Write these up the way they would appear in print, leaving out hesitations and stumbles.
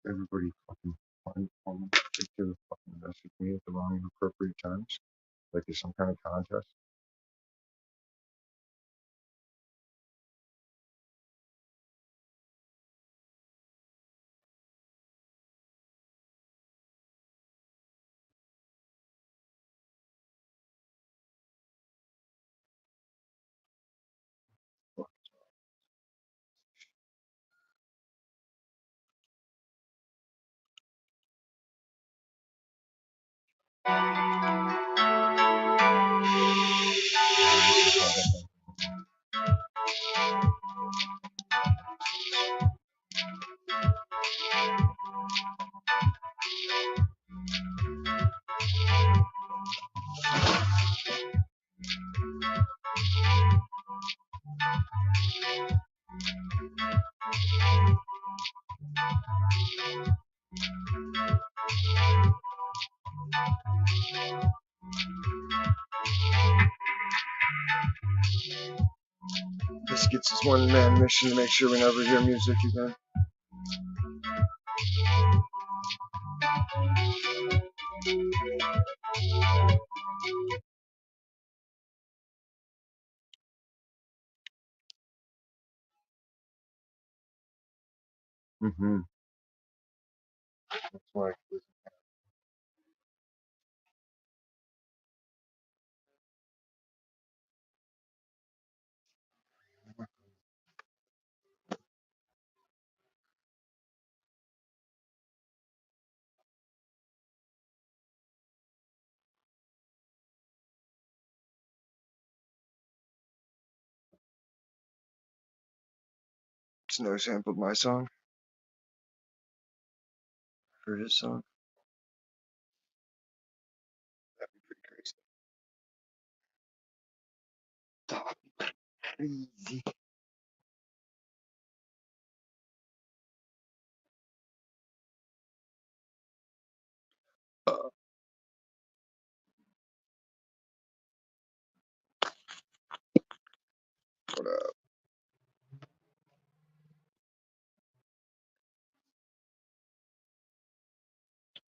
Everybody fucking picture fucking message me at the wrong and appropriate times. Like it's some kind of contest. This gets his one-man mission to make sure we never hear music again. Mm-hmm. That's why. Snow sampled my song for his song. That'd be pretty crazy. Crazy. What up?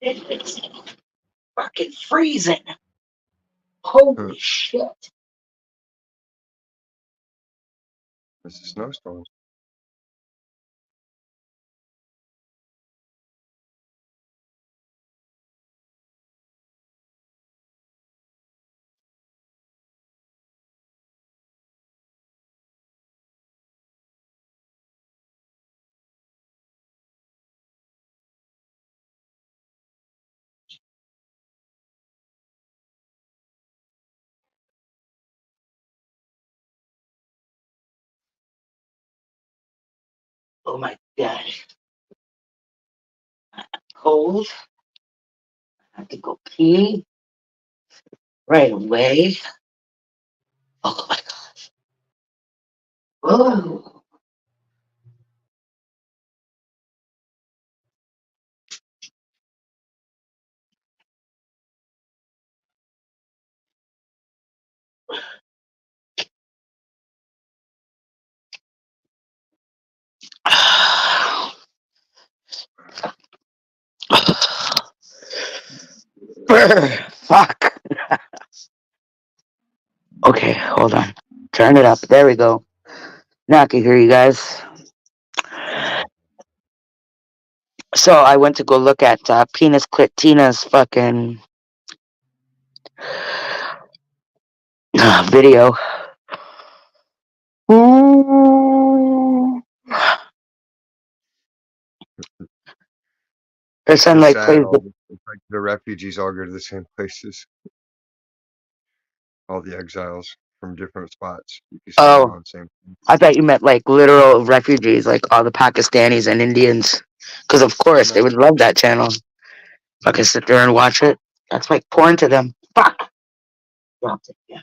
It's fucking freezing. Holy shit. This is snowstorms. Oh my god. Cold. I have to go pee right away. Oh my gosh. Oh. Fuck. Okay, hold on. Turn it up. There we go. Now I can hear you guys. So I went to go look at Penis Clit Tina's fucking video. Ooh. Her son It's like sad. plays the It's like the refugees all go to the same places. All the exiles from different spots. You can see them oh, on the same. I thought you meant like literal refugees, like all the Pakistanis and Indians. Because of course they No. would love that channel. If I could sit there and watch it, that's like porn to them. Fuck. Dropped it. Yeah.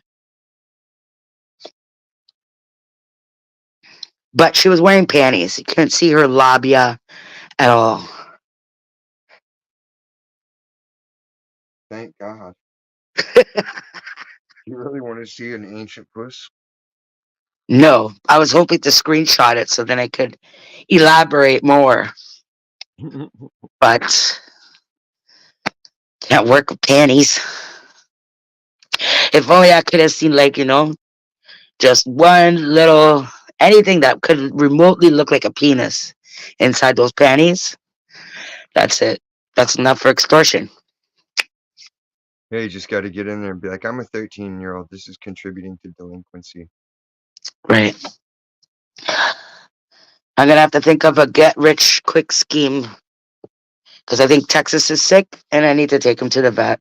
But she was wearing panties. You couldn't see her labia at all. Thank God. You really want to see an ancient puss? No, I was hoping to screenshot it so then I could elaborate more, but can't work with panties. If only I could have seen, like, just one little anything that could remotely look like a penis inside those panties. That's it. That's enough for extortion. Hey, you just got to get in there and be like, I'm a 13-year-old. This is contributing to delinquency. Right. I'm gonna have to think of a get rich quick scheme because I think Texas is sick and I need to take him to the vet.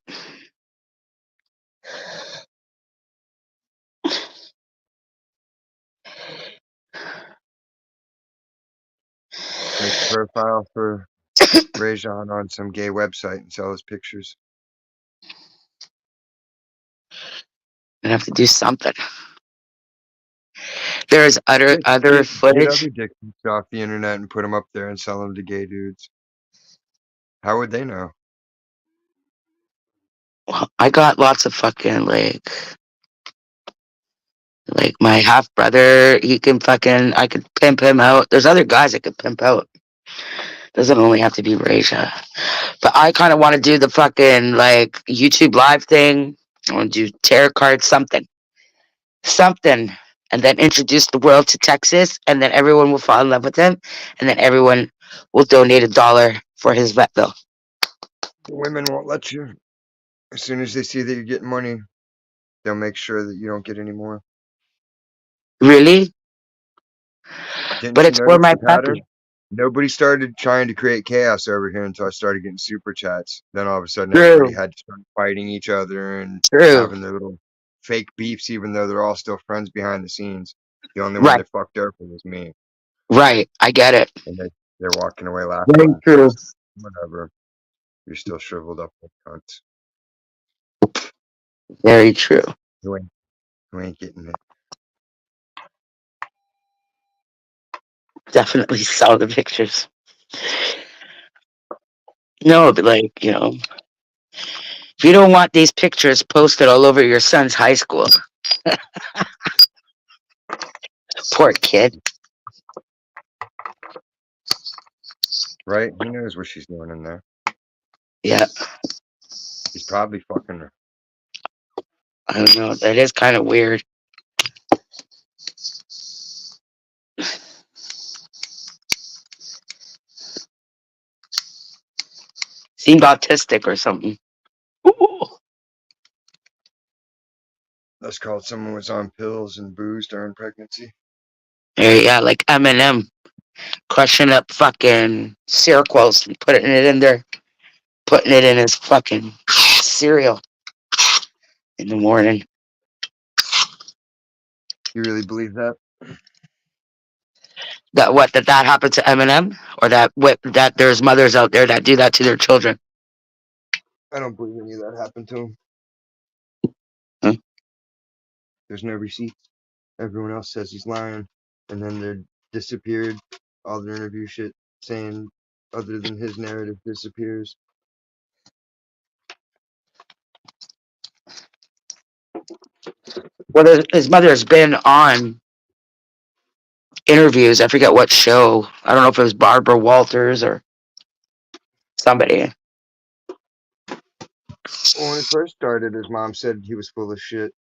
Make a profile for Rajon on some gay website and sell his pictures. I have to do something. There's other Get, other get footage. other dick pics off the internet and put them up there and sell them to gay dudes. How would they know? I got lots of fucking like my half brother. He can fucking I could pimp him out. There's other guys I could pimp out. Doesn't only have to be Raja. But I kind of want to do the fucking like YouTube live thing. I want to do tarot cards, something, and then introduce the world to Texas, and then everyone will fall in love with him, and then everyone will donate $1 for his vet bill. The women won't let you. As soon as they see that you're getting money, they'll make sure that you don't get any more. Really? Didn't But you it's for notice my the pattern? puppy. Nobody started trying to create chaos over here until I started getting super chats. Then all of a sudden, everybody True. had to start fighting each other and True. having their little fake beefs, even though they're all still friends behind the scenes. The only one Right. that fucked over was me, Right. I get it. and they're walking away Very laughing true. because whatever, you're still shriveled up with cunts Very true. who ain't who ain't getting it. Definitely saw the pictures. No, but like, if you don't want these pictures posted all over your son's high school, poor kid. Right? He knows what she's doing in there. Yeah, He's probably fucking her. I don't know. That is kind of weird. Seemed autistic or something. Ooh. That's called someone was on pills and booze during pregnancy. Yeah, like Eminem crushing up fucking Seroquels and putting it in his fucking cereal in the morning. You really believe that? That happened to Eminem, or that there's mothers out there that do that to their children. I don't believe any of that happened to him. Huh? There's no receipts. Everyone else says he's lying, and then they're disappeared. All their interview shit saying other than his narrative disappears. Well, his mother has been on interviews. I forget what show. I don't know if it was Barbara Walters or somebody. Well, when it first started, his mom said he was full of shit.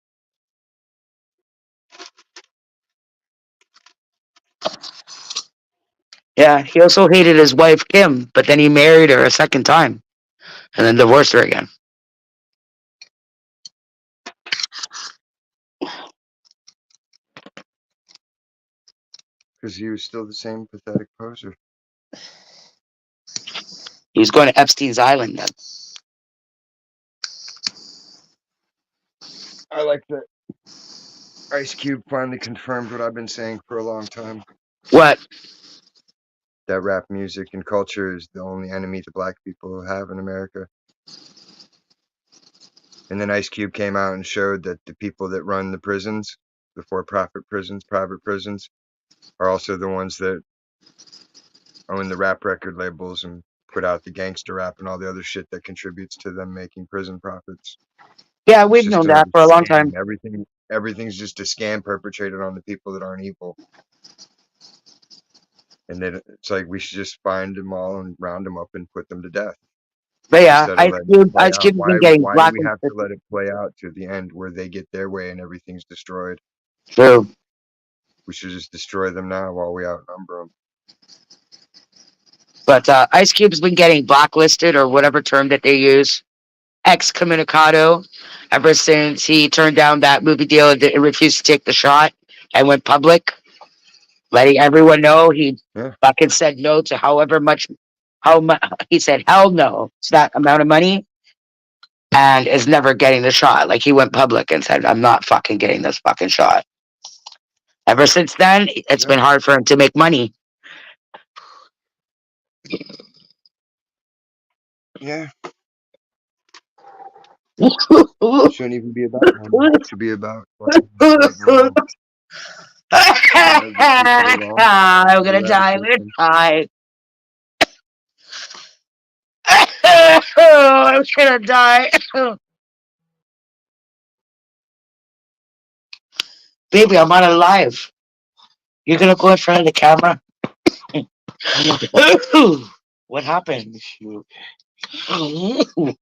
Yeah, he also hated his wife Kim, but then he married her a second time and then divorced her again. Because he was still the same pathetic poser. He was going to Epstein's Island then. I like that Ice Cube finally confirmed what I've been saying for a long time. What? That rap music and culture is the only enemy the black people have in America. And then Ice Cube came out and showed that the people that run the prisons, the for-profit prisons, private prisons, are also the ones that own the rap record labels and put out the gangster rap and all the other shit that contributes to them making prison profits. Yeah, It's we've just known that another for a long scam. time. Everything's just a scam perpetrated on the people that aren't evil. And then it's like we should just find them all and round them up and put them to death But yeah, instead of letting it play Ice out. Cube has been getting Why do we have blacklisted. to let it play out to the end where they get their way and everything's destroyed? True. We should just destroy them now while we outnumber them. But Ice Cube's been getting blacklisted or whatever term that they use, excommunicado, ever since he turned down that movie deal and refused to take the shot and went public, letting everyone know he Yeah, fucking said no to however much, he said hell no to that amount of money and is never getting the shot. Like he went public and said, I'm not fucking getting this fucking shot. Ever since then, it's yeah, been hard for him to make money. yeah. Shouldn't even be about money. It should be about fucking right and wrong. Right with people are wrong. I'm gonna die. I'm Eradicate gonna them. die. I'm gonna die. Baby, I'm on a live. You're gonna go in front of the camera? What happened? Can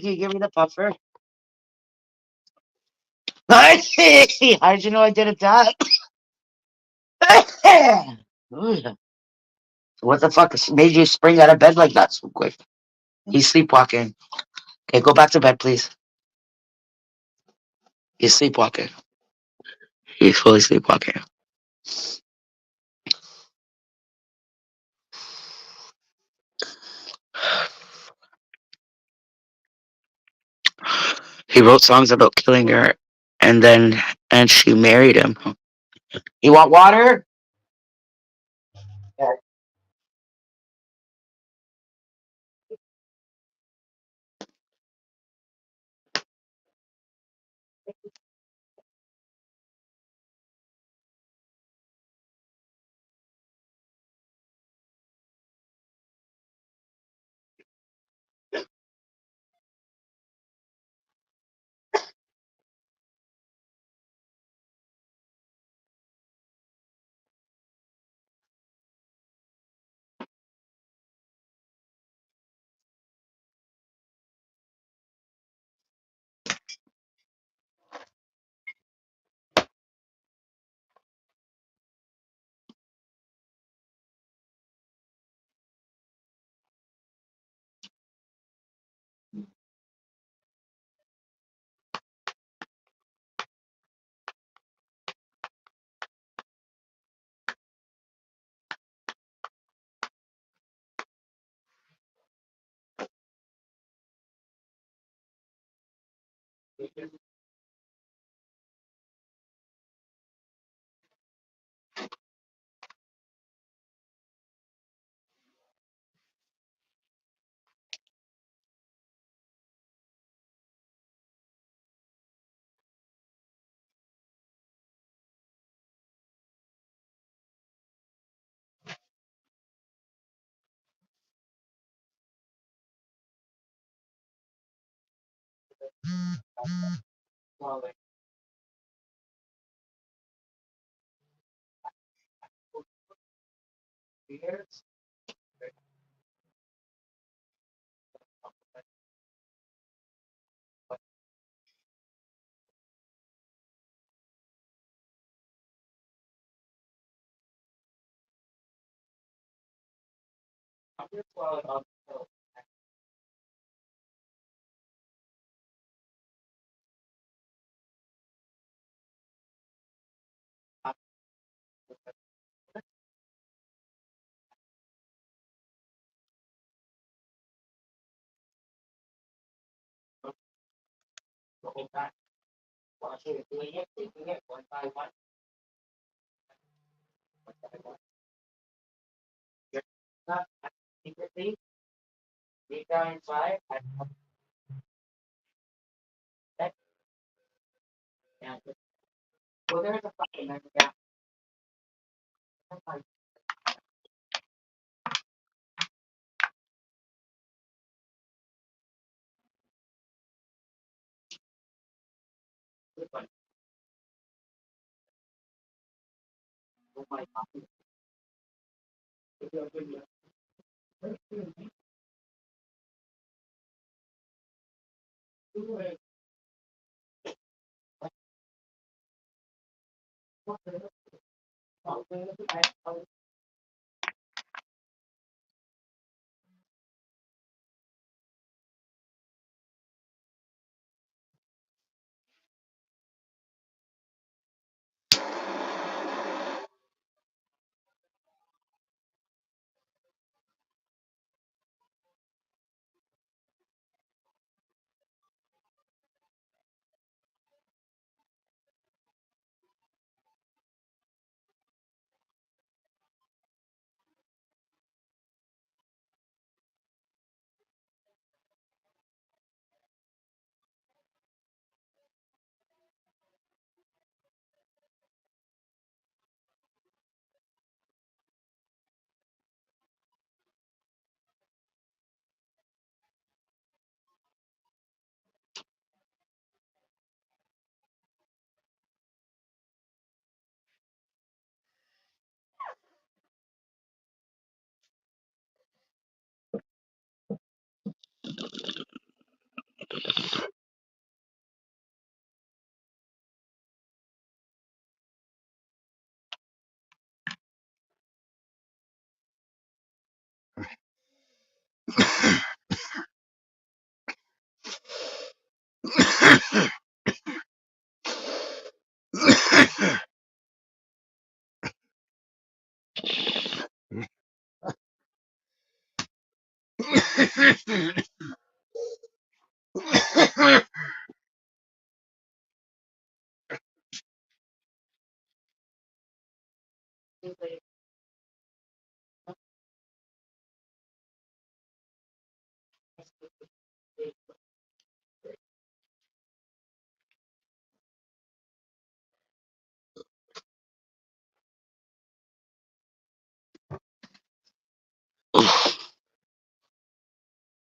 you give me the puffer? How did you know I did it that? What the fuck made you spring out of bed like that so quick? He's sleepwalking. Okay, go back to bed, please. He's sleepwalking. He's fully sleepwalking. He wrote songs about killing her, and she married him. You want water?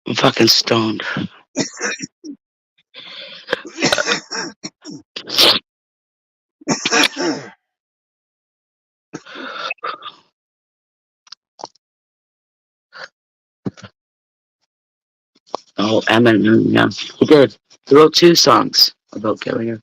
I'm fucking stoned. Oh, Eminem, yeah. He did. He wrote 2 songs about killing her.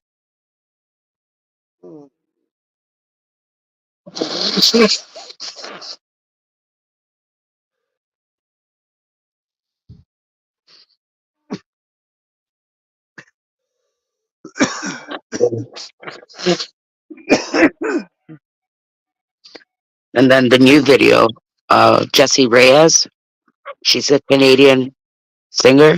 And then the new video, Jessie Reyes, she's a Canadian singer.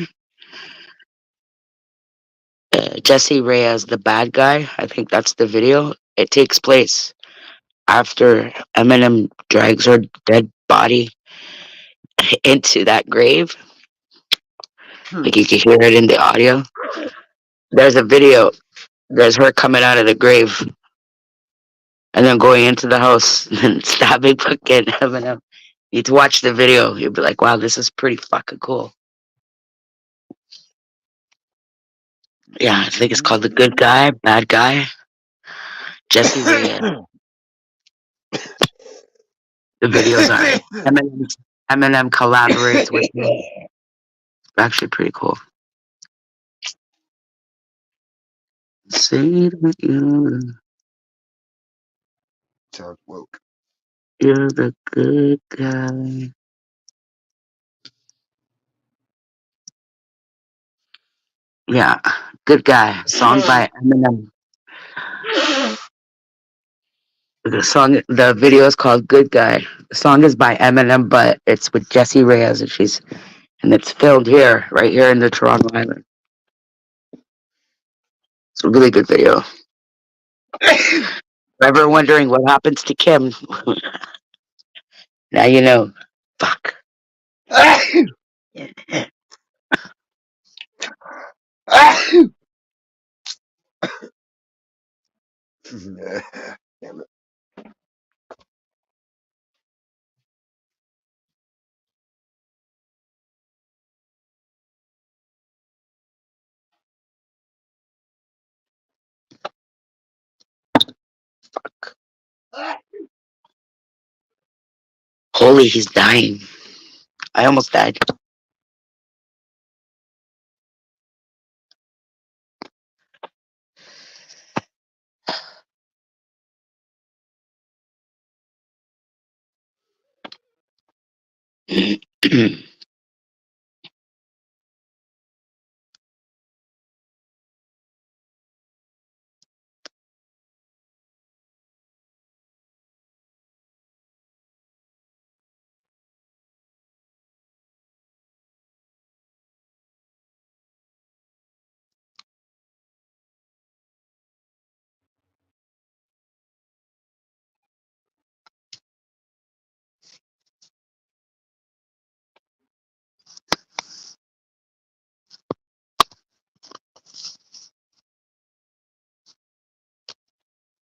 Jessie Reyes, the bad guy, I think that's the video. It takes place after Eminem drags her dead body into that grave. Like you can hear it in the audio. There's a video. There's her coming out of the grave and then going into the house and stabbing fucking Eminem. You need to watch the video. You'll be like, wow, this is pretty fucking cool. Yeah, I think it's called The Good Guy, Bad Guy. Jessie Reyes. The video's alright. Eminem collaborates with him. Actually, pretty cool. Say that Sounds woke. you're the good guy. Yeah, Good Guy. Song by Eminem. The video is called Good Guy. The song is by Eminem, but it's with Jessie Reyes, and it's filmed here, right here in the Toronto Island. It's a really good video. Ever wondering what happens to Kim? Now you know. Fuck. Damn it. Holy, he's dying. I almost died.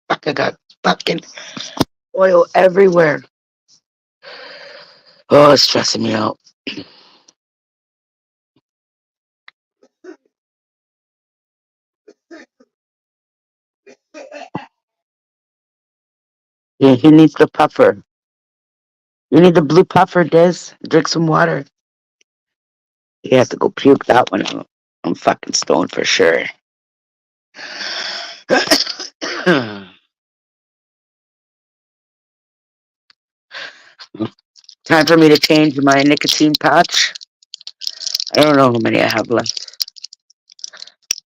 Fuck, I got fucking oil everywhere. Oh, it's stressing me out. Yeah, he needs the puffer. You need the blue puffer, Diz. Drink some water. You have to go puke that one out. I'm fucking stoned for sure. Time for me to change my nicotine patch. I don't know how many I have left.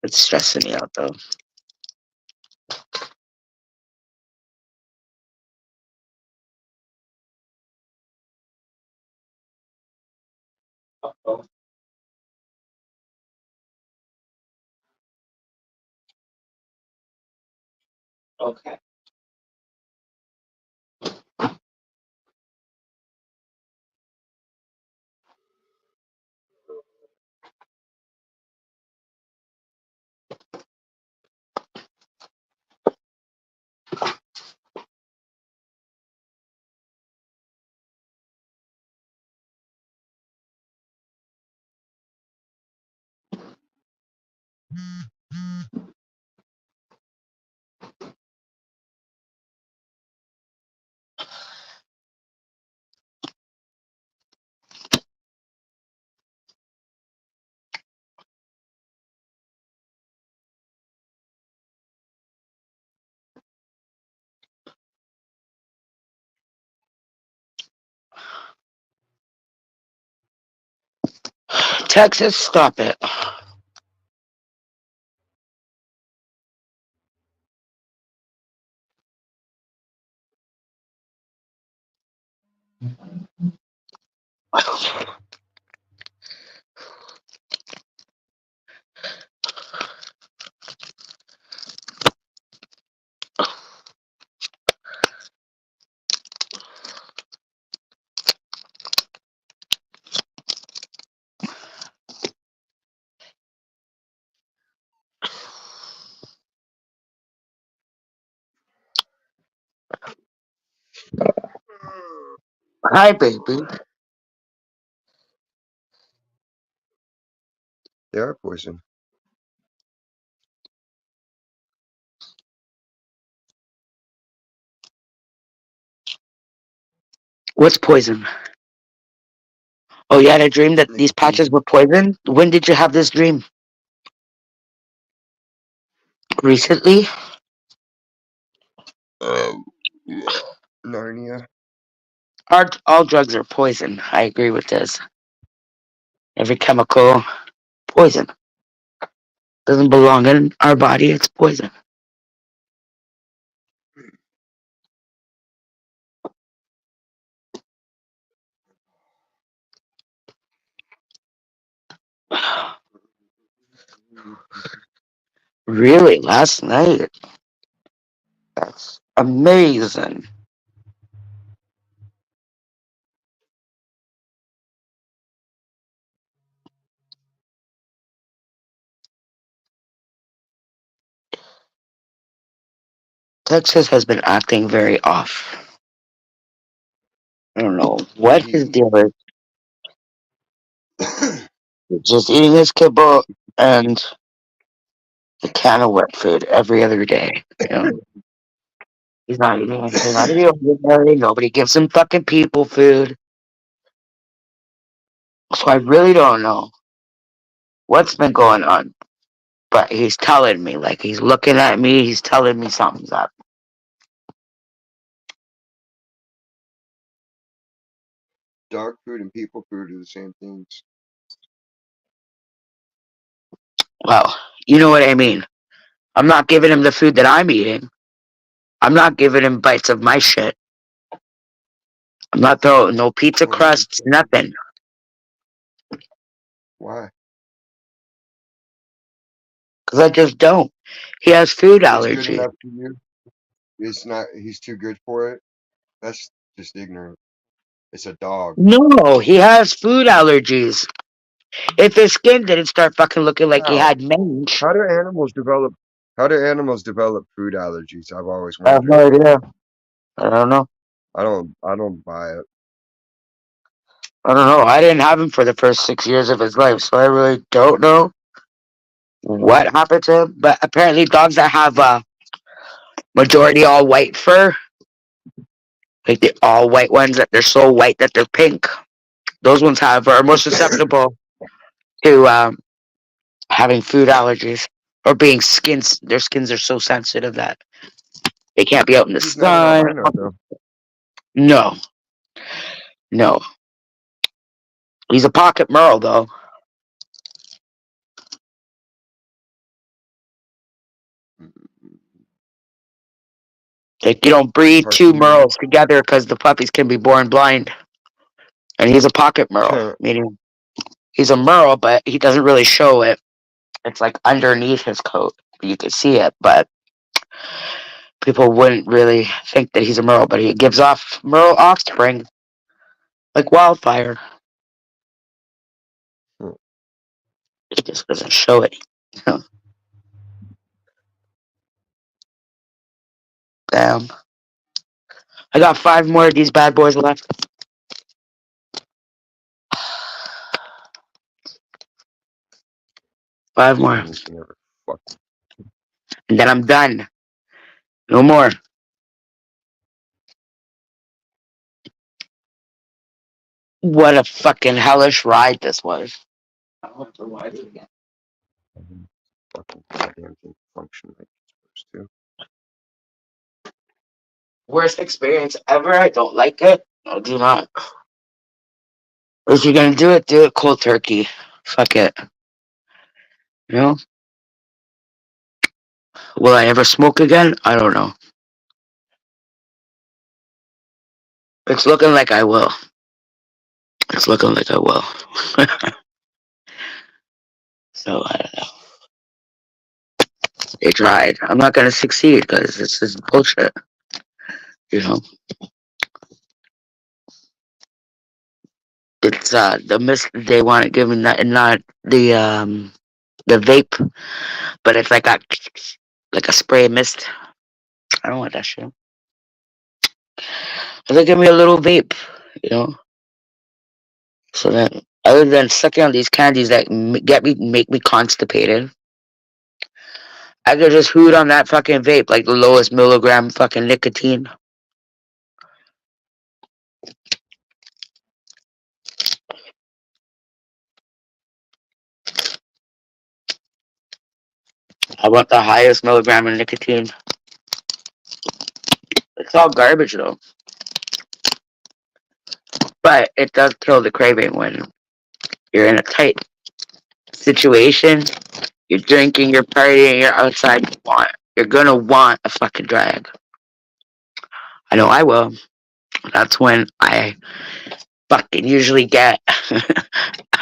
It's stressing me out though. Oh, okay. Texas, stop it. Hi, baby. They are poison. What's poison? Oh, you had a dream that these patches Nicotine. were poison? When did you have this dream? Recently? Yeah. Narnia. All drugs are poison. I agree with this. Every chemical, poison. Doesn't belong in our body, it's poison. Really? Last night? That's amazing. Texas has been acting very off. I don't know what his He deal is. He's just eating his kibble and a can of wet food every other day. You know? He's not eating anything out of the ordinary. Nobody gives him fucking people food. So I really don't know what's been going on. But he's telling me, like he's looking at me, he's telling me something's up. Dog food and people food are the same things. Well, you know what I mean. I'm not giving him the food that I'm eating. I'm not giving him bites of my shit. I'm not throwing no pizza Well, yeah, crusts, nothing. why? Because I just don't. He has food It's good allergies. enough for you. It's not. He's too good for it. That's just ignorant. It's a dog. No, he has food allergies. If his skin didn't start fucking looking like he How? had mange, How do animals develop? How do animals develop food allergies? I've always I have wondered. no idea. I don't know. I don't. I don't buy it. I don't know. I didn't have him for the first 6 years of his life, so I really don't know what happened to him. But apparently, dogs that have majority all white fur, like the all white ones that they're so white that they're pink, those ones are more susceptible to having food allergies or being skins. Their skins are so sensitive that they can't be out in the He's not an sun. albino though. No, no. He's a pocket merle though. Like you don't breed Part two human. merles together because the puppies can be born blind. And he's a pocket merle, meaning he's a merle, but he doesn't really show it. It's like underneath his coat. You can see it, but people wouldn't really think that he's a merle. But he gives off merle offspring like wildfire. He just doesn't show it. Damn. I got 5 more of these bad boys left. 5 more. Anything ever fuck. And then I'm done. No more. What a fucking hellish ride this was. I don't have to ride it again. Fucking goddamn thing function like it's supposed Worst experience ever. I don't like it. I do not. If you're gonna do it cold turkey. Fuck it. You know? Will I ever smoke again? I don't know. It's looking like I will. It's looking like I will. So I don't know. They tried. I'm not gonna succeed because this is bullshit. You know? It's the mist they want to give me, not the vape, but it's like a spray mist. I don't want that shit. They give me a little vape, you know. So then, other than sucking on these candies that make me constipated, I could just hoot on that fucking vape, like the lowest milligram fucking nicotine. I want the highest milligram of nicotine. It's all garbage though, but it does kill the craving when you're in a tight situation. You're drinking, you're partying, you're outside. You're gonna want a fucking drag. I know I will. That's when I fucking usually get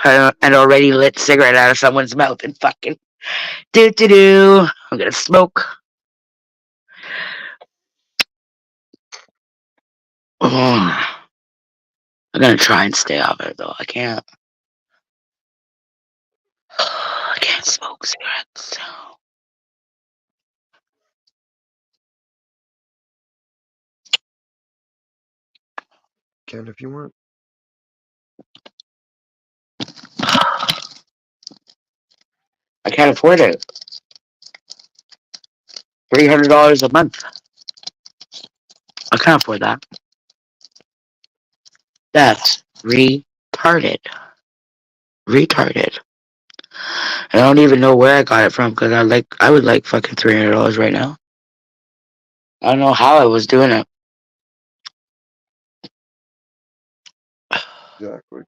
an already lit cigarette out of someone's mouth and fucking do. I'm gonna smoke. I'm gonna try and stay off it though. I can't. I can't smoke cigarettes. can if you want. I can't afford it. $300 a month. I can't afford that. That's retarded. Retarded. I don't even know where I got it from because I would like fucking $300 right now. I don't know how I was doing it. Exactly.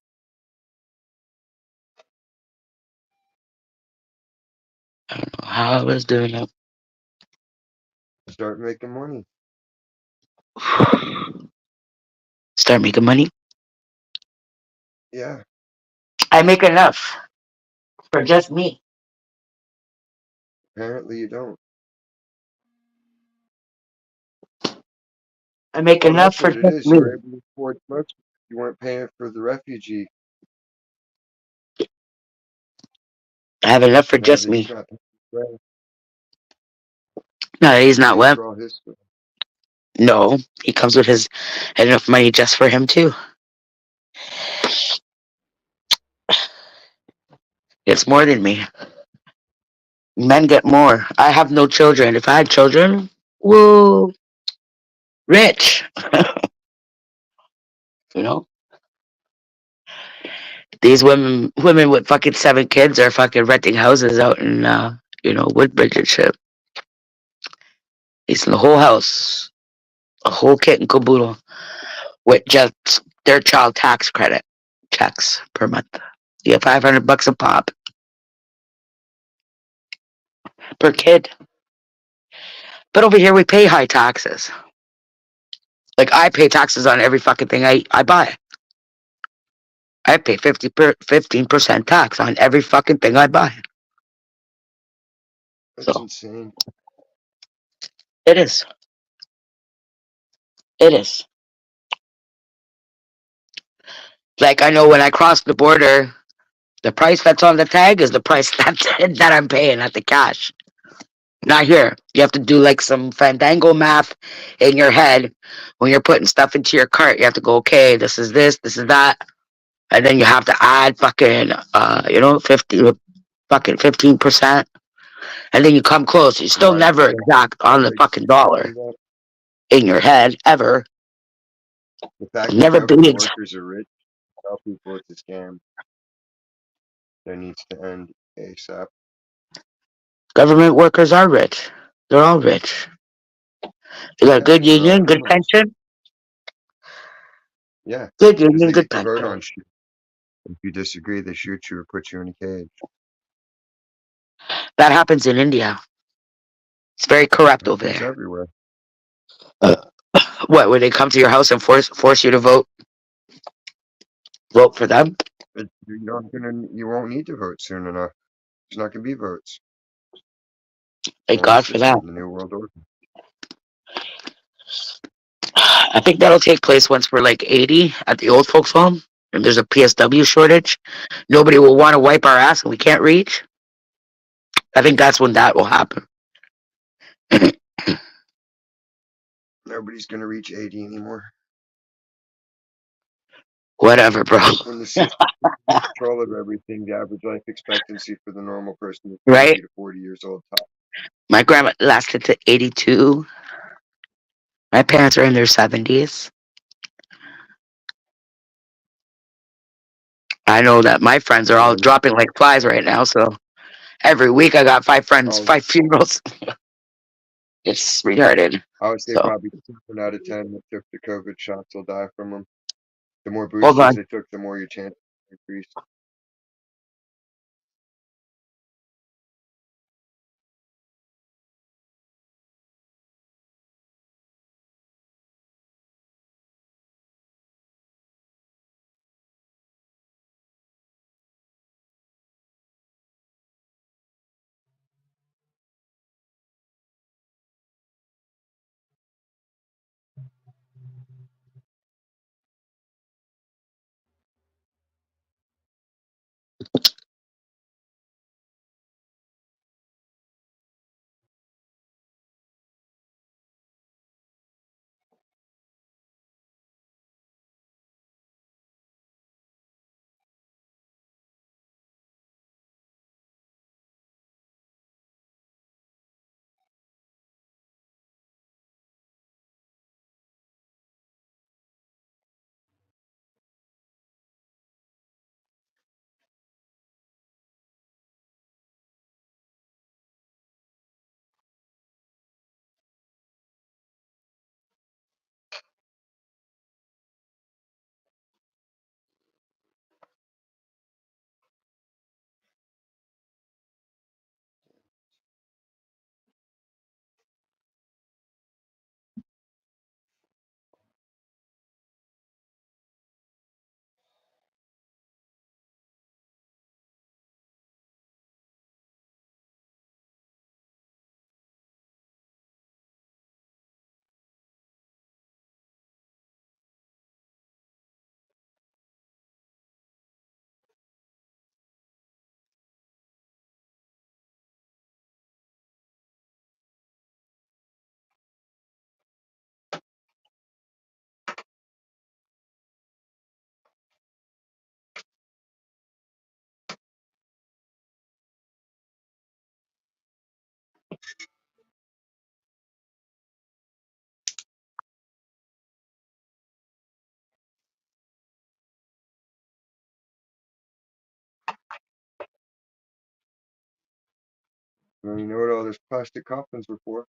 I don't know how I was doing it. Start making money. Start making money. Yeah. I make enough for just me. Apparently you don't. I make Oh, enough that's for what it just is. You me. were able to afford much. You weren't paying for the refugee. I have enough for Now just that he's me. not paying for rent, No, he's he's not paying web. for all his stuff. No, he comes with his enough money just for him too. It's more than me. Men get more. I have no children. If I had children, whoa, rich. You know, these women with fucking 7 kids are fucking renting houses out in Woodbridge and shit. It's in the whole house, a whole kit and caboodle with just their child tax credit checks per month. You get $500 a pop per kid. But over here we pay high taxes. Like I pay taxes on every fucking thing I buy. I pay 15% tax on every fucking thing I buy. That's So insane. it is. It is. Like I know when I cross the border, the price that's on the tag is the price that I'm paying at the cash. Not here. You have to do like some fandango math in your head when you're putting stuff into your cart. You have to go, okay, this is that, and then you have to add fucking 15%, and then you come close. You're still Why never exact on the are you fucking dollar doing that? in your head ever. The fact that Never be government exact. workers are rich, tell people it's a scam. That needs to end ASAP. Government workers are rich. They're all rich. You got a Yeah, good and they're all union, good criminals. pension, Yeah, good because union, they good get to vote pension. on shit. If you disagree, they shoot you or put you in a cage. That happens in India. It's very corrupt over Happens there. everywhere. Uh, what? When they come to your house and force you to vote for them? You won't need to vote soon enough. There's not gonna be votes. It's Thank a new God for that. system, the new world order. I think that'll take place once we're like 80 at the old folks' home, and there's a PSW shortage. Nobody will want to wipe our ass, and we can't reach. I think that's when that will happen. Nobody's gonna reach 80 anymore. Whatever, bro. When the system takes control of everything, the average life expectancy for the normal person is Right? 30 to 40 years old. Top. My grandma lasted to 82. My parents are in their 70s. I know that my friends are all And dropping like flies right now. So every week I got 5 friends, I'll, 5 funerals. It's retarded. I would say So probably 7 out of 10 that took the COVID shots will die from them. The more hold boosters on. they took, the more your chance increase. Well, you know what all those plastic coffins were for?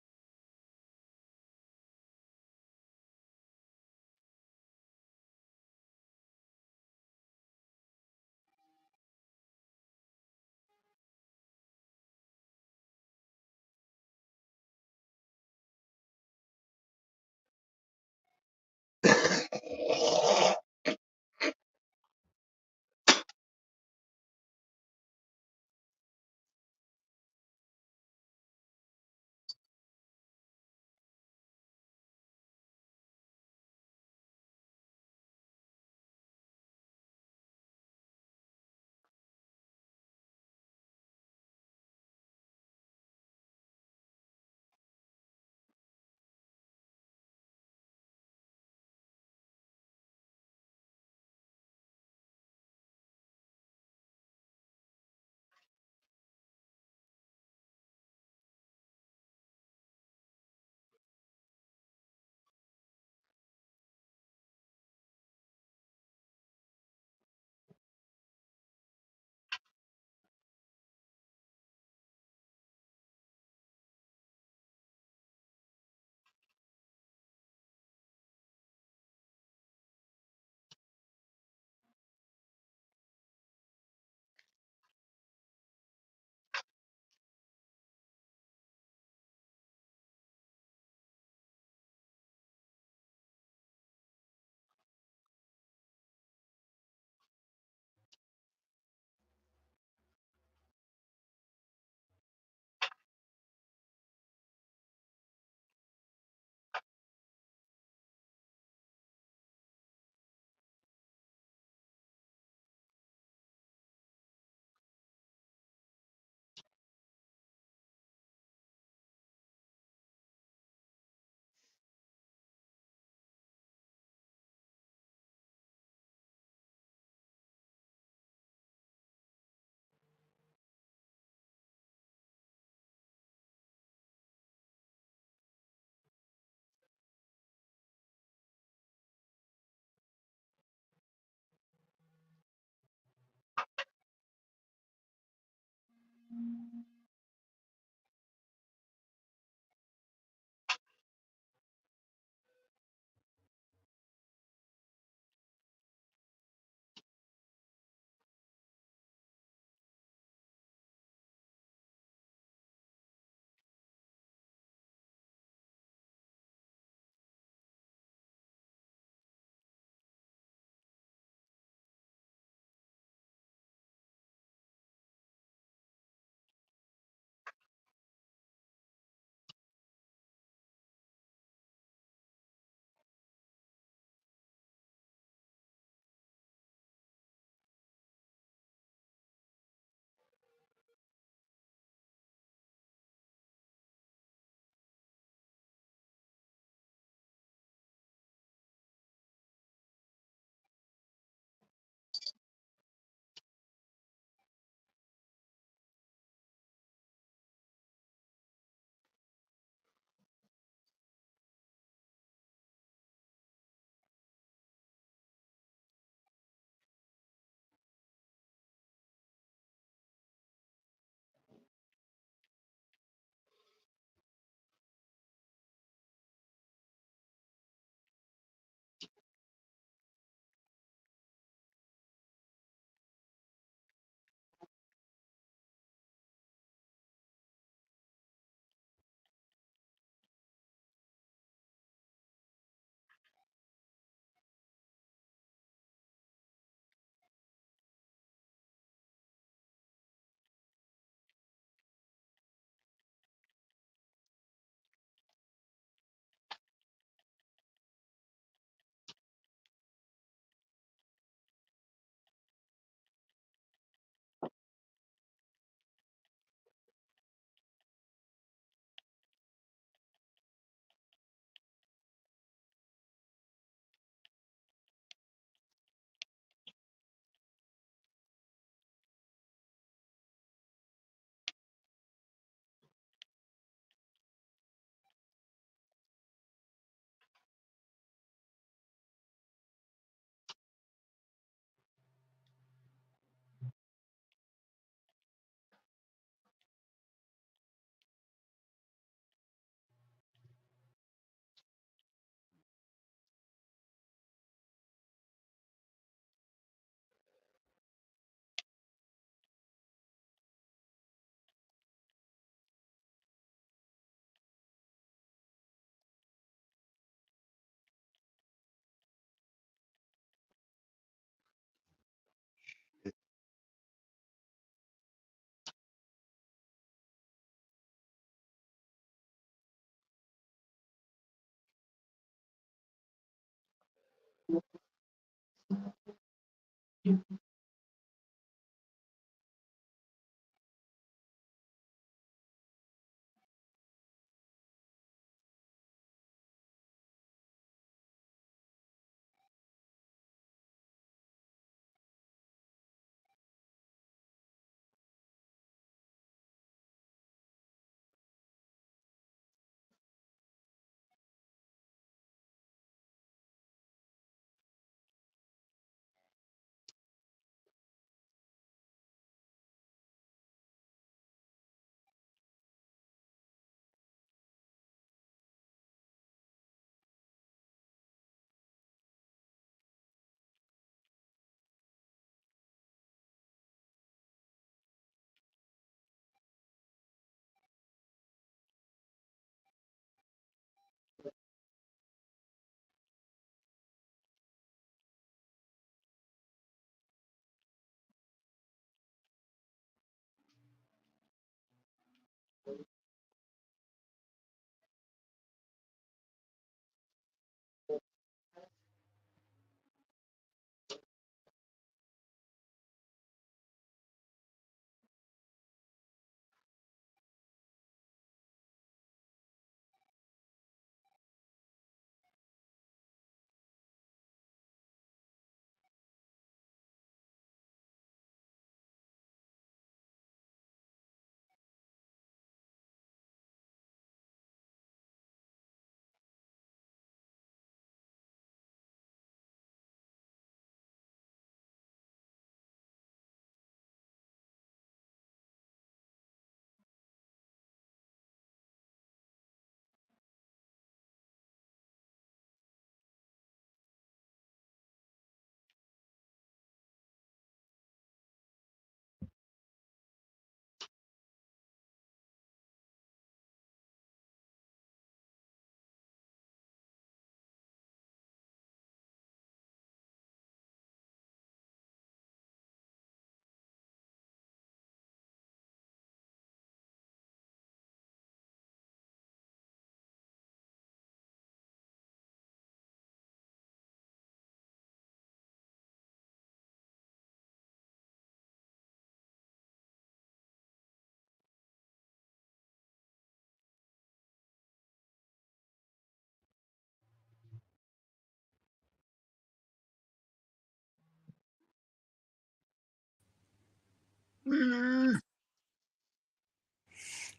Mm.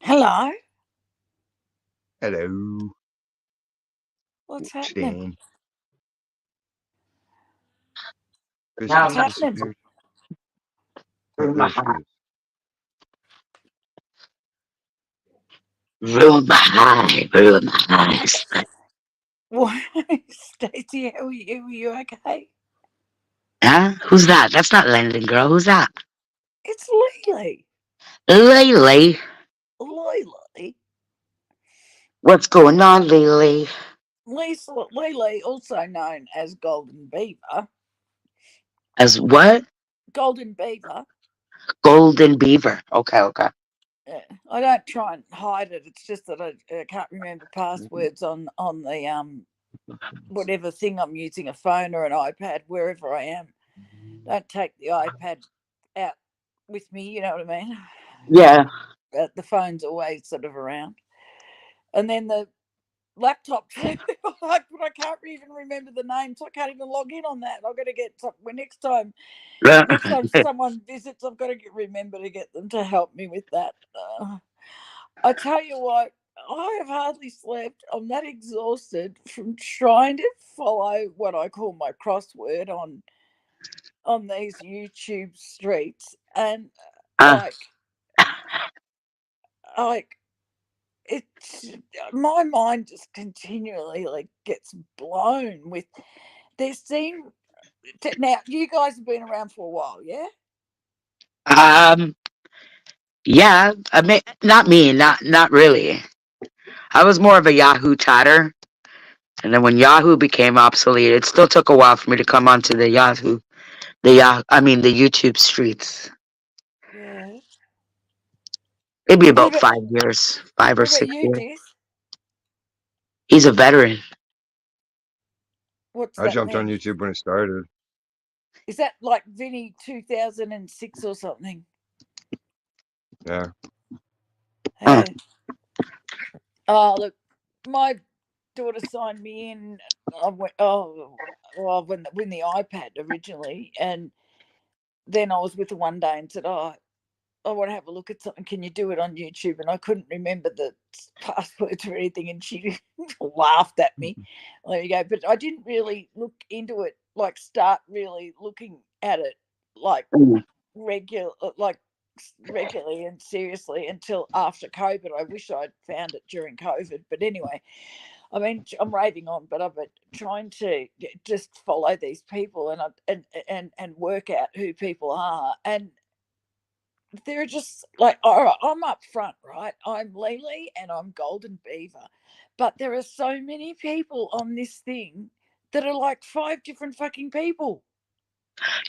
Hello. Hello. What's happening? Stan. Now What's Crystal's I'm happening? disappeared. Oh, ruin my there she high. is. Ruin my high. Ruin my eyes. Why, Stacey? How are you? Are you okay? Huh? Who's that? That's not London girl. Who's that? It's Lily. Lily. Lily. What's going on, Lily? Lisa, Lily, also known as Golden Beaver. As what? Golden Beaver. Golden Beaver. Okay, okay. I don't try and hide it. It's just that I can't remember passwords on the whatever thing I'm using, a phone or an iPad, wherever I am. Don't take the iPad out with me. You know what I mean? Yeah. The phone's always sort of around. And then the laptop too. But I can't even remember the name, so I can't even log in on that. I've got to get some, when next time someone visits, I've got to remember to get them to help me with that. I tell you what, I have hardly slept. I'm that exhausted from trying to follow what I call my crossword on these YouTube streets, and uh, like like it's my mind just continually like gets blown with. There seem now you guys have been around for a while, yeah? um. Yeah. I mean, not me. Not really. I was more of a Yahoo chatter, and then when Yahoo became obsolete, it still took a while for me to come onto the Yahoo. I mean, the YouTube streets. Yeah. Maybe What about about 5 years, five or what about six you, years. Dis? He's a veteran. What's I that jumped on mean? YouTube when it started. Is that like Vinny 2006 or something? Yeah. Uh, Yeah. Oh, look, my daughter signed me in. I went, oh, well, when the iPad originally, and then I was with her one day and said, "Oh, I want to have a look at something. Can you do it on YouTube?" And I couldn't remember the passwords or anything, and she laughed at me. There you go. But I didn't really look into it, like start really looking at it, like mm, regular, like regularly and seriously until after COVID. I wish I'd found it during COVID, but anyway, I mean, I'm raving on, but I've been trying to just follow these people and work out who people are, and they're just like, all right, I'm up front, right? I'm Lily and I'm Golden Beaver, but there are so many people on this thing that are like five different fucking people.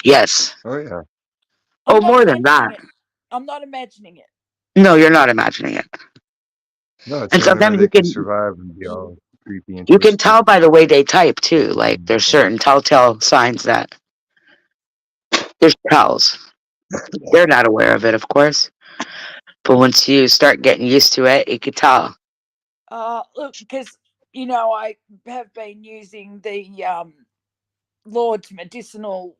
yes. Oh yeah. I'm Oh, not more than imagining that. it. I'm not imagining it. No, you're not imagining it. No, it's And the only way sometimes they can survive and be all creepy and you can twisted. tell by the way they type too. Like there's certain telltale signs that there's tells. They're not aware of it, of course. But once you start getting used to it, you can tell. Look, because I have been using the Lord's medicinal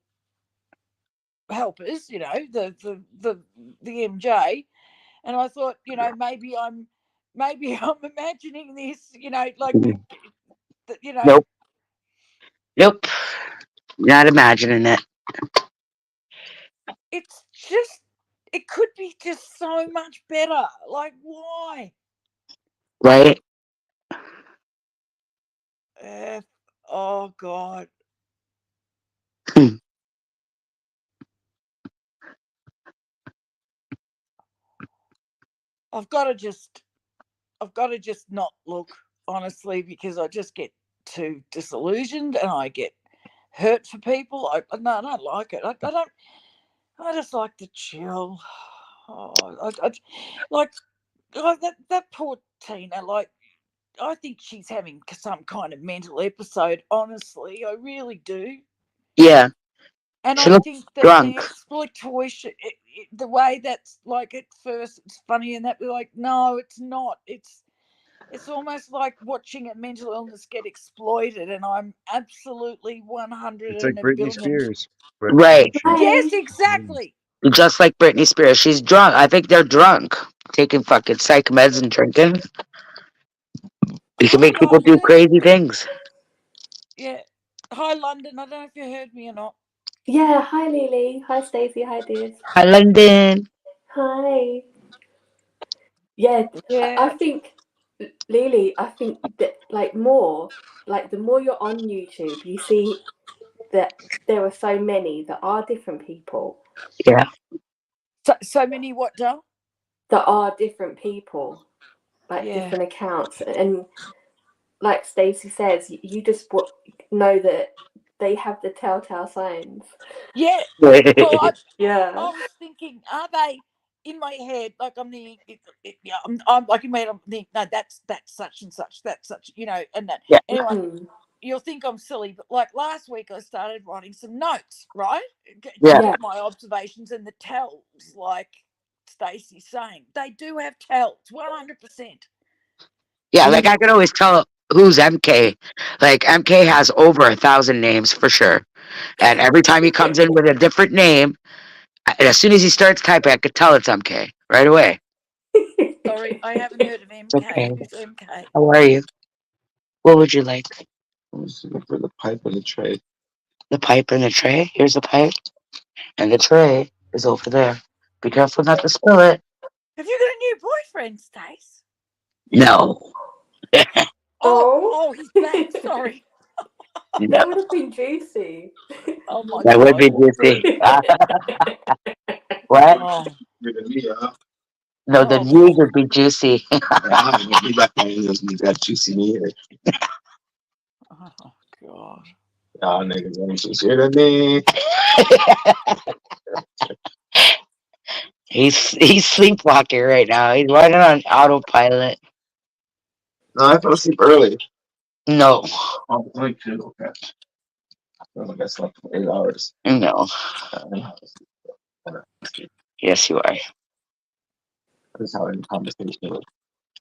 helpers, the MJ, and I thought, maybe I'm imagining this, like you know, Nope. Nope. Not imagining it. it's just it could be just so much better. Like why? Right? Uh, oh God, I've got to just I've got to just not look, honestly, because I just get too disillusioned and I get hurt for people. No, I don't like it. I don't. I just like to chill. Oh, like that poor Tina. Like I think she's having some kind of mental episode. Honestly, I really do. Yeah. And She I looks think that the drunk. exploitation, the way that's like at first it's funny and that we're like, no, it's not. It's almost like watching a mental illness get exploited, and I'm absolutely 100 It's like and a Britney billion. Spears, but Right. bullshit. Yes, Hi. exactly. Just like Britney Spears. She's drunk. I think they're drunk. Taking fucking psych meds and drinking. You can Oh, make people I've do heard. crazy things. Yeah. Hi, London. I don't know if you heard me or not. Yeah, hi Lily. Hi Stacey. Hi Diz. Hi, London. Hi. Yeah, I Yeah. think Lily, I think that like the more you're on YouTube, you see that there are so many that are different people. Yeah. So many what, Dale? That are different people, like Yeah. different accounts. And like Stacey says, you just know that they have the telltale signs. Yeah. Well, I Yeah. was thinking, are they in my head? Like I'm the, yeah, I'm like in my head. I'm thinking, no, that's such and such. That's such, and that. Yeah. Anyway, Mm. you'll think I'm silly, but like last week I started writing some notes, right? Yeah. Just Yeah. my observations and the tells, like Stacey's saying, they do have tells, 100%. Yeah. Like Mm. I can always tell who's MK. Like MK has over 1,000 names for sure. And every time he comes in with a different name, and as soon as he starts typing, I could tell it's MK right away. Sorry, I haven't heard of It's okay. MK. Who's MK? How are you? What would you like? I was looking for the pipe and the tray. The pipe and the tray? Here's the pipe. And the tray is over there. Be careful not to spill it. Have you got a new boyfriend, Stace? No. Oh. Oh, he's back. Sorry. No. That would have been juicy. Oh my That would God. be juicy. What? Oh, Giving me No, the oh, news would be juicy. he got that juicy meat here. oh God. Y'all niggas ain't sincere to me. He's sleepwalking right now. He's running on autopilot. No, I fell asleep early. No. Oh, only two, okay. Oh, I slept for 8 hours. No. Uh, Yes, you are. I was having a conversation with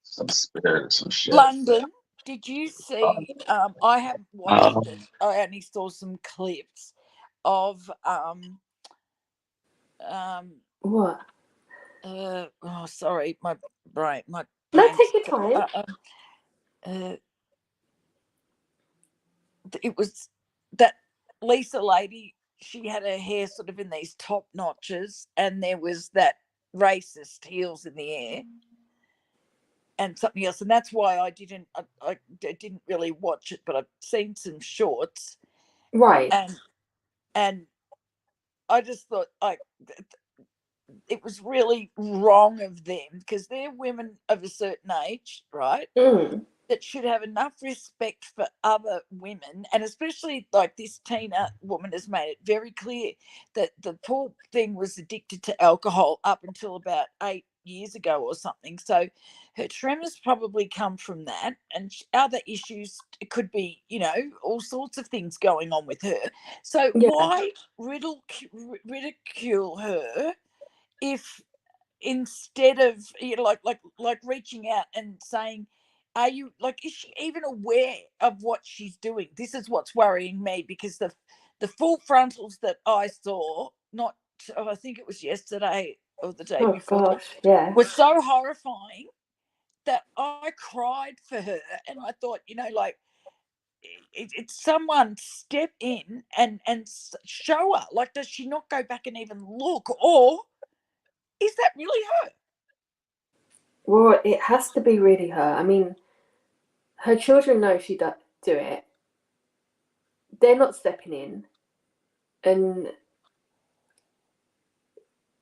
some spirit or some shit. London, did you see? I haven't watched it. I only saw some clips of What? oh, sorry, my brain, my No, brain's. take your time. Uh, it was that Lisa lady. She had her hair sort of in these top notches, and there was that racist heels in the air, and something else, and that's why I didn't really watch it, but I've seen some shorts, Right. and I just thought it was really wrong of them because they're women of a certain age, right? Mm. That should have enough respect for other women, and especially like this Tina woman has made it very clear that the poor thing was addicted to alcohol up until about 8 years ago or something. So her tremors probably come from that, and other issues. It could be, all sorts of things going on with her. So Yeah. why ridicule her if instead of like reaching out and saying, are you like, is she even aware of what she's doing? This is what's worrying me, because the full frontals that I saw, not I think it was yesterday or the day Oh before, gosh. Yeah. was so horrifying that I cried for her. And I thought, like, it's someone step in and show her. Like, does she not go back and even look, or is that really her? Well, it has to be really her. I mean, her children know she do it. They're not stepping in, and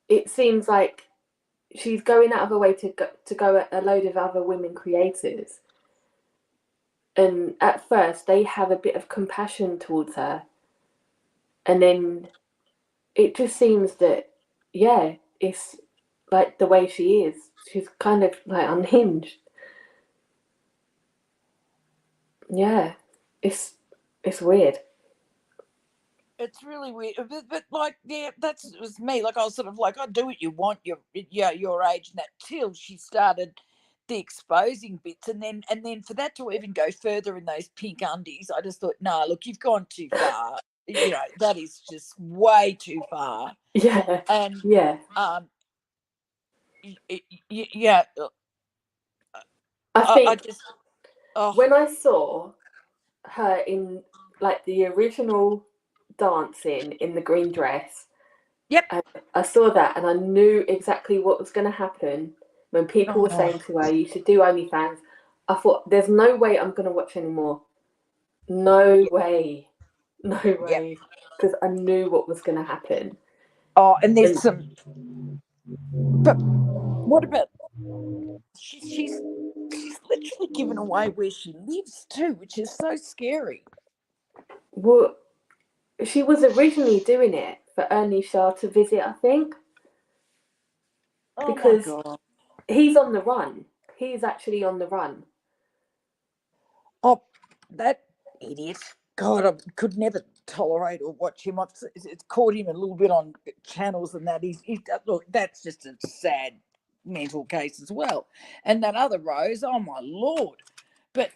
it seems like she's going out of her way to go at a load of other women creators. And at first, they have a bit of compassion towards her, and then it just seems that, yeah, it's like the way she is. She's kind of like unhinged. Yeah, it's weird. It's really weird, but like, yeah, that's it was me. Like, I was sort of like, I do what you want, your age, and that, till she started the exposing bits, and then for that to even go further in those pink undies, I just thought, nah, look, you've gone too far. That is just way too far. Yeah, And yeah. um, yeah, I I think just, oh, when I saw her in like the original dancing in the green dress, yep, I saw that and I knew exactly what was going to happen when people were oh, saying to her, "You should do OnlyFans." I thought, "There's no way I'm going to watch anymore. No way, no yep. way," because I knew what was going to happen. Oh, and there's And some, but what about she's literally given away where she lives too, which is so scary. well, she was originally doing it for Ernie Shah to visit, I think, Oh my because god. he's on the run. He's actually on the run. Oh, that idiot. God, I could never tolerate or watch him. It's caught him a little bit on channels and that. Look, that's just a sad mental case as well. And that other Rose, oh my lord. But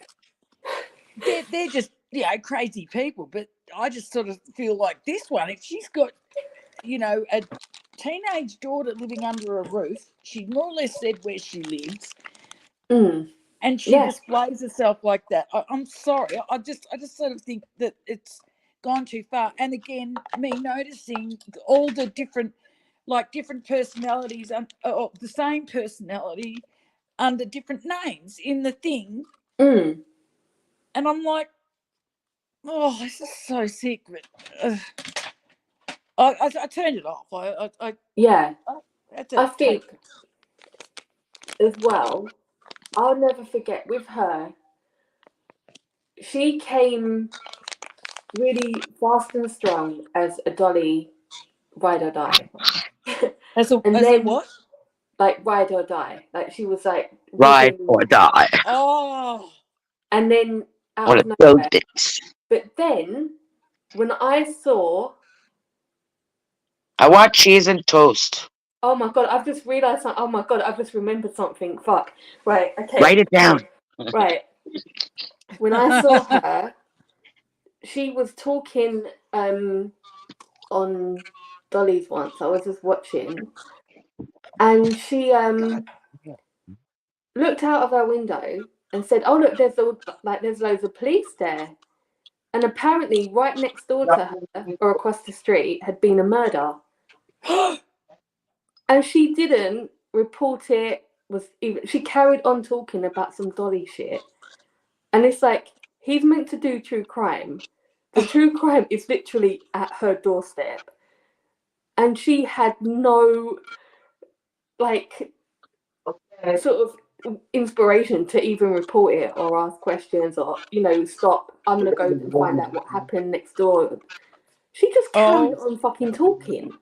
they're just, crazy people. But I just sort of feel like this one, if she's got, a teenage daughter living under a roof, she more or less said where she lives, Mm, and she yeah. displays herself like that. I'm sorry. I just sort of think that it's gone too far. And again, me noticing all the different personalities, or the same personality under different names in the thing, Mm, and I'm like, oh, this is so sick. But I turned it off. yeah. Had to I take. think as well, I'll never forget with her, she came really fast and strong as a Dolly ride or die. And As a then what? like ride or die. Like she was like Ride really, or die. Oh, and then out One of of those nowhere. days. But then when I saw, I want cheese and toast. oh my god, I've just realised something. Oh my god, I've just remembered something. Fuck. Right, okay. Write it down. Right. When I saw her, she was talking on Dolly's once. I was just watching, and she looked out of her window and said, "Oh look, there's loads of police there." And apparently, right next door to her or across the street had been a murder, and she didn't report it. She carried on talking about some Dolly shit, and it's like he's meant to do true crime. The true crime is literally at her doorstep, and she had no like sort of inspiration to even report it or ask questions or stop. I'm gonna go and find out what happened next door. She just carried Oh. on fucking talking.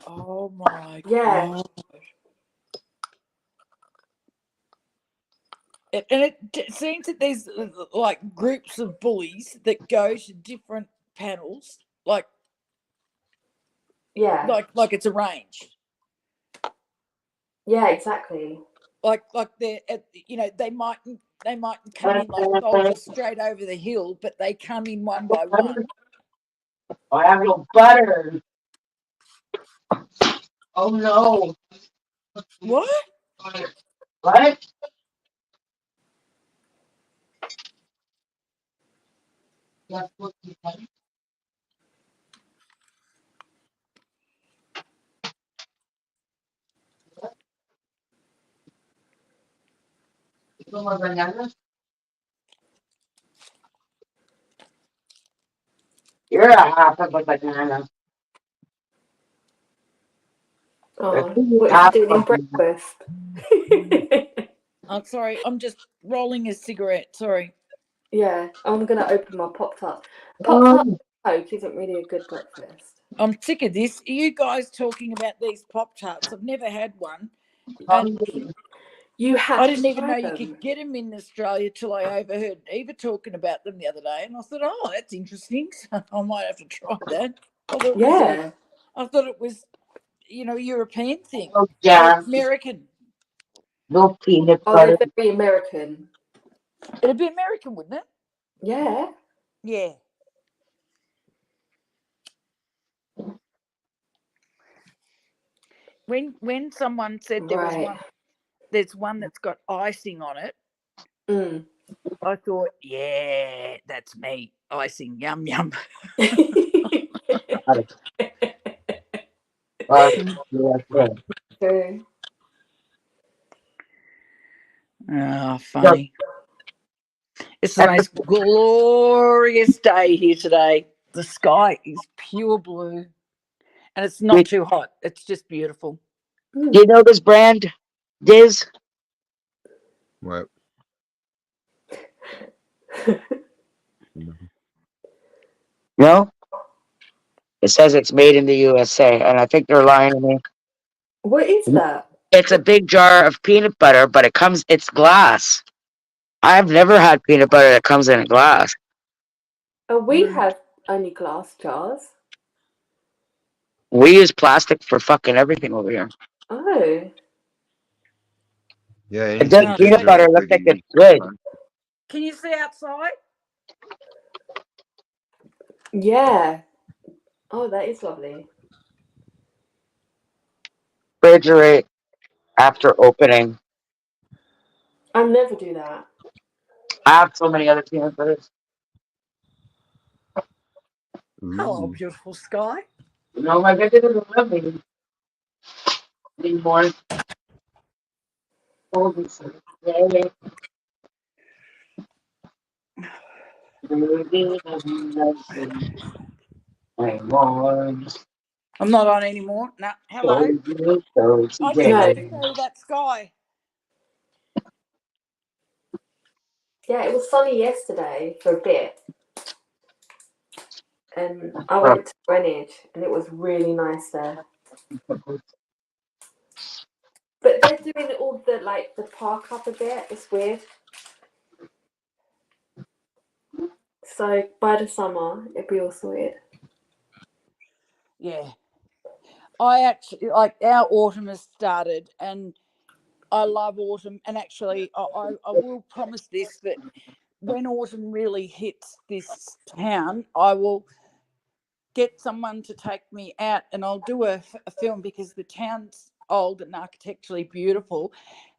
Oh my Yeah. god. And it seems that there's like groups of bullies that go to different panels, like Yeah. it's arranged. Yeah, exactly. Like they're they mightn't come in like soldiers straight over the hill, but they come in one by one. I have no butter. Oh no. What? What? You're a half of a banana. Oh, what is she doing in breakfast? I'm sorry, I'm just rolling a cigarette. Sorry. Yeah, I'm gonna open my Pop-Tart. Pop-Tart Coke isn't really a good breakfast. I'm sick of this. Are you guys talking about these Pop-Tarts? I've never had one. And You have I to didn't even try know you them. could get them in Australia till I overheard Eva talking about them the other day, and I thought, "Oh, that's interesting. I might have to try that." I thought it was a European thing. Oh, Or yeah. American. No peanut Oh, butter. they're very American. It'd be American, wouldn't it? Yeah. Yeah. When someone said there's one that's got icing on it, Mm. I thought, yeah, that's me. Icing, yum yum. True. Oh, funny. It's the most glorious day here today. The sky is pure blue, and it's not too hot. It's just beautiful. Do you know this brand, Diz? What? No? It says it's made in the USA, and I think they're lying to me. What is that? It's a big jar of peanut butter, but it's glass. I've never had peanut butter that comes in a glass. Oh, we have only glass jars. We use plastic for fucking everything over here. Oh. Yeah, It does anything peanut butter dessert looks good like you it's use good. plastic. Can you see outside? Yeah. Oh, that is lovely. Refrigerate after opening. I never do that. I have so many other peanut butters. Hello, Ooh. beautiful sky. No, my God, doesn't love me anymore. I'm not on anymore. No. Hello. I get No. used to that sky. Yeah, it was sunny yesterday for a bit. And I went to Greenwich and it was really nice there. But they're doing all the park up a bit. It's weird. So by the summer, it'll be all sorted. Yeah. I actually, like, our autumn has started, and I love autumn. And actually, I will promise this, that when autumn really hits this town, I will get someone to take me out, and I'll do a film, because the town's old and architecturally beautiful,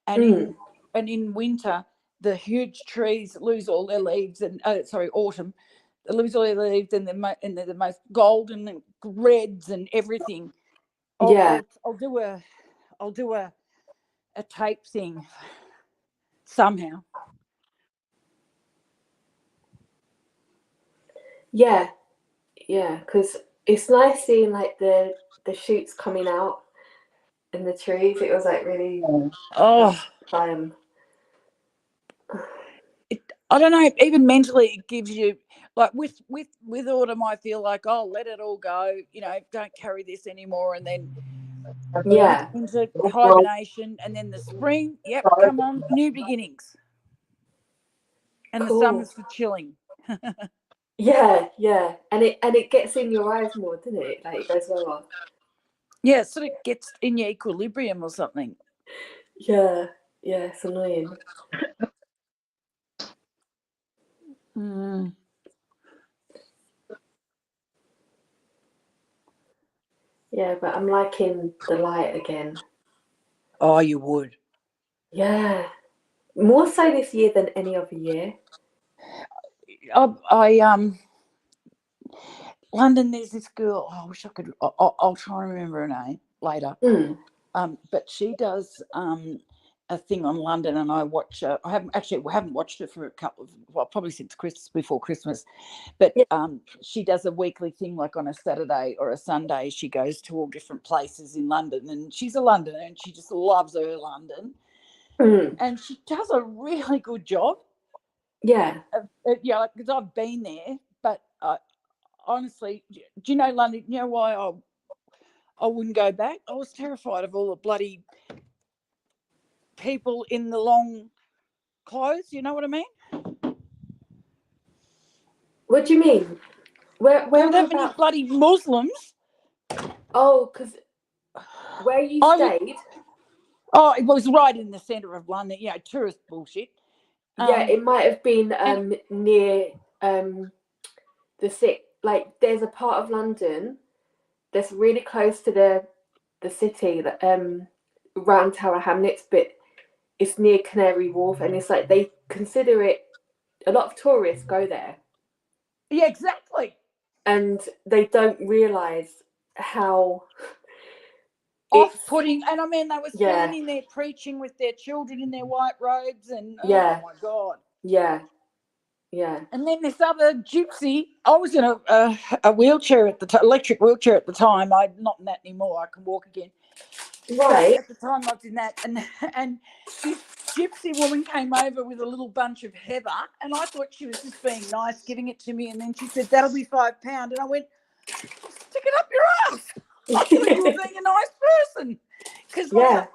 and in winter the huge trees lose all their leaves, and autumn, they lose all their leaves, and they're the most golden and reds and everything. I'll do a tape thing somehow. Yeah, because it's nice seeing like the shoots coming out in the trees. It was like really time. I don't know, even mentally it gives you, like, with autumn, I feel like, oh, let it all go, don't carry this anymore, and then Yeah, into hibernation, and then the spring, yep, come on, new beginnings, and the cool. summer's for chilling. Yeah, and it gets in your eyes more, doesn't it? Like it goes lower. Yeah, it sort of gets in your equilibrium or something. Yeah, it's annoying. Yeah, but I'm liking the light again. Oh, you would. Yeah, more so this year than any other year. London, there's this girl, I wish I could, I'll try and remember her name later. But she does a thing on London, and I watch her. I haven't watched her for probably since before Christmas. But she does a weekly thing, like on a Saturday or a Sunday. She goes to all different places in London, and she's a Londoner, and she just loves her London. And she does a really good job. Yeah. Yeah, because I've been there, but honestly, do you know London? You know why I wouldn't go back? I was terrified of all the bloody people in the long clothes. You know what I mean? What do you mean? Where There were that about? many bloody Muslims. Oh, because where you stayed? Oh, it was right in the centre of London. Tourist bullshit. Yeah, it might have been near the city. Like, there's a part of London that's really close to the city, that around Tower Hamlets, but it's near Canary Wharf, and it's like they consider it. A lot of tourists go there. Yeah, exactly. And they don't realise how off-putting, and I mean, they were standing there preaching with their children in their white robes, and oh my God. Yeah. And then this other gypsy, I was in a wheelchair at the electric wheelchair at the time. I'm not in that anymore. I can walk again. Right. But at the time I was in that, and this gypsy woman came over with a little bunch of heather, and I thought she was just being nice, giving it to me, and then she said, that'll be £5. And I went, stick it up your ass. I thought you were being a nice person. Because my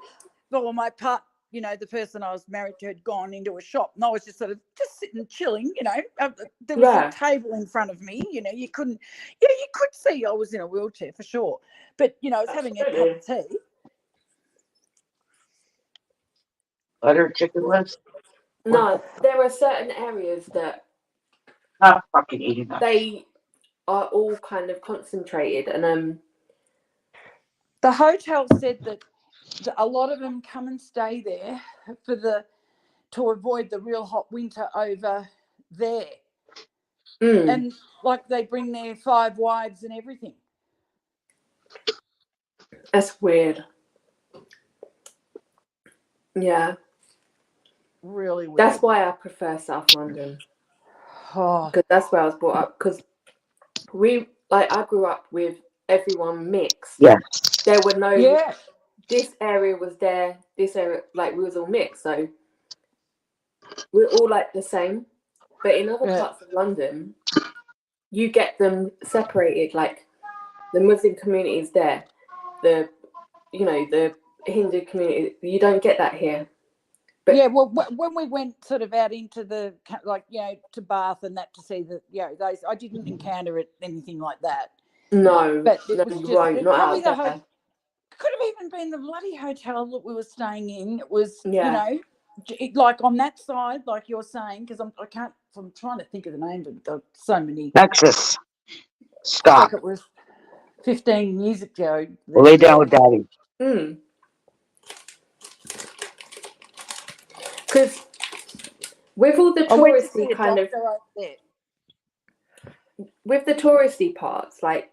part, the person I was married to had gone into a shop, and I was just sort of just sitting chilling, there was a table in front of me, you couldn't, you could see I was in a wheelchair for sure, but I was having a cup of tea. Butter chicken breast? No, there are certain areas that not fucking eating that. They are all kind of concentrated, and the hotel said that a lot of them come and stay there to avoid the real hot winter over there. And like they bring their 5 wives and everything. That's weird. Yeah. Really weird. That's why I prefer South London. Because that's where I was brought up. Because I grew up with everyone mixed. Yeah. There were no. Yeah. This area was there. This area, like, we was all mixed. So we're all like the same. But in other parts of London, you get them separated. Like, the Muslim community is there. The Hindu community. You don't get that here. But yeah, well, when we went sort of out into the to Bath and that to see the those, I didn't encounter anything like that. no, But it no, was you just won't. Not probably out the there. could have even been the bloody hotel that we were staying in. It was Yeah. like on that side, like you're saying, because I'm trying to think of the name of it. So many. Texas. It's like Stop. it was 15 years ago. Lay down with daddy. Because with all the I went to see touristy a kind of, doctor over there. with the touristy parts, like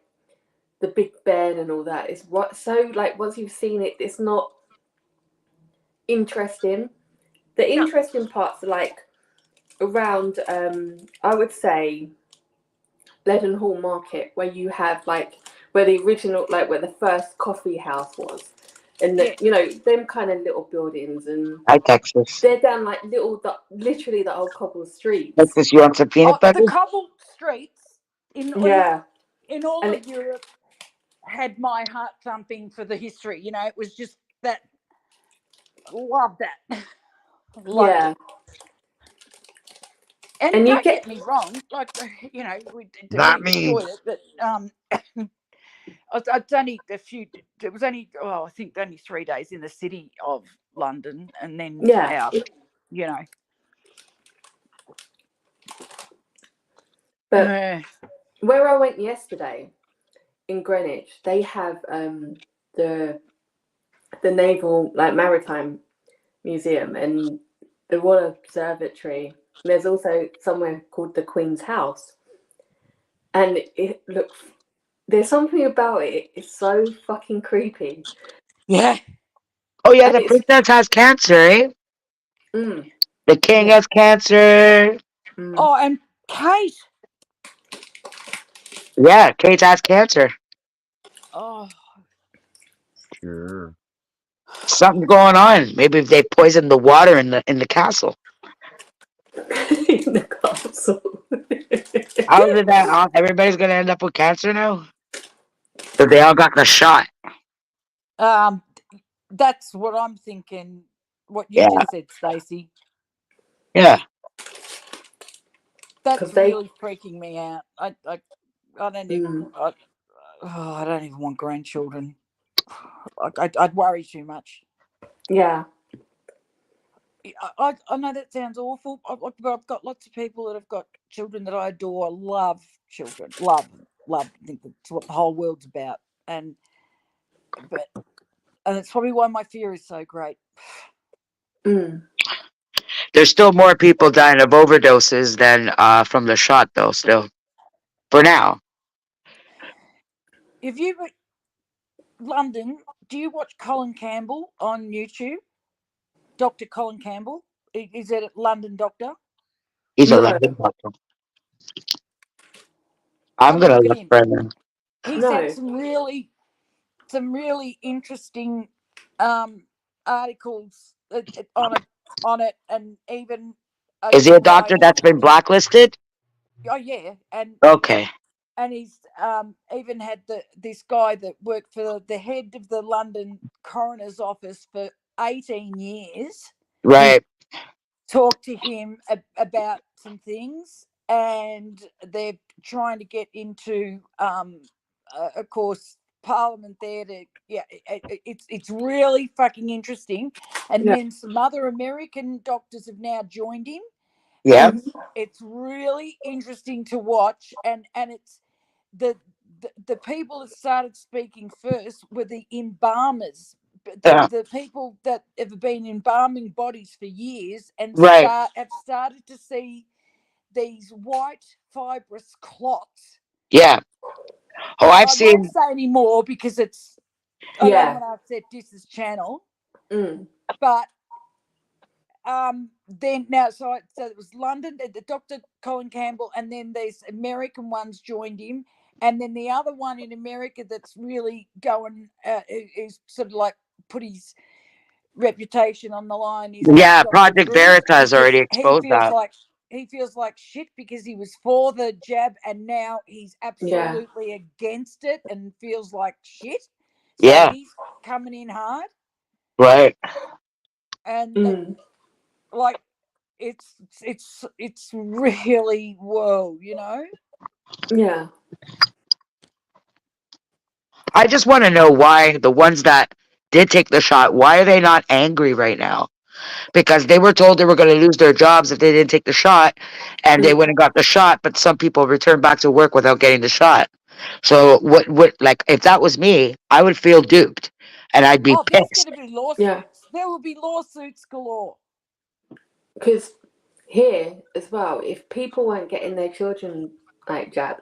the Big Ben and all that, is what. So like once you've seen it, it's not interesting. The interesting parts are like around, I would say, Leadenhall Market, where you have like where the original, like where the first coffee house was, and Yeah. them kind of little buildings, and Hi, Texas. they're down like literally the old cobbled streets. Texas, you want some peanut The butter? cobbled streets in Yeah, all and of Europe had my heart thumping for the history. It was just that. Love that. Loved yeah, it. And and you don't get get me wrong, like we Not we me. enjoyed it, but it's only a few. It was only I think only 3 days in the city of London, and then yeah. out. You know, But uh, where I went yesterday in Greenwich, they have the naval like maritime museum and the Royal Observatory. There's also somewhere called the Queen's House, and it looks. There's something about it. It's so fucking creepy, yeah. Oh, yeah, and the it's princess has cancer, eh? mm, The king yeah. has cancer. Mm. Oh, and Kate. Yeah, Kate has cancer. Oh, Sure. Something's going on. Maybe if they poisoned the water in the castle. In the castle. How did that? Everybody's gonna end up with cancer now. So they all got the shot. um, that's what I'm thinking. What you Yeah, just said, Stacey. yeah. That's Because they, really freaking me out. I don't even. mm, I don't even want grandchildren. I'd worry too much. yeah, I know that sounds awful, but I've got lots of people that have got children that I adore. Love children, love, love. I think that's what the whole world's about, and but and it's probably why my fear is so great. mm. There's still more people dying of overdoses than from the shot, though. Still, for now. If you London, do you watch Colin Campbell on YouTube? Dr. Colin Campbell, is it London Doctor? He's a No, London doctor. I'm Have a gonna look at look him. for him. He's had no, some really interesting articles on it, and even Is he a a guy. doctor that's been blacklisted? Oh yeah, Okay. and he's even had this guy that worked for the head of the London coroner's office for 18 years Right. talk to him about some things, and they're trying to get into of course parliament there to it's really fucking interesting, and yeah, then some other American doctors have now joined him, and Yeah. it's really interesting to watch, and it's the the people that started speaking first were the embalmers, Yeah. the people that have been embalming bodies for years and Right. have started to see these white fibrous clots. Yeah. Oh, I've I won't seen. say any more because I don't yeah, want to upset Dis's channel, mm, but then now so it was London, the Dr. Colin Campbell, and then these American ones joined him, and then the other one in America that's really going is sort of like put his reputation on the line is Yeah, Dr. Project Drew, Veritas because already exposed that. he feels like shit because he was for the jab and now he's yeah, absolutely against it and feels like shit, so Yeah. he's coming in hard, Right. and mm. like it's really whoa, you know. Yeah. I just want to know why the ones that did take the shot, why are they not angry right now? Because they were told they were going to lose their jobs if they didn't take the shot, and they went and got the shot, but some people returned back to work without getting the shot. So what like if that was me, I would feel duped and I'd be Oh, there's going pissed. to be Yeah. lawsuits. There will be lawsuits galore. Because here as well, if people weren't getting their children like jabbed,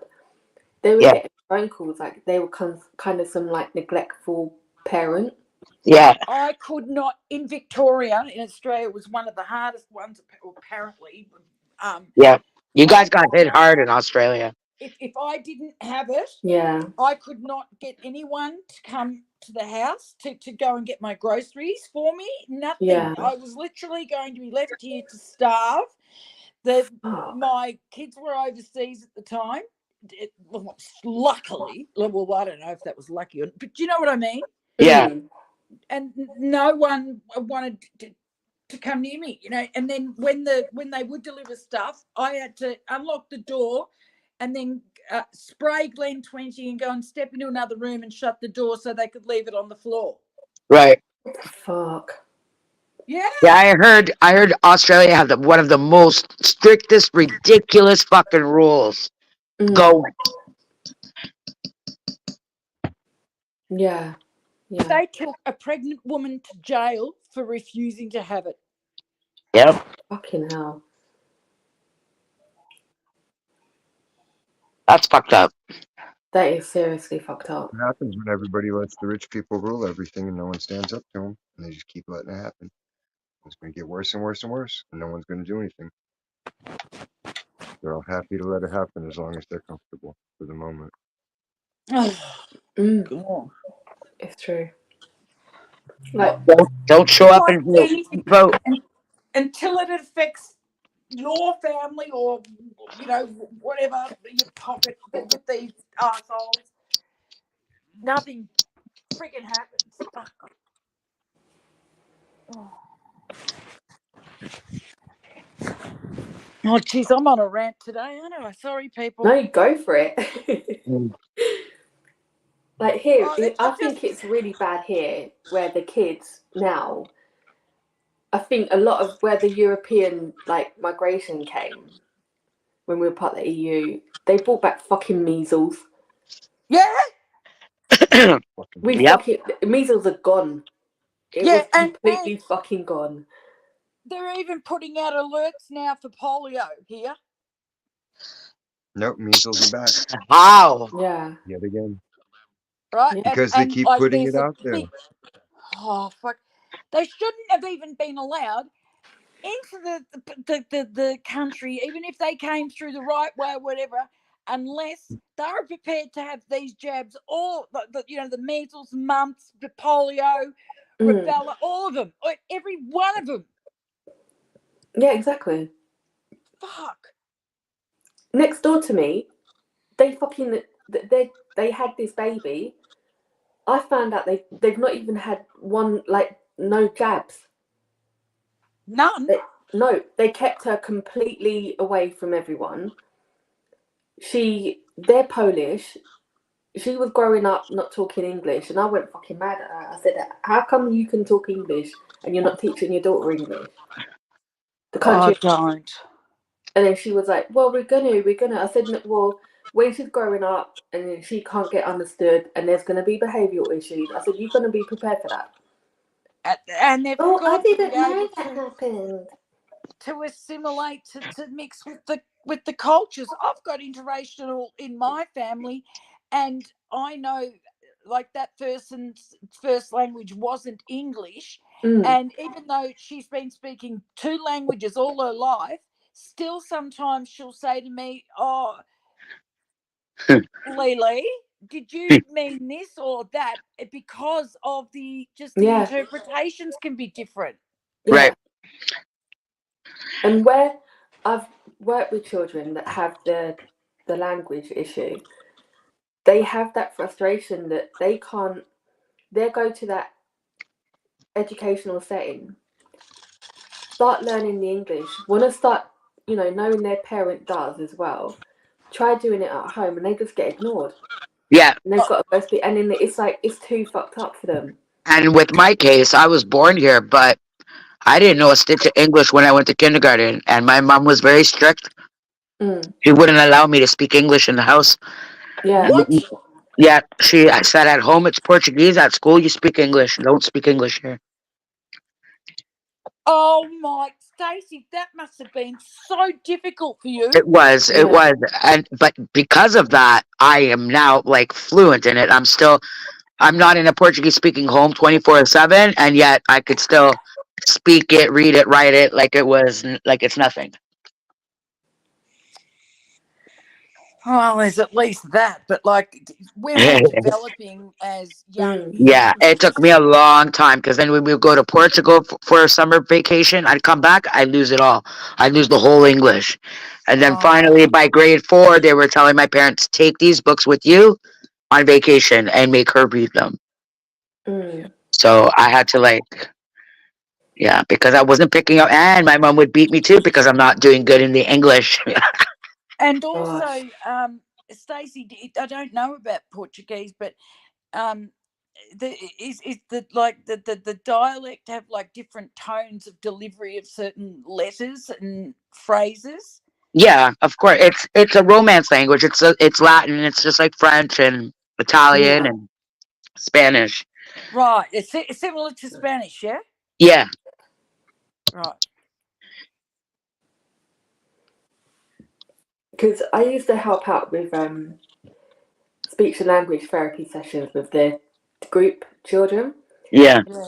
they were Yeah, getting phone calls like they were kind of some like neglectful parent. yeah, I could not in Victoria in Australia. It was one of the hardest ones apparently. yeah. You I guys got could hit not, hard in Australia. if I didn't have it, Yeah. I could not get anyone to come to the house to go and get my groceries for me. Nothing. Yeah. I was literally going to be left here to starve. My kids were overseas at the time. Luckily, well, I don't know if that was lucky, but you know what I mean. Yeah, And no one wanted to come near me, you know. And then when they would deliver stuff, I had to unlock the door and then spray Glen 20 and go and step into another room and shut the door so they could leave it on the floor. right. Fuck. Yeah. Yeah, I heard Australia have one of the most strictest, ridiculous fucking rules going. Yeah. Yeah. They took a pregnant woman to jail for refusing to have it. Yep, Fucking hell. that's fucked up. That is seriously fucked up. It happens when everybody lets the rich people rule everything and no one stands up to them, and they just keep letting it happen. It's going to get worse and worse and worse, and no one's going to do anything. They're all happy to let it happen as long as they're comfortable for the moment. God. It's true. Like, Don't show up and vote. Until it affects your family or, you know, whatever, your pocket with these assholes, nothing freaking happens. Fuck. Oh, geez, I'm on a rant today, aren't I? Sorry, people. no, go for it. Like here, I I think just, it's really bad here where the kids now, I think a lot of where the European like migration came when we were part of the EU, they brought back fucking measles. yeah, Yep. Measles are gone. It yeah, was and completely fucking gone. they're even putting out alerts now for polio here. Nope, measles are back How? Yeah. yet again Right? Yeah. because they And keep like putting there's it a out there. big, oh fuck, they shouldn't have even been allowed into the country, even if they came through the right way or whatever, unless they're prepared to have these jabs, all the measles, mumps, the polio, rubella, all of them, every one of them. Yeah, exactly. Fuck. Next door to me, they had this baby. I found out they've not even had one, like, no jabs. None. They kept her completely away from everyone. They're Polish. She was growing up not talking English, and I went fucking mad at her. I said, "How come you can talk English and you're not teaching your daughter English?" The Oh, country. don't. And then she was like, "Well, we're gonna." I said, "Well, when she's growing up and then she can't get understood, and there's gonna be behavioural issues." I said, "You're gonna be prepared for that." And they've Oh, I got to be didn't know able that happened. to assimilate, to mix with the cultures. I've got interracial in my family, and I know like that person's first language wasn't English, and even though she's been speaking two languages all her life, still sometimes she'll say to me, "Oh, Lily, did you mean this or that?" Because of the Yeah, interpretations can be different. yeah. Right. And where I've worked with children that have the language issue, they have that frustration that they can't. They go to that educational setting, start learning the English, want to start, knowing their parent does as well, try doing it at home and they just get ignored. Yeah. And they've got to go speak, and then it's like, it's too fucked up for them. And with my case, I was born here, but I didn't know a stitch of English when I went to kindergarten, and my mom was very strict. Mm. She wouldn't allow me to speak English in the house. Yeah. What? Yeah, I said at home it's Portuguese, at school you speak English. Don't speak English here. Oh my, Stacey, that must have been so difficult for you. It Yeah. was, and but because of that, I am now like fluent in it. I'm not in a Portuguese speaking home 24/7, and yet I could still speak it, read it, write it like it's nothing. Well, there's at least that, but like we're all developing as young Mm. Yeah, it humans. took me a long time because then when we would go to Portugal for a summer vacation, I'd come back, I'd lose it all. I'd lose the whole English. And then finally, Oh, by grade 4, they were telling my parents, take these books with you on vacation and make her read them. Mm. So I had to yeah, because I wasn't picking up, and my mom would beat me too because I'm not doing good in the English. and also, Gosh. Stacey, I don't know about Portuguese, but um, is the like the dialect have like different tones of delivery of certain letters and phrases? Yeah, of course, it's a Romance language. It's Latin. It's just like French and Italian Yeah. and Spanish. Right, it's similar to Spanish, yeah. Yeah, Right. Because I used to help out with speech and language therapy sessions with the group children. yeah. Yeah.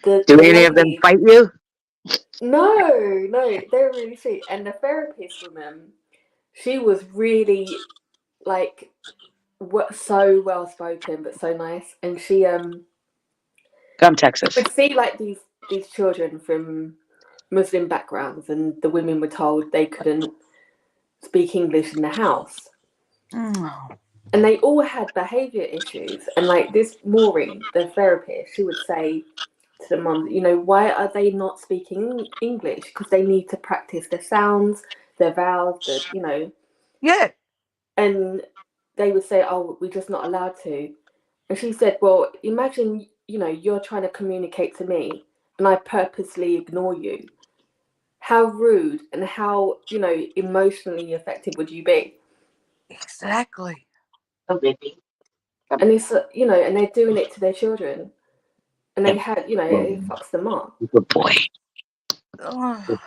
Do The any of them lady, fight you? no, they were really sweet. And the therapist woman, she was really like what so well spoken but so nice. And Come she Texas. would see like these children from Muslim backgrounds, and the women were told they couldn't speak English in the house. Mm. And they all had behavior issues. And like this Maureen, the therapist, she would say to the mums, why are they not speaking English? Because they need to practice the sounds, the vowels, Yeah. and they would say, oh, we're just not allowed to. And she said, well, imagine, you're trying to communicate to me and I purposely ignore you. How rude and how, emotionally affected would you be? Exactly. Oh, baby. And it's, and they're doing it to their children. And they had, it fucks them up. Good boy. Oh.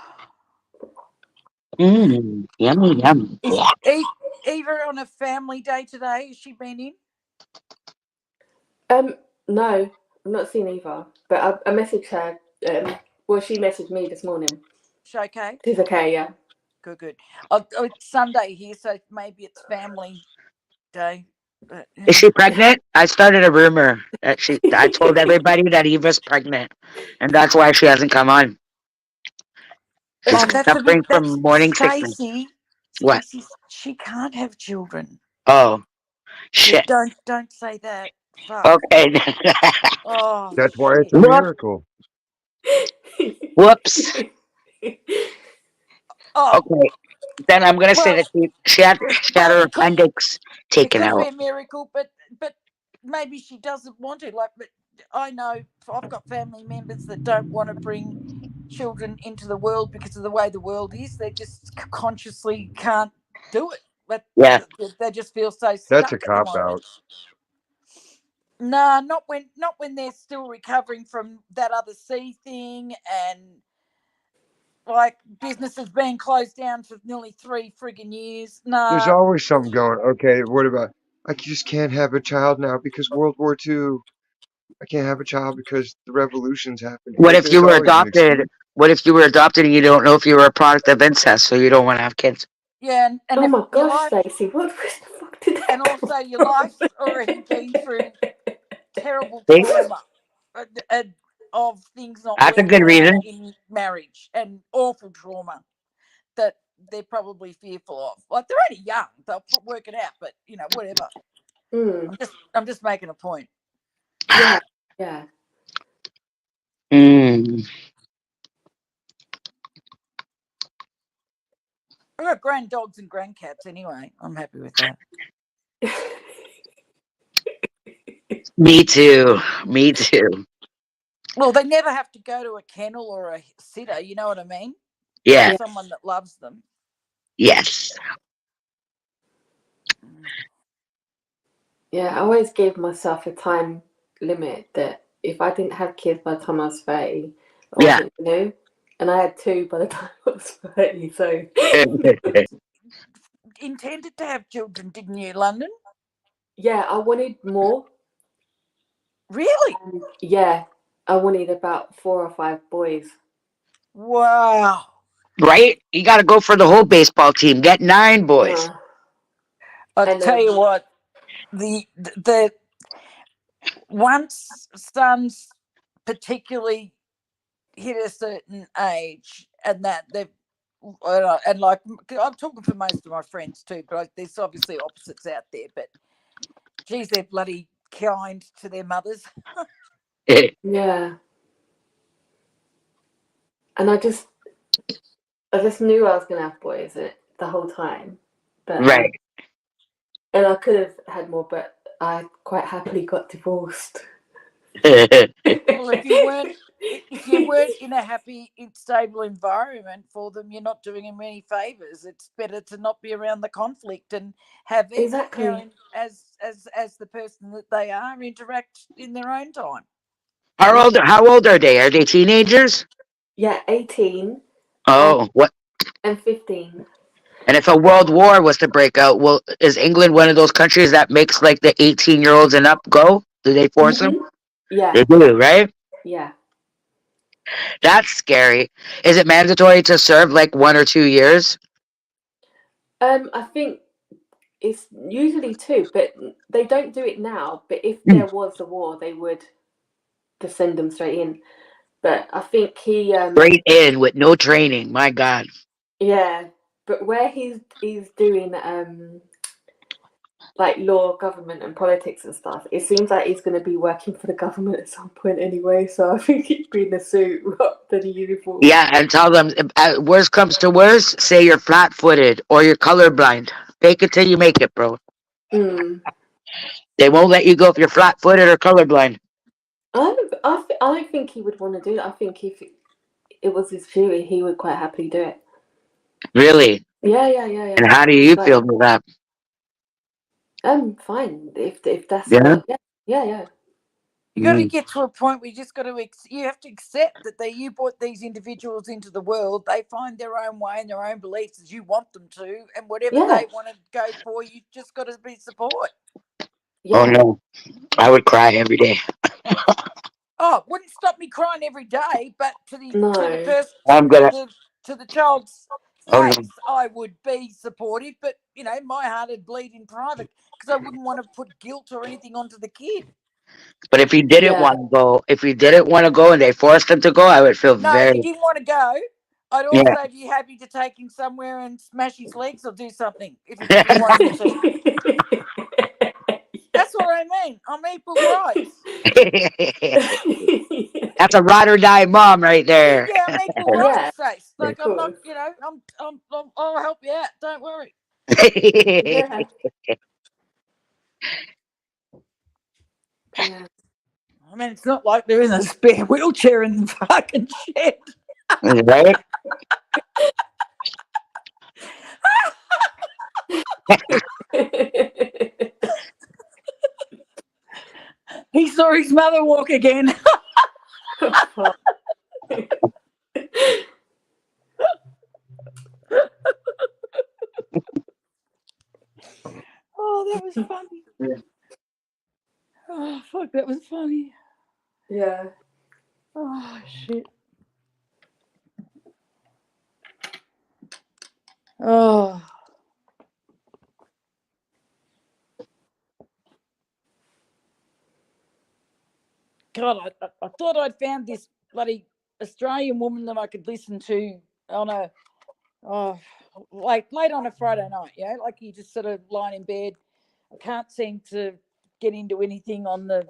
Yummy, yum. Is Eva on a family day today? Has she been in? No, I'm not seeing either. But I messaged her. Well, she messaged me this morning. She okay? She's okay, yeah. Good, good. Oh, it's Sunday here, so maybe it's family day. But Is she pregnant? I started a rumor that I told everybody that Eva's pregnant, and that's why she hasn't come on. She's oh, that's a bit. suffering That's from morning sickness. Stacey. What? Stacey, she can't have children. Oh, Yeah, shit. don't say that. Fuck. Okay. Oh That's why it's a shit. miracle. Whoops. Oh Okay. Then I'm gonna say well, that she had her well, appendix it taken could be out. a miracle, but maybe she doesn't want to. Like, but I know I've got family members that don't want to bring children into the world because of the way the world is. They just consciously can't do it, but Yeah. they just feel so That's a stuck at the cop moment. out. Nah, not when they're still recovering from that other C thing, and like businesses being closed down for nearly 3 friggin' years. There's Nah. always something going. Okay, what about I just can't have a child now because World War II. I can't have a child because the revolution's happening. What if you There's were always an adopted? excuse. What if you were adopted and you don't know if you were a product of incest, so you don't want to have kids? Yeah, and Oh if my your gosh, life, Stacey, what the fuck did and that come also your life's already been through terrible See? trauma of things not That's a good working out reason. in marriage and awful trauma that they're probably fearful of. Like they're only young, they'll work it out. But whatever. Mm, I'm just making a point. yeah, yeah. Mm. I've got grand dogs and grandcats anyway. I'm happy with that. Me too. Me too. Well, they never have to go to a kennel or a sitter. You know what I mean? They Yeah. have Yeah. someone that loves them. Yes. Yeah, I always gave myself a time limit that if I didn't have kids by the time I was 30, I Yeah. wasn't new. And I had two by the time I was 30, so Intended to have children, didn't you, London? yeah, I wanted more. Really? And yeah, I wanted about 4 or 5 boys. Wow. Right? You got to go for the whole baseball team. Get 9 boys. Uh, I and tell you what, the once sons particularly hit a certain age, and that they've and like I'm talking for most of my friends too, but there's obviously opposites out there. But geez, they're bloody kind to their mothers. yeah, and I just knew I was gonna have boys the whole time, but Right. and I could have had more, but I quite happily got divorced. Well, if you weren't in a happy, stable environment for them, you're not doing them any favors. It's better to not be around the conflict and have each Exactly. parent as the person that they are interact in their own time. How old are they? Are they teenagers? Yeah, 18 and Oh, what? and 15. And if a world war was to break out, well, is England one of those countries that makes like the 18-year-olds and up go? Do they force them? Yeah, They do, right? yeah. That's scary. Is it mandatory to serve like 1 or 2 years? I think it's usually 2, but they don't do it now. But if Mm. there was a war, they would just send them straight in. But I think Straight in with no training. My God. yeah. But where he's doing like law, government, and politics and stuff, it seems like he's going to be working for the government at some point anyway. So I think he'd be in a suit rather than a uniform. Yeah, and tell them, worst comes to worst, say you're flat-footed or you're colorblind. Fake it till you make it, bro. Mm. They won't let you go if you're flat-footed or colorblind. I don't think he would want to do that. I think if it was his theory, he would quite happily do it. Really? Yeah, yeah, yeah, And yeah. how do He's you like, feel with that? fine if that's Yeah. what. Yeah, yeah, yeah. You got to Mm. get to a point where you just got to you have to accept that you brought these individuals into the world. They find their own way and their own beliefs as you want them to, and whatever Yeah, they want to go for, you just got to be support. Oh yeah. no, I would cry every day. Oh, wouldn't stop me crying every day, but to the No. person I'm gonna. to the child's Oh no. face, I would be supportive. But my heart would bleed in private because I wouldn't want to put guilt or anything onto the kid. But if he didn't Yeah. want to go, and they forced him to go, I would feel No, if he very. didn't want to go, I'd Yeah. also be happy to take him somewhere and smash his legs or do something if he didn't want him to. That's what I mean. I'm equal rights. That's a ride or die mom right there. Yeah, I'm equal Yeah, rights, face. of Like I'm not, course. I'll help you out. Don't worry. Yeah, yeah. I mean, it's not like there isn't a spare wheelchair in the fucking shed. Right? He saw his mother walk again. Oh, that was funny. Oh, fuck, that was funny. Yeah. Oh, shit. Oh. God, I thought I'd found this bloody Australian woman that I could listen to on a, oh, like late on a Friday night, like you just sort of lying in bed. I can't seem to get into anything on the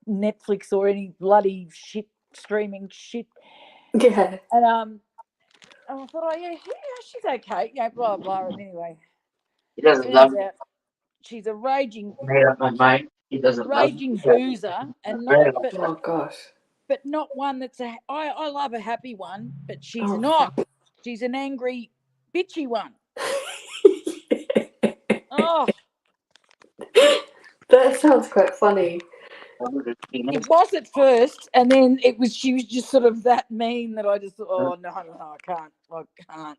Netflix or any bloody shit streaming shit. Yeah. And I thought, oh yeah, she's okay. Yeah, blah blah. And anyway, He doesn't love turns me. out she's a raging I made up my mind. He doesn't love me. boozer, and Oh gosh. but not one that's I love a happy one, but she's Oh, not. She's an angry, bitchy one. Oh, that sounds quite funny. it was at first, and then she was just sort of that mean that I just thought, oh no, I can't, like, I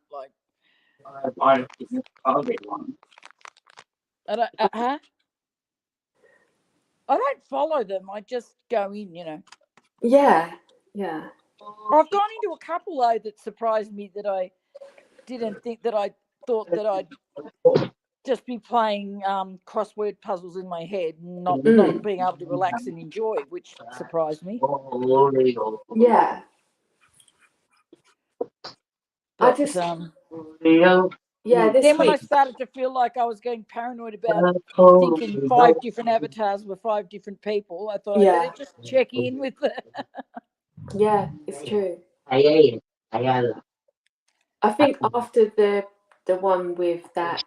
don't, I don't follow them. I just go in, Yeah. I've gone into a couple though that surprised me that I didn't think that I thought that I'd just be playing crossword puzzles in my head and not being able to relax and enjoy, which surprised me. Yeah. But, this then week. when I started to feel like I was going paranoid about thinking 5 different avatars were 5 different people, I thought I better just check in with the. Yeah, it's true. I think after the one with that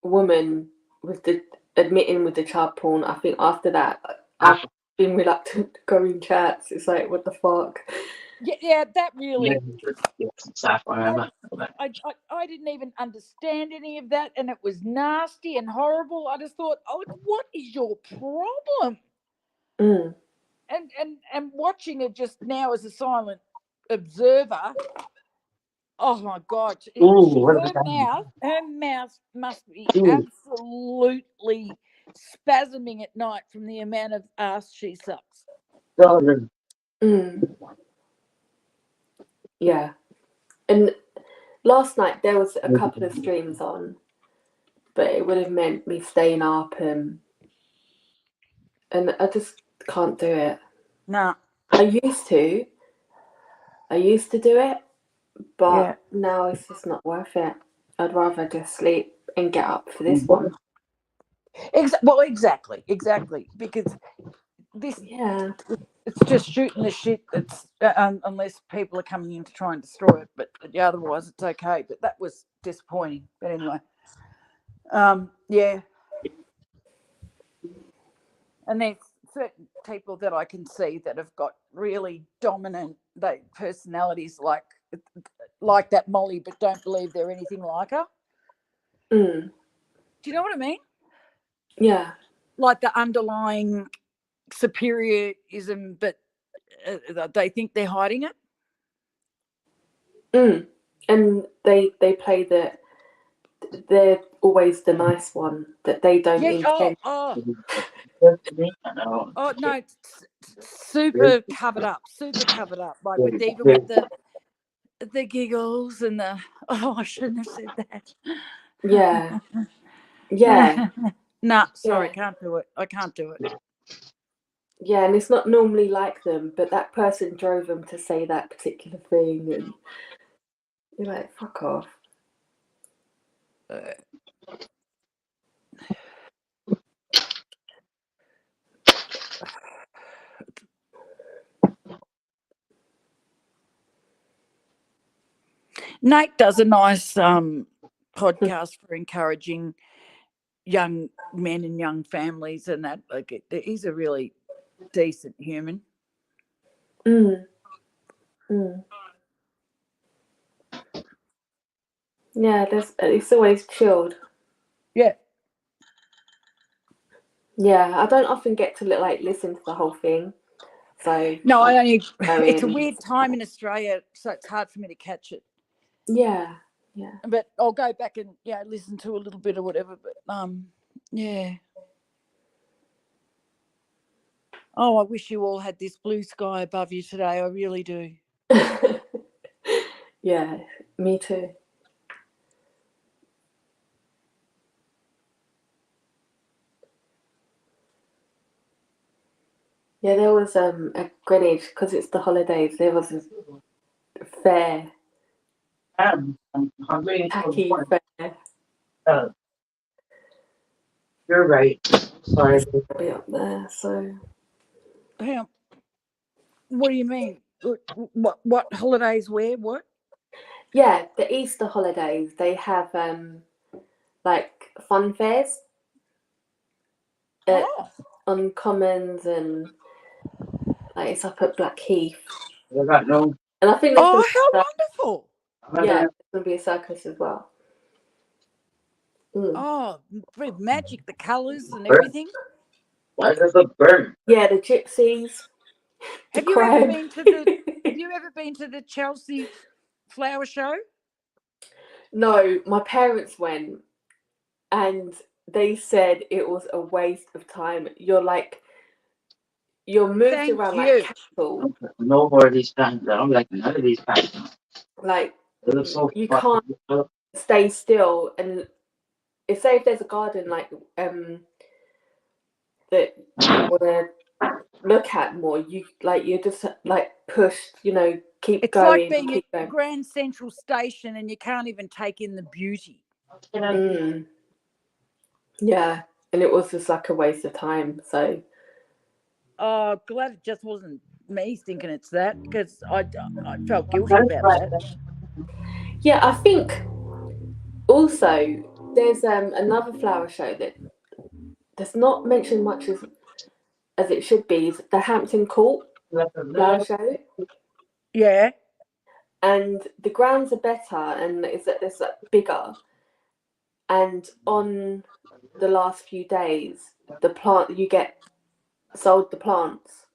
woman with the admitting with the child porn, I think after that I've been reluctant to go in chats. It's like, what the fuck? Yeah, that really. I didn't even understand any of that, and it was nasty and horrible. I just thought, oh, what is your problem? Mm. And watching it just now as a silent observer, oh my god, her mouth must be absolutely spasming at night from the amount of ass she sucks. Mm. Yeah. And last night there was a couple of streams on, but it would have meant me staying up and I just can't do it. No. I used to do it, but now it's just not worth it. I'd rather just sleep and get up for this one. Well, exactly, because this, it's just shooting the shit. It's unless people are coming in to try and destroy it, but otherwise it's okay. But that was disappointing. But anyway, yeah. And there's certain people that I can see that have got really dominant personalities, like that Molly, but don't believe they're anything like her. Mm. Do you know what I mean? Yeah. Like the underlying superiorism, but they think they're hiding it. Mm. And they play that they're always the nice one, that they don't intend. Oh no, super covered up, like with the giggles and the, oh, I shouldn't have said that. Yeah. Nah, sorry, can't do it. I can't do it. Yeah, and it's not normally like them, but that person drove them to say that particular thing, and you're like, fuck off. Nate does a nice podcast for encouraging young men and young families, and that, like, he's a really decent human. Yeah, it's always chilled. Yeah, I don't often get to listen to the whole thing, so no, I only. It's a weird time in Australia, so it's hard for me to catch it. Yeah. But I'll go back and listen to a little bit or whatever. But yeah. Oh, I wish you all had this blue sky above you today. I really do. Yeah, me too. Yeah, there was at Greenwich, because it's the holidays, there was a fair. Tacky fair. You're right. Sorry. Be up there, so. Hang on. What do you mean? What holidays where? What? Yeah, the Easter holidays, they have like fun fairs at, Oh, on Commons, and like it's up at Blackheath. No. And I think there's oh, gonna how wonderful! yeah, there's gonna be a circus as well. Mm. Oh, with magic, the colours and everything. Why does it burn? Yeah, the gypsies, the Have you ever crime. been to the? Have you ever been to the Chelsea flower show? No, my parents went, and they said it was a waste of time. You're moved Thank around like you. cattle. No more of these pants. I don't like none of these pants. Like They look so you fucking can't stay still. And if say if there's a garden like that you want to look at more, you're just like pushed. Keep It's like going, being at keep going. Grand Central Station and you can't even take in the beauty. Mm. Yeah, and it was just like a waste of time. So Oh, glad it just wasn't me thinking it's that, because I felt guilty about that. yeah, I think also there's another flower show that's not mentioned much as it should be. Is the Hampton Court flower show, Yeah. and the grounds are better, and it's bigger. And on the last few days, the plant you get sold the plants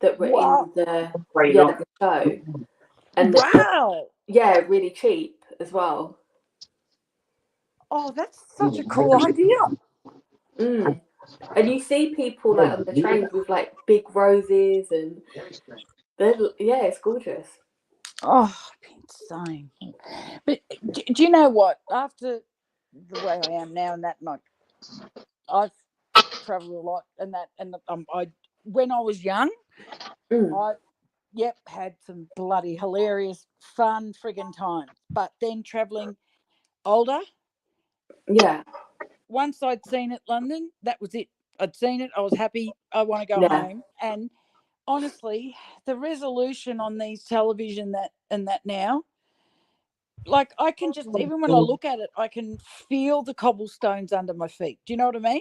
that were Wow. in the show, and Wow. yeah, really cheap as well. Oh, that's such a cool idea. Mm. And you see people like on the trains with like big roses, and yeah, it's gorgeous. Oh, insane. But do you know what? After the way I am now, and that, like, I've traveled a lot, and that, and I when I was young, Mm. I had some bloody hilarious, fun friggin' times. But then traveling older, Yeah, once I'd seen it, London, that was it. I'd seen it. I was happy. I want to go yeah, home. And honestly, the resolution on these television that now, like, I can just, even when I look at it, I can feel the cobblestones under my feet. Do you know what I mean?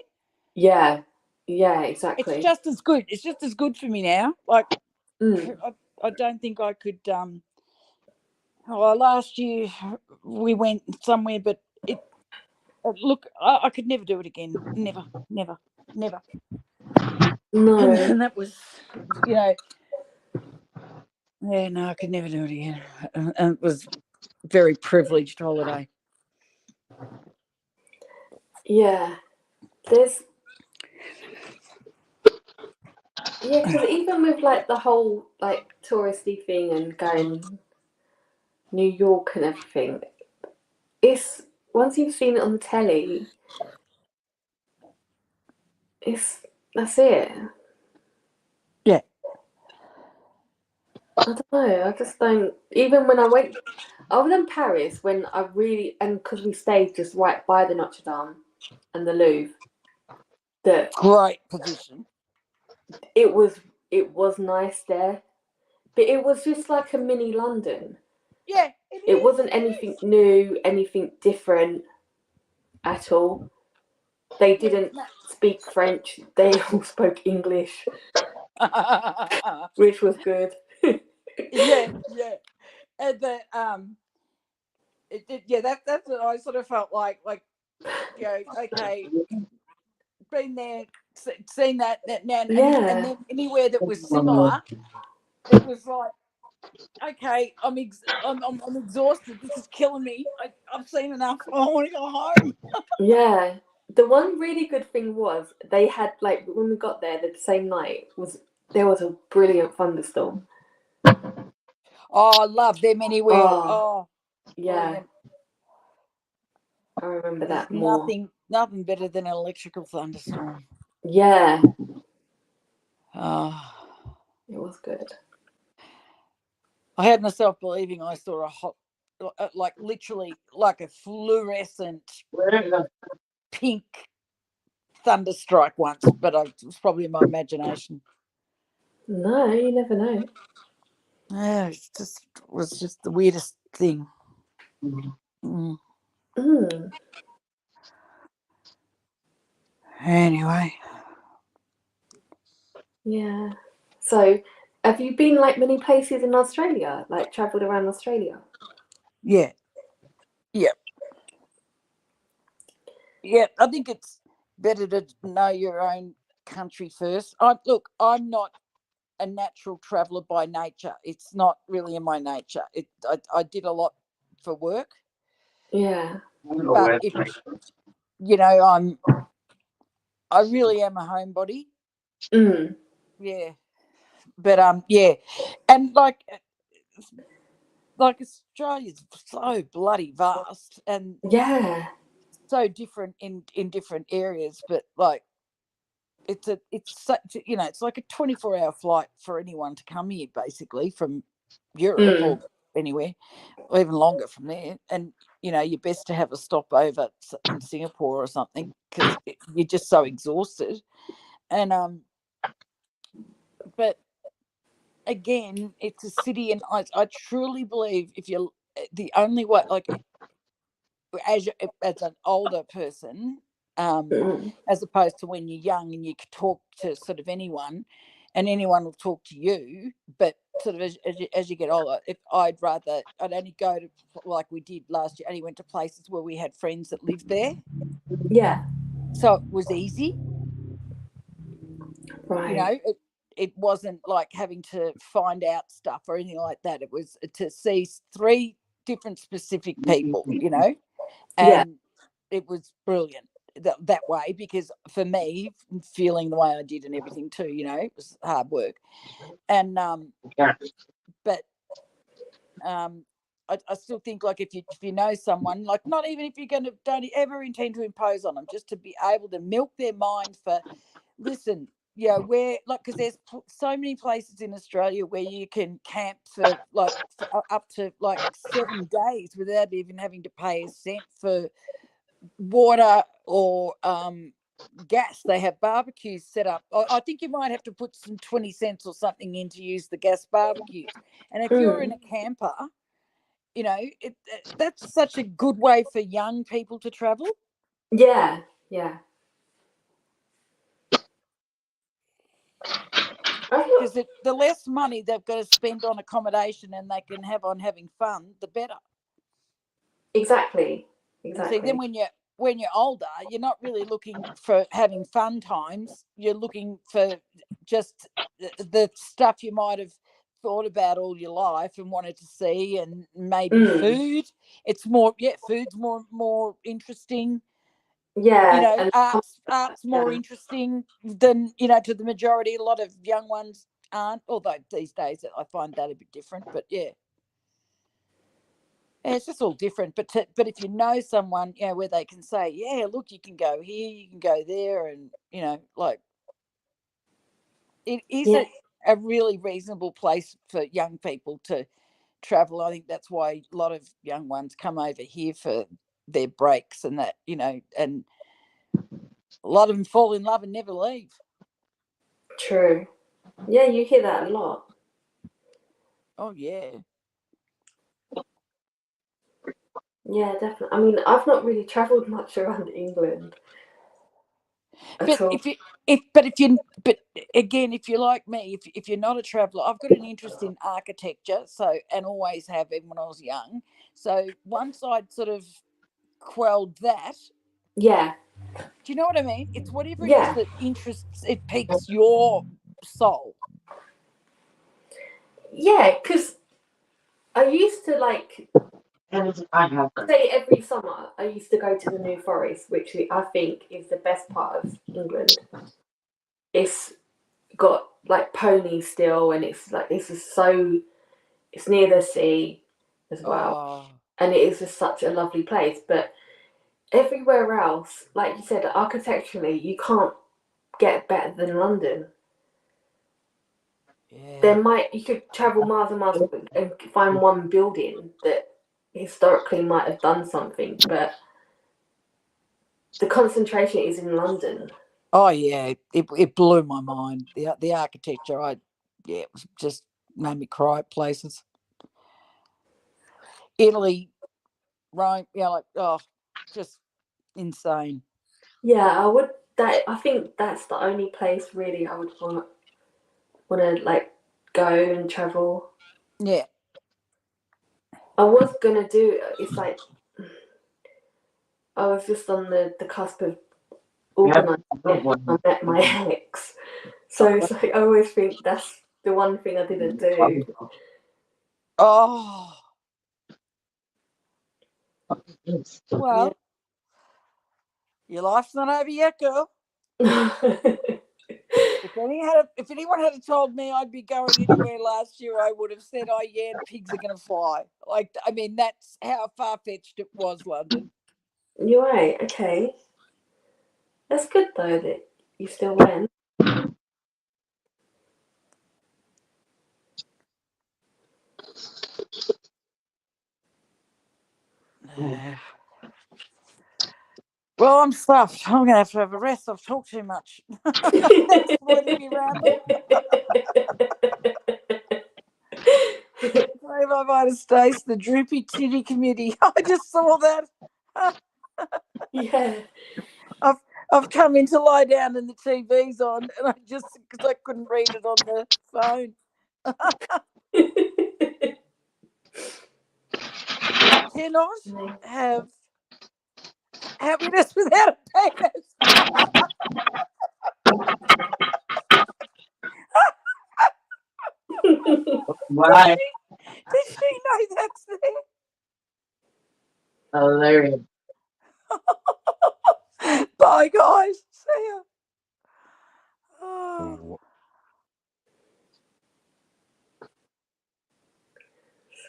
yeah, yeah, It's exactly. just as good. It's just as good for me now. Like, Mm. I don't think I could. Last year we went somewhere, but look, I could never do it again. Never, never, never. And, No, and that was, you know, yeah, no, I could never do it again. And it was a very privileged holiday. yeah, there's yeah, because even with like the whole like touristy thing and going New York and everything, it's once you've seen it on the telly, that's it. Yeah. I don't know. I just don't. Even when I went, other than Paris, when I really and because we stayed just right by the Notre Dame and the Louvre, that Great position. it was nice there, but it was just like a mini London. Yeah, It wasn't anything new, anything different at all. They didn't speak French. They all spoke English, which was good. yeah, yeah. And that that's what I sort of felt like, okay, been there, seen that now, and Yeah, then anywhere that was similar, it was like, okay, I'm exhausted. This is killing me. I've seen enough. I want to go home. yeah. The one really good thing was they had like when we got there the same night there was a brilliant thunderstorm. Oh, I love them anywhere. Oh, Oh, yeah, brilliant. I remember There's that more. nothing better than an electrical thunderstorm. Yeah, Oh, it was good. I had myself believing I saw a hot, like literally like a fluorescent pink thunderstrike once, but it was probably my imagination. No, you never know. Yeah, it was just the weirdest thing. Mm. Mm. Anyway. Yeah. So, have you been like many places in Australia? Like travelled around Australia? Yeah. Yeah. Yeah. I think it's better to know your own country first. I'm not a natural traveller by nature. It's not really in my nature. I did a lot for work, Yeah. but if I really am a homebody. Mm. Yeah. But yeah. And like Australia's so bloody vast and Yeah. so different in different areas, but like it's such it's like a 24-hour flight for anyone to come here basically from Europe or Mm. anywhere, or even longer from there. And you're best to have a stopover in Singapore or something because you're just so exhausted. And but again, it's a city, and I truly believe if you're the only way, like as an older person, um, Mm. as opposed to when you're young and you can talk to sort of anyone, and anyone will talk to you. But sort of as you get older, if I'd only go to, like we did last year, only went to places where we had friends that lived there, Yeah. so it was easy. Right. It wasn't like having to find out stuff or anything like that. It was to see three different specific people, Yeah. and it was brilliant that way, because for me, feeling the way I did and everything too, it was hard work. And but I still think, like, if you know someone, like, not even if you're going to, don't ever intend to impose on them, just to be able to milk their mind for, listen, where, like, because there's so many places in Australia where you can camp for like up to like 7 days without even having to pay a cent for water or gas. They have barbecues set up. I think you might have to put some 20 cents or something in to use the gas barbecues. And if you're in Mm. a camper, that's such a good way for young people to travel, Yeah. Yeah. I because thought the less money they've got to spend on accommodation and they can have on having fun, the better. exactly. And see, then Exactly. when you're older, you're not really looking for having fun times. You're looking for just the stuff you might have thought about all your life and wanted to see, and maybe Mm. food. It's more, food's more interesting. Yeah. And Art's more yeah. interesting than, to the majority. A lot of young ones aren't, although these days I find that a bit different. But yeah, it's just all different. But if you know someone, where they can say, yeah, look, you can go here, you can go there, and like, it is Yeah. a really reasonable place for young people to travel. I think that's why a lot of young ones come over here for their breaks and that, and a lot of them fall in love and never leave. True. Yeah, you hear that a lot. Oh yeah. Yeah, definitely. I mean, I've not really travelled much around England at But all. if you, again, if you're like me, if you're not a traveller, I've got an interest in architecture, so, and always have, even when I was young. So once I'd sort of quelled that, Yeah. do you know what I mean? It's whatever it is Yeah. that interests, it piques your soul. Yeah, because I used to like say every summer I used to go to the New Forest, which I think is the best part of England. It's got like ponies still, and it's like it's near the sea as well, Oh and it is just such a lovely place. But everywhere else, like you said, architecturally, you can't get better than London. yeah. You could travel miles and miles and find one building that historically might have done something, but the concentration is in London. Oh yeah. It blew my mind. The architecture. It was just made me cry at places. Italy. right? Yeah, like just insane. Yeah, I would. That I think that's the only place really I would want to like go and travel. Yeah. I was gonna do. It's like I was just on the cusp of Yep. organising it. I met my ex, so it's like I always think that's the one thing I didn't do. Oh Yeah. well, your life's not over yet, girl. If anyone had told me I'd be going anywhere last year, I would have said, "Oh yeah, pigs are going to fly." Like, I mean, that's how far fetched it was, London. You're right. Okay, that's good though that you still went. Well, I'm stuffed. I'm going to have a rest. I've talked too much. Thanks for letting me ramble. Save my Vita Stace, the Droopy Titty Committee. I just saw that. Yeah. I've I've come in to lie down and the TV's on, and I just because I couldn't read it on the phone. You cannot have happiness without a penis. Why? Did she know that's Hilarious. there? Bye, guys. See ya. Oh. Wh-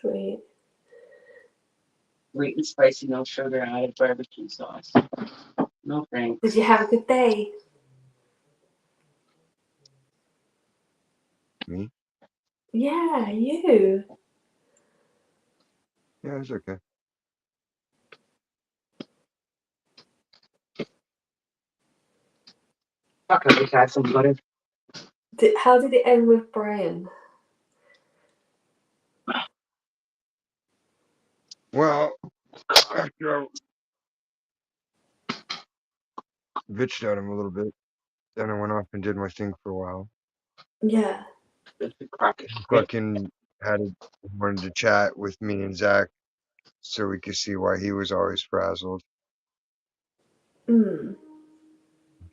Sweet. Sweet and spicy, no sugar, added barbecue sauce. No Did thanks. you have a good day? Me? Yeah, you. Yeah, it's okay. Fuck, I wish I had some butter. How did it end with Brian? Well, after I bitched at him a little bit, then I went off and did my thing for a while. Yeah. Fucking wanted to chat with me and Zach so we could see why he was always frazzled, Mm.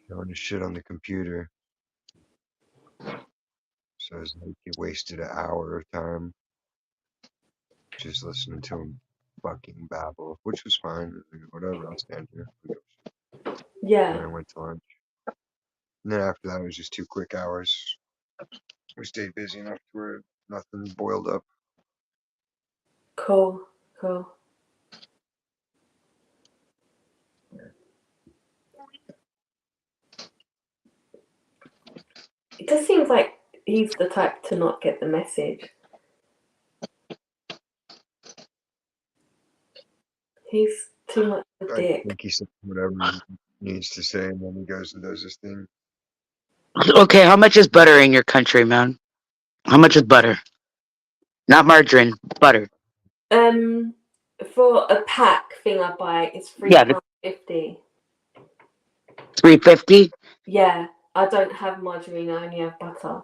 showing his shit on the computer. So it's like he wasted an hour of time just listening to him fucking babble, which was fine. Whatever, I'll stand here. Then Yeah. I went to lunch. And then after that, it was just 2 quick hours. We stayed busy enough to where nothing boiled up. Cool. Cool. It just seems like he's the type to not get the message. He's too much of a I dick. think he said whatever he needs to say, and then he goes and does his thing. Okay, how much is butter in your country, man? How much is butter? Not margarine, butter. For a pack thing I buy, it's Yeah, £3.50. $3.50. Yeah, I don't have margarine. I only have butter.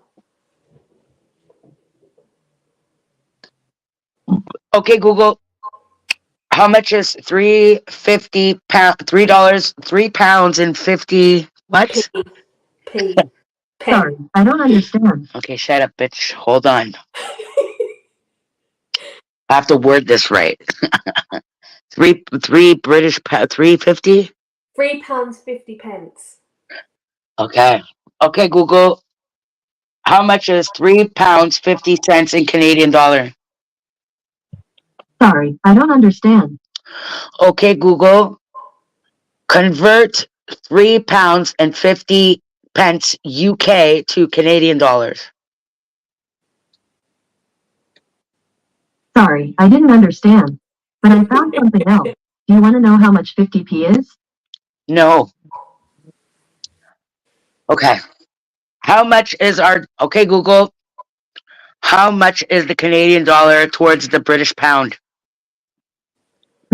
Okay, Google. How much is £3.50? £3 and 50 P what? P Sorry, pen. I don't understand. Okay, shut up, bitch. Hold on. I have to word this right. Three British £3.50. £3.50. Okay. Okay, Google. How much is £3 50 cents in Canadian dollar? Sorry, I don't understand. Okay, Google. Convert £3 and 50 pence UK to Canadian dollars. Sorry, I didn't understand. But I found something else. Do you want to know how much 50p is? No. Okay. How much is okay, Google. How much is the Canadian dollar towards the British pound?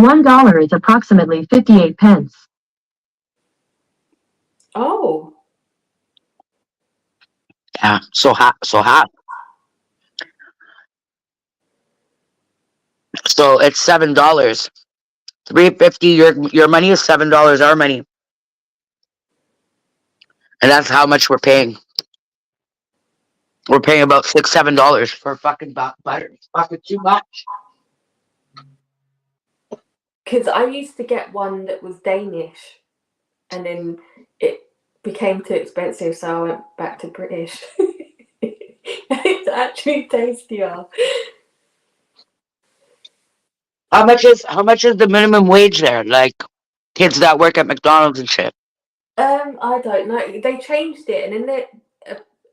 $1 is approximately 58 pence. Oh, Yeah. So hot. So hot. So it's $7. $3.50. Your money is $7. Our money, and that's how much we're paying. We're paying about $6-7 for fucking butter. It's fucking too much. because I used to get one that was Danish, and then it became too expensive, so I went back to British. It's actually tastier. How much is the minimum wage there? Like kids that work at McDonald's and shit. I don't know. They changed it, and then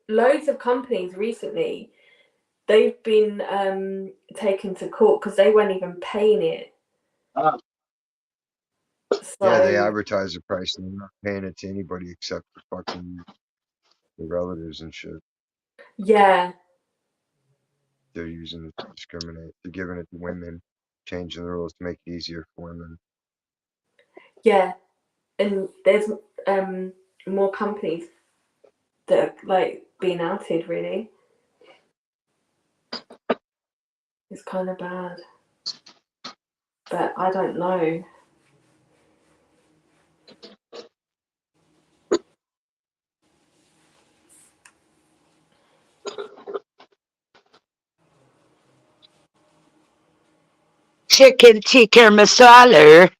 loads of companies recently they've been taken to court because they weren't even paying it. Oh. Yeah, they So advertise the price and they're not paying it to anybody except for fucking the relatives and shit. yeah, They're using it to discriminate. They're giving it to women, changing the rules to make it easier for women. yeah, and there's more companies that are like being outed. Really, it's kind of bad, but I don't know. Chicken tikka masala.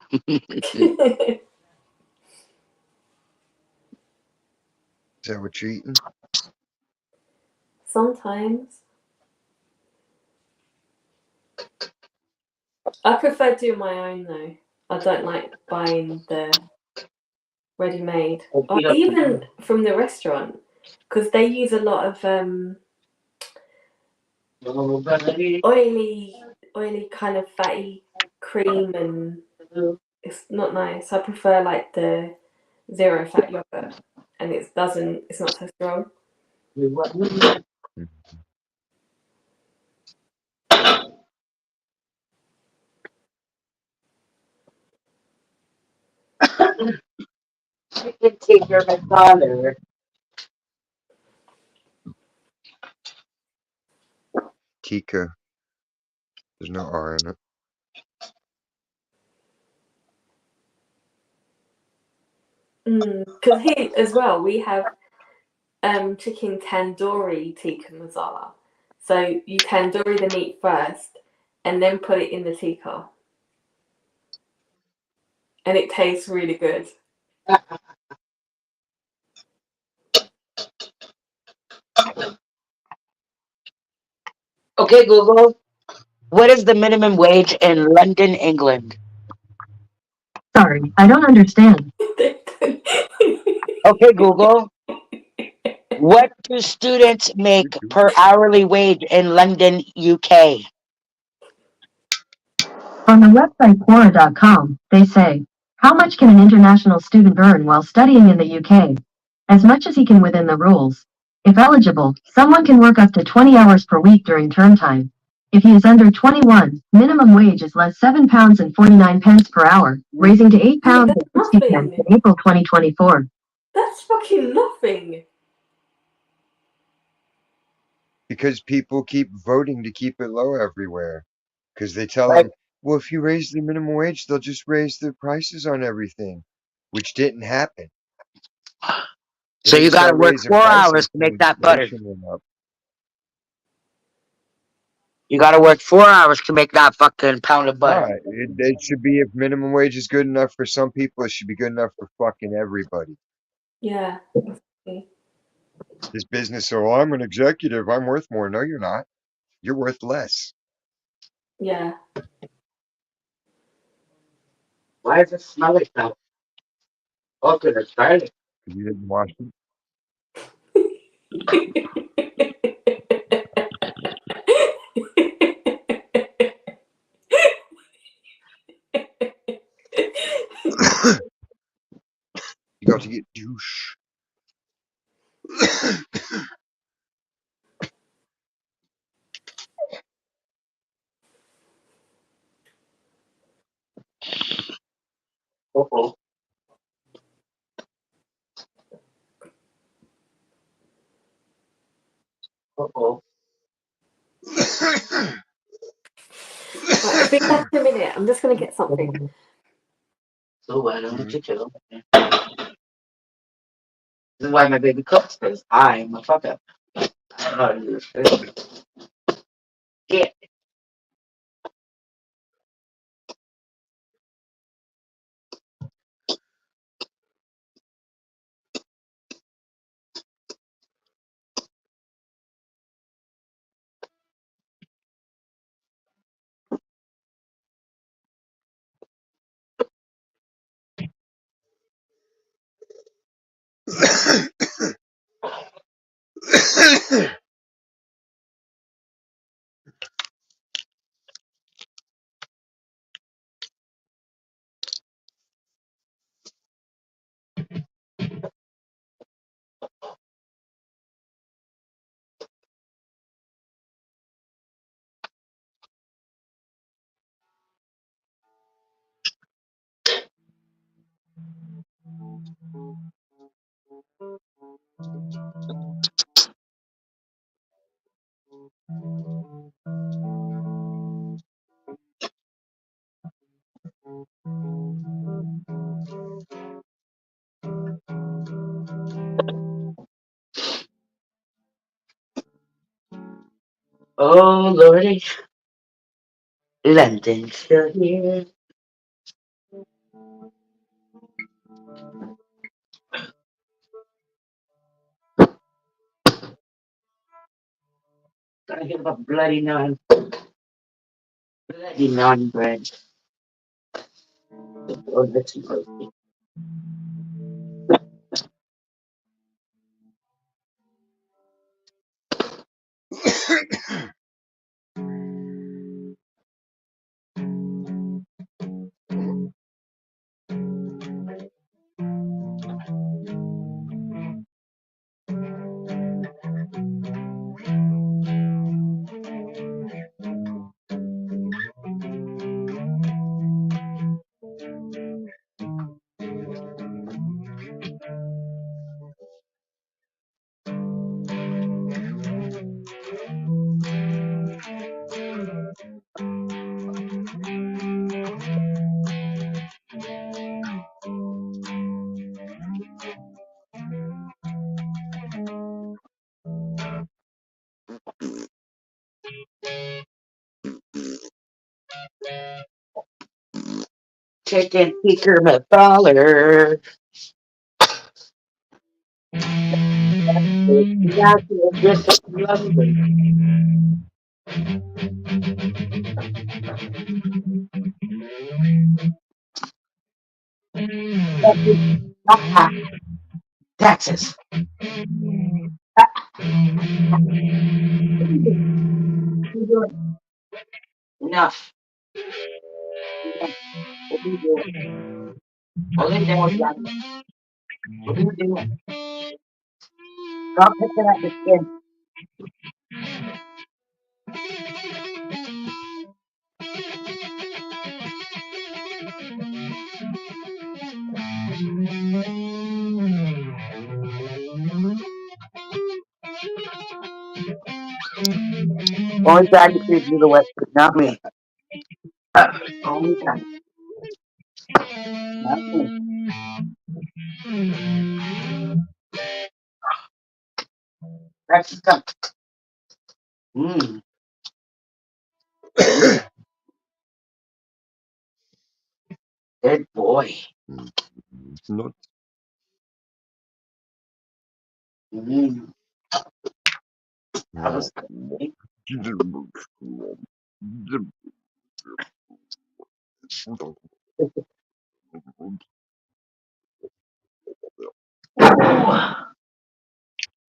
Is that what you're eating? Sometimes I prefer doing my own though. I don't like buying the ready-made or even from the restaurant because they use a lot of oily kind of fatty cream, and it's not nice. I prefer like the zero fat yogurt, and it's not so strong. Mhm. Chicken tikka masala. Tika. There's no R in it. Because here as well we have chicken tandoori tikka masala. So you tandoori the meat first, and then put it in the tikka, and it tastes really good. Okay, Google. What is the minimum wage in London, England? Sorry, I don't understand. Okay, Google. What do students You're make doing per hourly wage in London, UK? On the website Quora.com, they say, how much can an international student earn while studying in the UK? As much as he can within the rules. If eligible, someone can work up to 20 hours per week during term time. If he is under 21, minimum wage is less £7 and 49 pence per hour, raising to Mate, £8 that's and 60 pence nothing. in April 2024. That's fucking nothing. because people keep voting to keep it low everywhere. Because they tell Like, them, well, if you raise the minimum wage, they'll just raise the prices on everything, which didn't happen. They so you didn't gotta start work raising 4 hours prices to till make that butter. inflation went up. You gotta work 4 hours to make that fucking pound of butter. Right. It should be if minimum wage is good enough for some people, it should be good enough for fucking everybody. Yeah. This business, oh, I'm an executive, I'm worth more. No, you're not. You're worth less. Yeah. Why does it smell like that? Oh, good, it's garlic. Because you didn't wash it. You got to get douche. Uh-oh. Uh-oh. Right, I'll be back in a minute. I'm just going to get something. So why don't you kill me? This is why my baby cooks, because I'm a fuck up. I don't know how to do this food. Yeah. Oh, Lordy. London's still here. Gotta get a bloody naan. Bloody naan bread. Oh, that's roasty. Chicken tikka masala. National dish of London. Ah, Texas. What are you doing? What are you doing? Enough. Enough. What are you doing? Well, lay down, Johnny. What are you doing? Stop picking at the skin. Only Daddy could do the wet food, not me. Only Daddy, not me. That's stuff. Mmm. Good boy. Not Mmm. That no. was good. Ooh.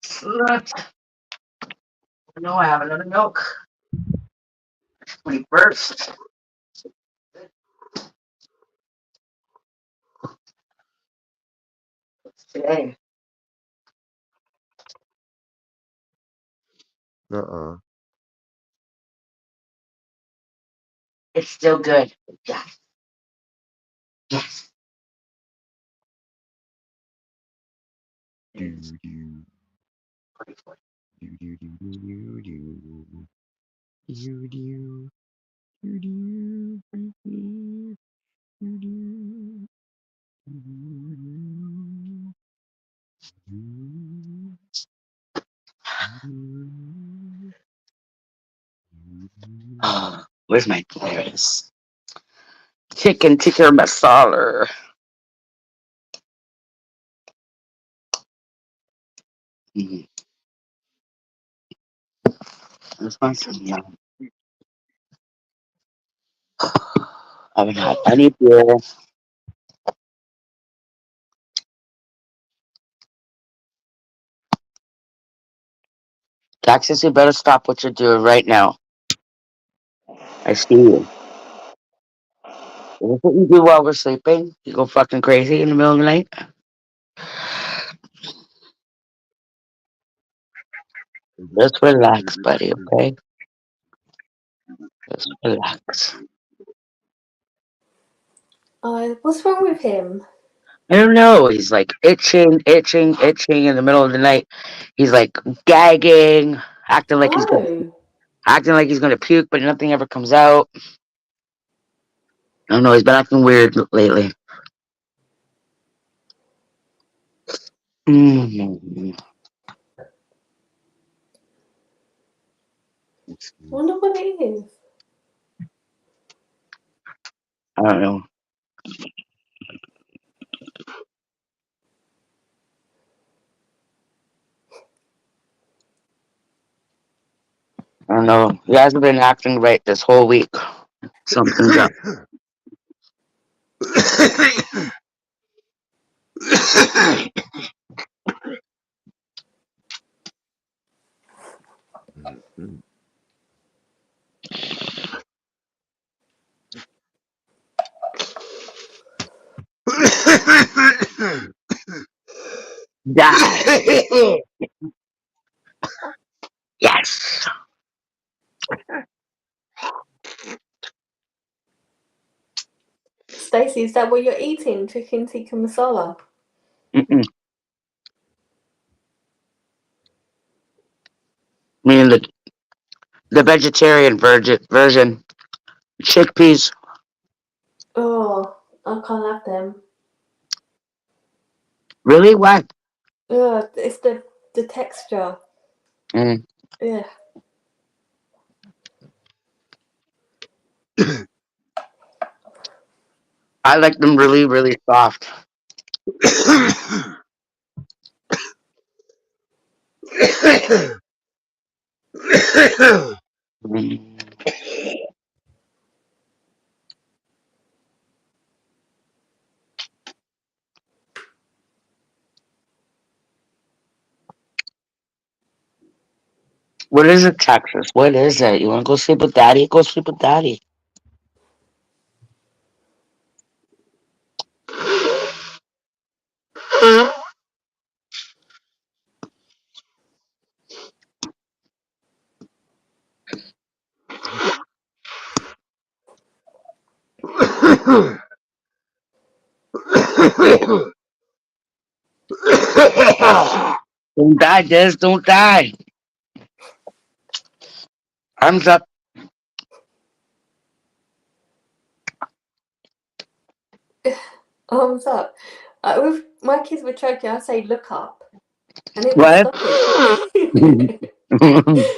Slut. No, I have another milk. 21st. Today. Uh-uh. It's still good. Yes. Yes. do. Do do do do do do. Do do. Do do. Do do. Do do. Where's my place? Chicken tikka masala. Mm, this one's yum. I haven't had any beer. Texas, you better stop what you're doing right now. I see you. Is this what you do while we're sleeping? You go fucking crazy in the middle of the night? Just relax, buddy, okay? Just relax. What's wrong with him? I don't know. He's like itching, itching, itching in the middle of the night. He's like gagging, Oh, acting like he's gonna puke, but nothing ever comes out. I don't know. He's been acting weird lately. Mm, wonder what it is. I don't know. I don't know. He hasn't been acting right this whole week. Something's up. Die. Yes. Stacey, is that what you're eating? Chicken tikka masala? Mm-mm. Meaning the vegetarian version. Chickpeas. Oh, I can't have them. Really? Why? It's the texture. Mm. Yeah. I like them really, really soft. Mm. What is it, Texas? What is it? You want to go sleep with daddy? Go sleep with daddy. Don't die, Des. Don't die. Arms up. Arms up. With my kids were choking, I say look up, and it would What? stop it.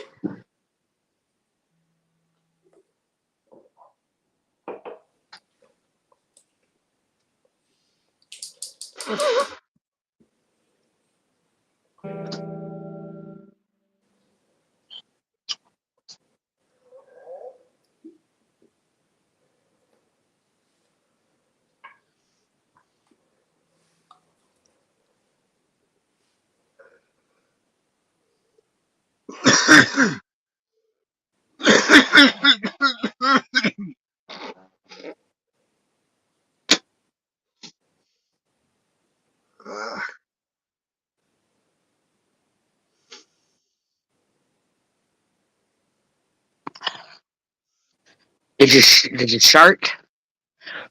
Did you shart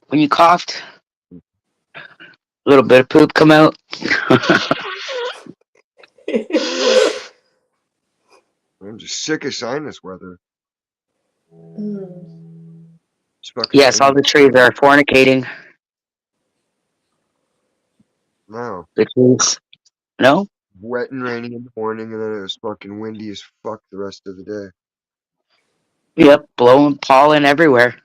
when you coughed? A little bit of poop come out. I'm just sick of sinus weather. It's fucking Yes, all windy. the trees are fornicating. No. The trees. No? Wet and rainy in the morning, and then it was fucking windy as fuck the rest of the day. Yep, blowing pollen everywhere.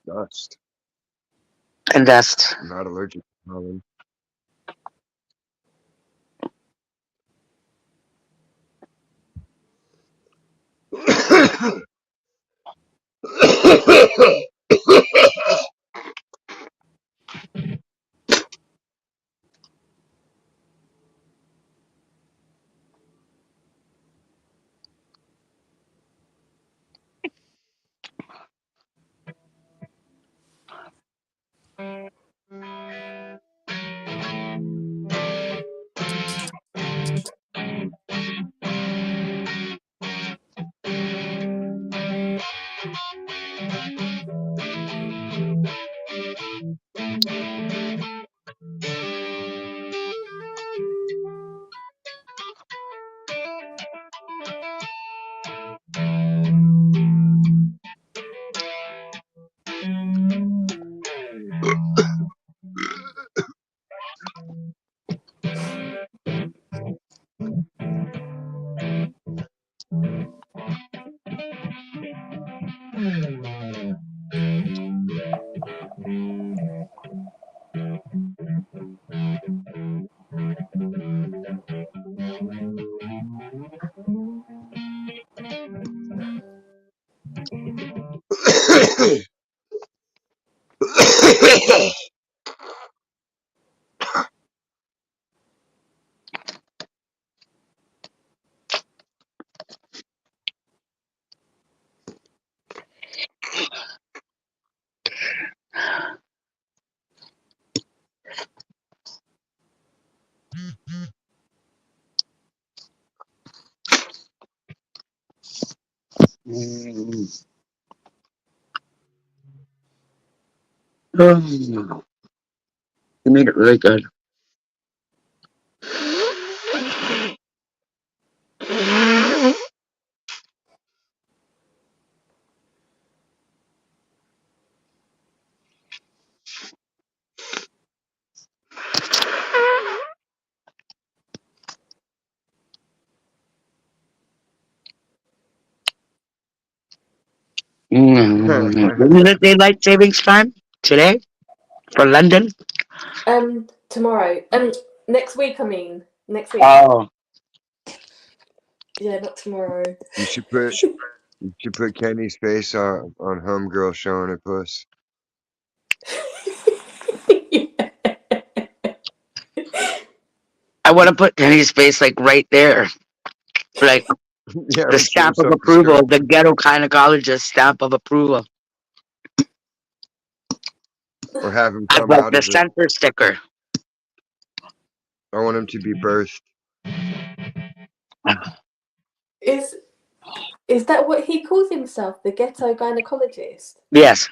Dust. And dust. I'm not allergic to pollen. Mm. You made it really good. Isn't it daylight savings time today for London? Tomorrow. Next week. I mean, next week. Oh, Yeah, not tomorrow. You should put Kenny's face on Homegirl showing her puss. I want to put Kenny's face like right there, like Yeah, the when she stamp rips of off the approval, skirt. the ghetto gynecologist stamp of approval. Or have him I'd come like out the of it. censor sticker. I want him to be birthed. Is is that what he calls himself? The ghetto gynecologist? Yes.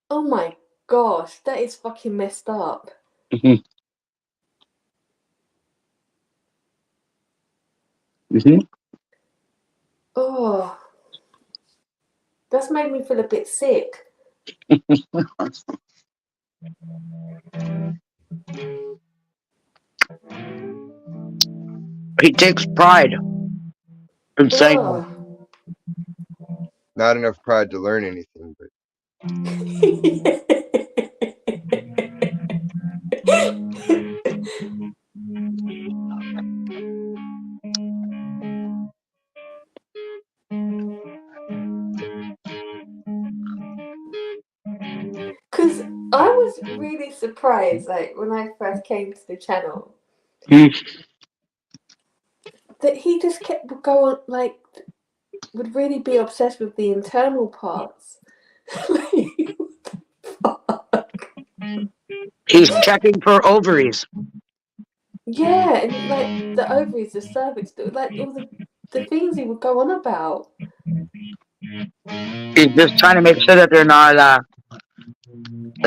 Oh my gosh, that is fucking messed up. Mm-hmm. Mm-hmm. Oh, that's made me feel a bit sick. He takes pride in saying that. Oh. Not enough pride to learn anything, but Because I was really surprised, like when I first came to the channel, Mm. that he just kept going, like, would really be obsessed with the internal parts. He's checking for ovaries. Yeah, and like the ovaries, the cervix, like all the things he would go on about. He's just trying to make sure that they're not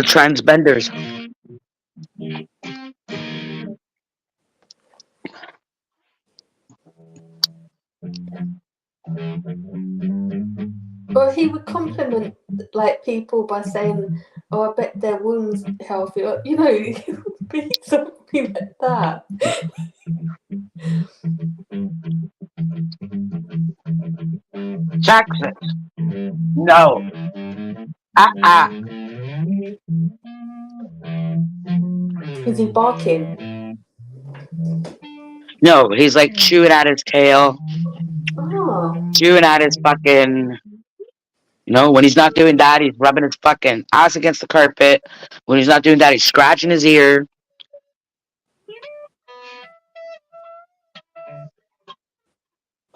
transbenders. Or he would compliment like people by saying, "Oh, I bet their wound's healthy," or you know, it would be something like that. Texas. No. Uh-uh. Is he barking? No, he's like chewing at his tail, Oh, chewing at his fucking. No, when he's not doing that, he's rubbing his fucking ass against the carpet. When he's not doing that, he's scratching his ear.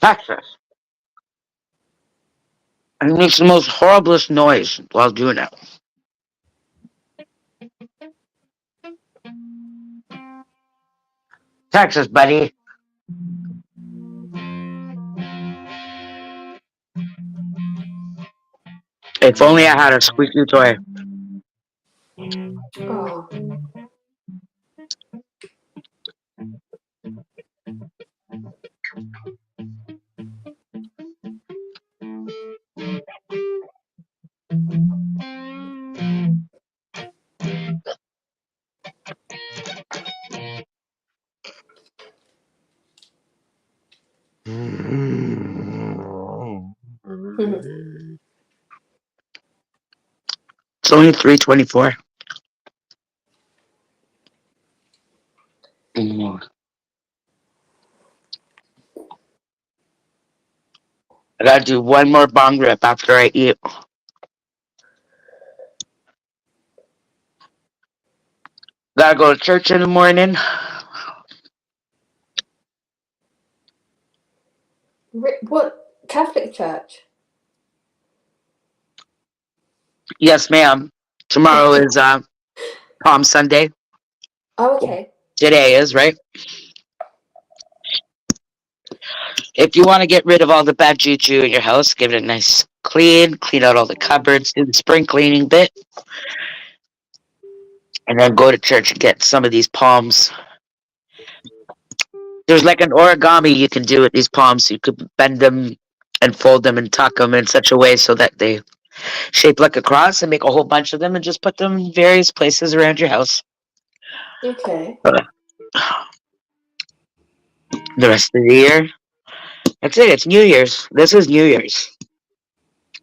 Texas. And he makes the most horriblest noise while doing it. Texas, buddy. If only I had a squeaky toy. oh. It's only 3:24. Mm. I gotta do one more bong rip after I eat. Gotta go to church in the morning. What Catholic church? Yes, ma'am. Tomorrow is Palm Sunday. Oh, okay. Today is, right? If you want to get rid of all the bad juju in your house, give it a nice clean out all the cupboards, do the spring cleaning bit, and then go to church and get some of these palms. There's like an origami you can do with these palms. You could bend them and fold them and tuck them in such a way so that they shape like a cross, and make a whole bunch of them and just put them in various places around your house. Okay. The rest of the year, that's it. It's New Year's. This is New Year's.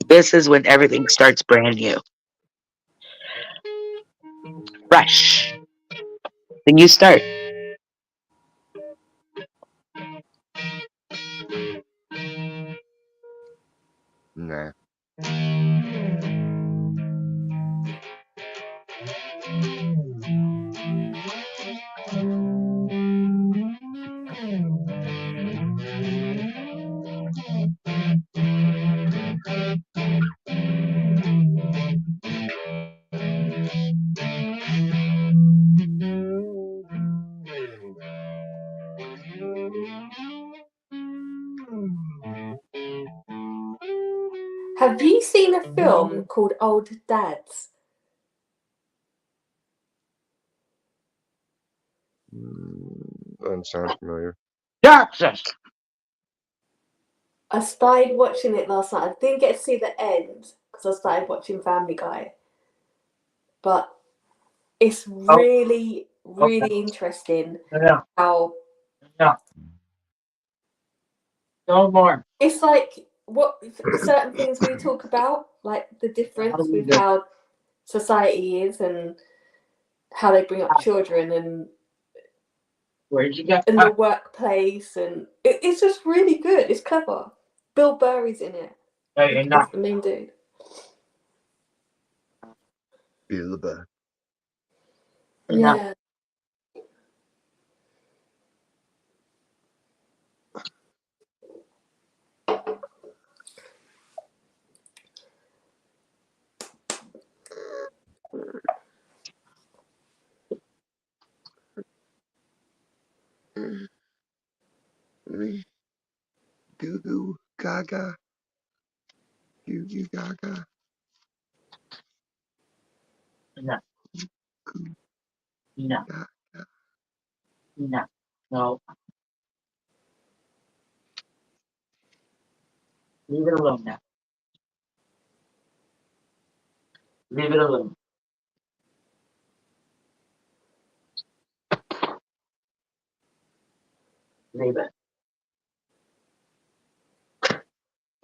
This is when everything starts brand new, fresh. Then you start. Nah. Have you seen a film called Old Dads? Doesn't sound familiar. Texas. I started watching it last night. I didn't get to see the end because I started watching Family Guy, but it's Oh, really, okay. really interesting Yeah, how yeah. No more. it's like what certain things we talk about, like the How do difference we with do? how society is and how they bring up children and Where did you get in the that? workplace, and it's just really good. It's clever. Bill Burry's in it Hey, as enough. the main dude. Bilba. Enough. Yeah. Goo goo gaga. Goo goo gaga. Enough. Goo Enough. gaga. Enough. No. Leave it alone now. Leave it alone. Leave it.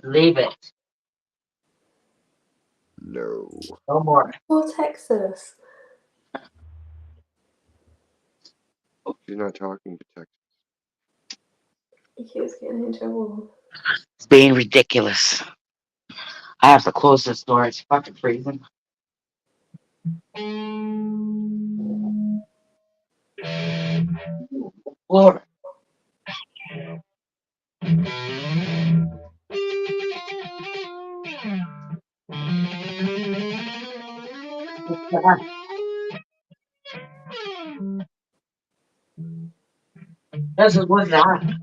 Leave it. No. No more. Or Texas. She's not talking to Texas. He keeps getting in trouble. It's being ridiculous. I have to close this door. It's fucking freezing. Floor. This is what's that.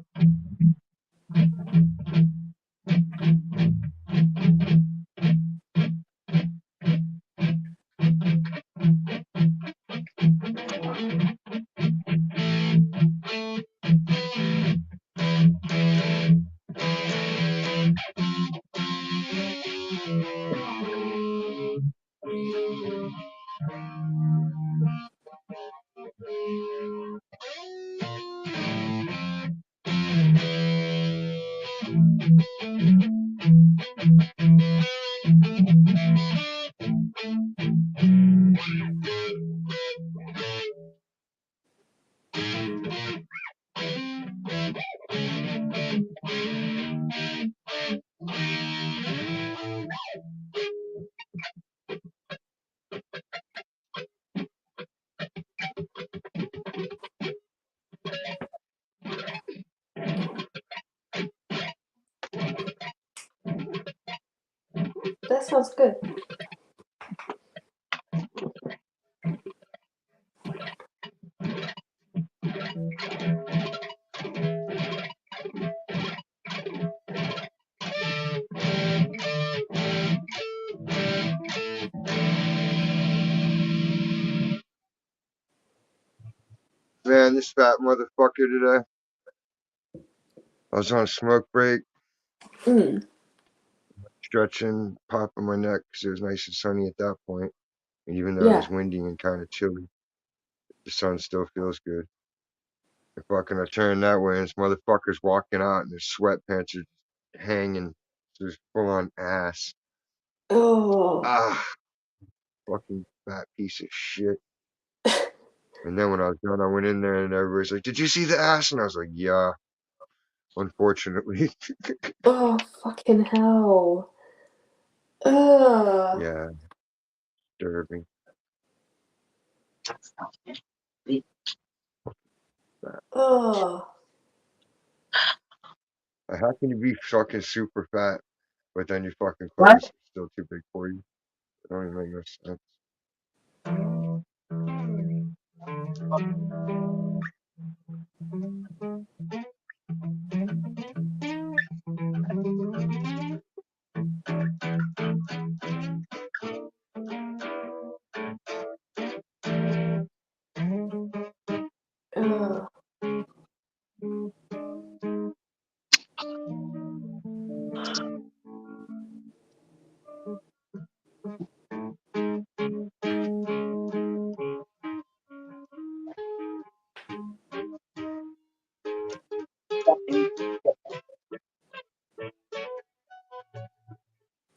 That sounds good. Man, this fat motherfucker today. I was on a smoke break, Mm. stretching, popping my neck because it was nice and sunny at that point. And even though it Yeah. was windy and kind of chilly, the sun still feels good. And fucking, I turned that way and this motherfucker's walking out and his sweatpants are hanging. Just full on ass. Oh. Ah, fucking fat piece of shit. And then when I was done, I went in there and everybody's like, "Did you see the ass?" And I was like, "Yeah, unfortunately." Oh, fucking hell. Ugh. Yeah, disturbing. Oh. How can you be fucking super fat, but then your fucking What? clothes are still too big for you? It don't even make no sense. Ugh.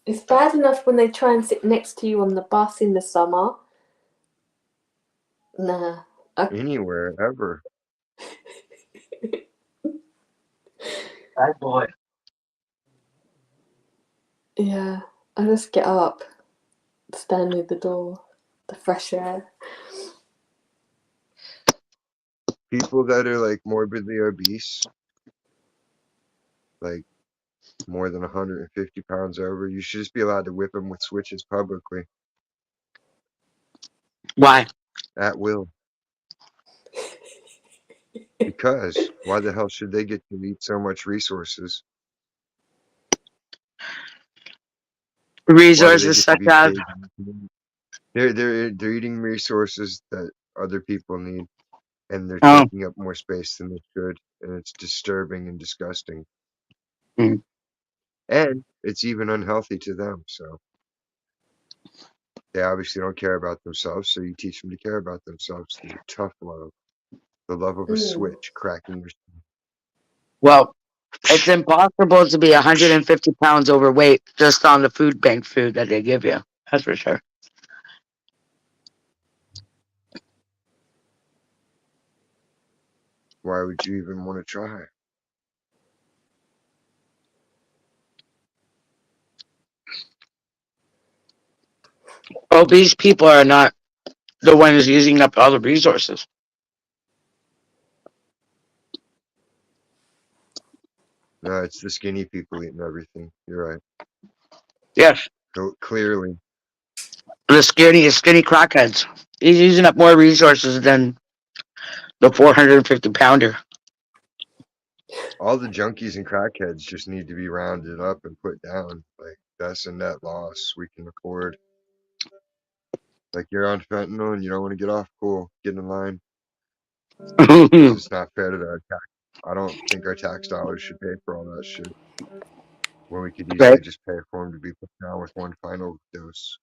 It's bad enough when they try and sit next to you on the bus in the summer. Nah. Anywhere, ever. Bad boy. Yeah. I just get up, stand near the door, the fresh air. People that are like morbidly obese, like more than 150 pounds over, you should just be allowed to whip them with switches publicly Why? at will. Because why the hell should they get to eat so much resources? Why do they Resources get to such be as paid? They're eating resources that other people need, and they're oh, taking up more space than they should, and it's disturbing and disgusting. mm, And it's even unhealthy to them. So they obviously don't care about themselves. So you teach them to care about themselves through tough love, the love of a Mm. switch cracking your. Well, it's impossible to be 150 pounds overweight just on the food bank food that they give you. That's for sure. Why would you even want to try? Obese people are not the ones using up all the resources. No, it's the skinny people eating everything. You're right. Yes, Clearly, the skinny crackheads. He's using up more resources than the 450 pounder. all the junkies and crackheads just need to be rounded up and put down. Like that's a net loss we can afford. Like you're on fentanyl and you don't want to get off, cool, get in line because it's not fair to our tax. I don't think our tax dollars should pay for all that shit when we could Right. easily just pay for them to be put down with one final dose.